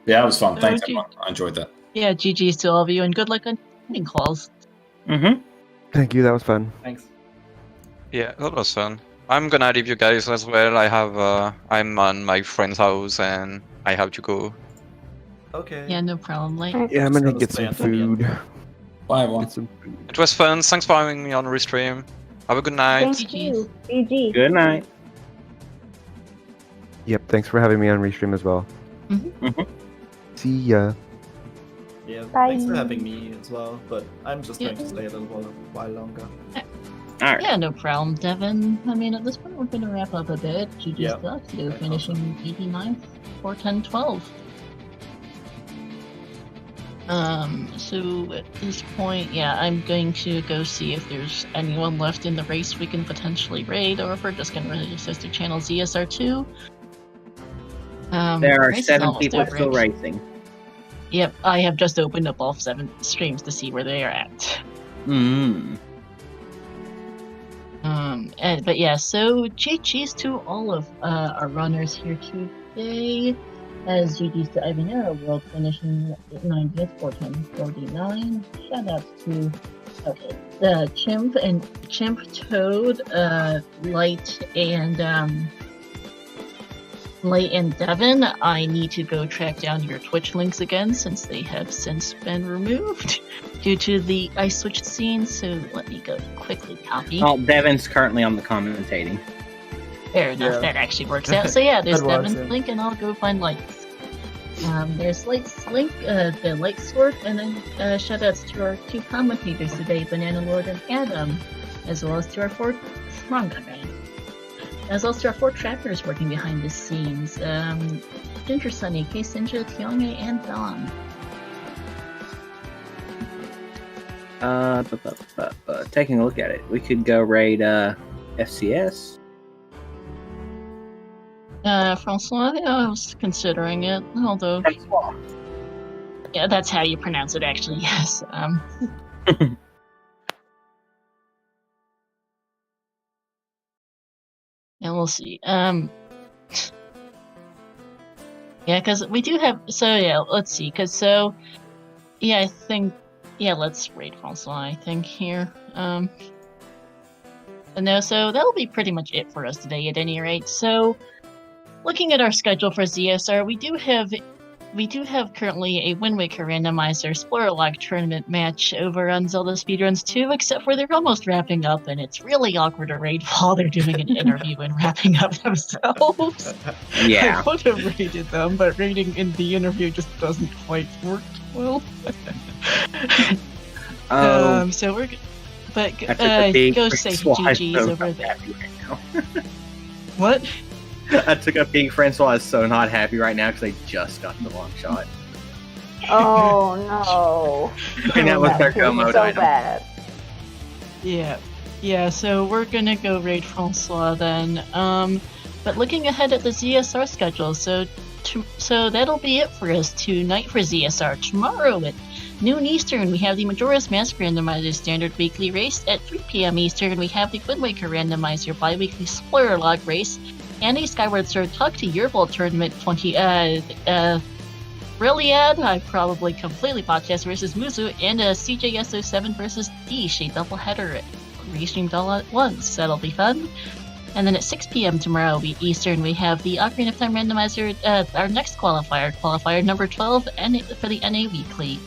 Yeah, it was fun. Thanks, Okay. everyone. I enjoyed that. Yeah, GG's to all of you, and good luck on winning calls. Mm-hmm. Thank you. That was fun. Thanks. Yeah, that was fun. I'm gonna leave you guys as well. I'm on my friend's house and I have to go. Okay. Yeah, no problem. Like, Yeah, I'm gonna So get stay some on the food. Bye, everyone. Get some food. It was fun. Thanks for having me on Restream. Have a good night. Thank you. GG. Good night. Yep. Thanks for having me on Restream as well. Mm-hmm. See ya. Yeah, Bye. thanks for having me as well, but I'm just Yeah. going to stay a little while longer. All right. yeah, no problem, Devin. I mean, at this point, we're going to wrap up a bit. GG's Yeah. stuff, so Okay, finishing 89th for 10-12. So at this point, yeah, I'm going to go see if there's anyone left in the race we can potentially raid, or if we're just going to run sister channel ZSR2. There are race is 7 almost people over, still actually. racing. Yep, I have just opened up all 7 streams to see where they are at. Mm. But yeah, so GG's to all of our runners here today. As GG's to Ivanero World finishing 90th for 10:49. Shout outs to Chimp, Toad, Light and Devin. I need to go track down your Twitch links again since they have since been removed due to the I switched scenes. So let me go quickly copy. Oh, Devin's currently on the commentating. Fair enough, Yeah. that actually works out. So yeah, there's That works, Devin's yeah. link, and I'll go find Light's. There's Light's link, the Light Sword, and then shoutouts to our 2 commentators today, Banana Lord and Adam, as well as to our 4 as well as to our 4 trackers working behind the scenes, Ginger Sunny, K-Sinja, Tiange, and Dom. Taking a look at it, we could go raid FCS. Francois, I was considering it, although, yeah, that's how you pronounce it actually, yes. And we'll see. Yeah, because we do have. So yeah, let's see. Yeah, I think. Yeah, let's raid Francois. I think here. No, so that'll be pretty much it for us today. At any rate, so looking at our schedule for ZSR, we do have currently a Wind Waker Randomizer Spoiler Log tournament match over on Zelda Speedruns 2, except for they're almost wrapping up, and it's really awkward to raid while they're doing an interview and wrapping up themselves. Yeah. I would have raided them, but raiding in the interview just doesn't quite work well. So we're... But I took a big go say Francois, GG's so over not there. happy right now. What? I took a big Francois is so not happy right now because they just got the long shot. Oh no. And that was their That's go mode so item. bad. Yeah, so we're gonna go raid Francois then. But looking ahead at the ZSR schedule, so that'll be it for us tonight for ZSR. Tomorrow at noon Eastern, we have the Majora's Mask Randomizer Standard Weekly Race. At 3 p.m. Eastern, we have the Wind Waker Randomizer Bi-Weekly Spoiler Log Race, and a Skyward Sword Talk to Your Vault Tournament 20, Brilliad, I probably completely podcast versus Muzu, and a CJSO7 versus Dish, a doubleheader restreamed all at once. That'll be fun. And then at 6 p.m. tomorrow Eastern, we have the Ocarina of Time Randomizer, our next qualifier number 12, and for the NA Weekly.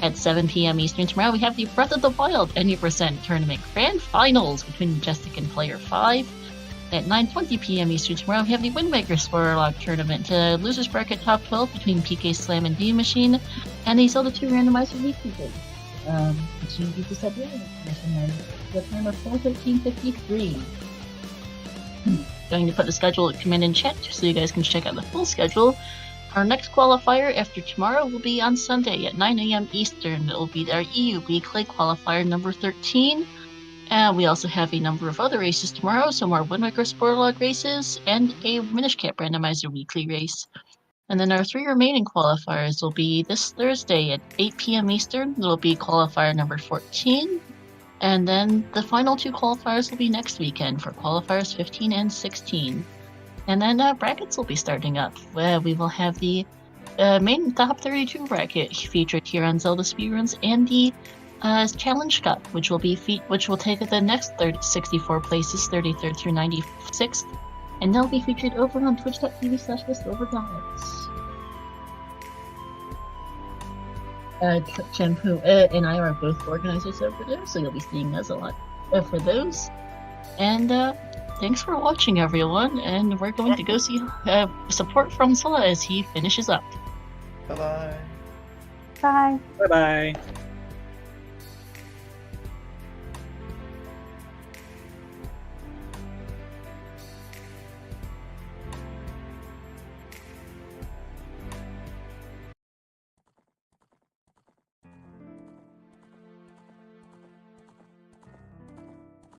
At 7 p.m. Eastern tomorrow, we have the Breath of the Wild NA% Tournament Grand Finals between Majestic and Player 5. At 9:20 p.m. Eastern tomorrow, we have the Windmaker Spoiler Log Tournament, Losers Bracket Top 12 between PK Slam and D Machine, and the Zelda 2 Randomizer Weekly game. You just had the time of 4:13:53. Going to put the schedule command in chat so you guys can check out the full schedule. Our next qualifier after tomorrow will be on Sunday at 9 a.m. Eastern. It will be our EU Weekly Qualifier number 13. And we also have a number of other races tomorrow, some more Windmaker Spoiler Log races, and a Minish Cap Randomizer Weekly race. And then our 3 remaining qualifiers will be this Thursday at 8 p.m. Eastern. It'll be qualifier number 14. And then the final 2 qualifiers will be next weekend for qualifiers 15 and 16. And then brackets will be starting up. We will have the main top 32 bracket featured here on ZeldaSpeedRuns, and the Challenge Cup, which will take the next 64 places, 33rd through 96th, and they'll be featured over on twitch.tv/TheSilverGoblins. Shampoo and I are both organizers over there, so you'll be seeing us a lot for those. And thanks for watching, everyone, and we're going to go see support from Scylla as he finishes up. Bye-bye. Bye. Bye-bye.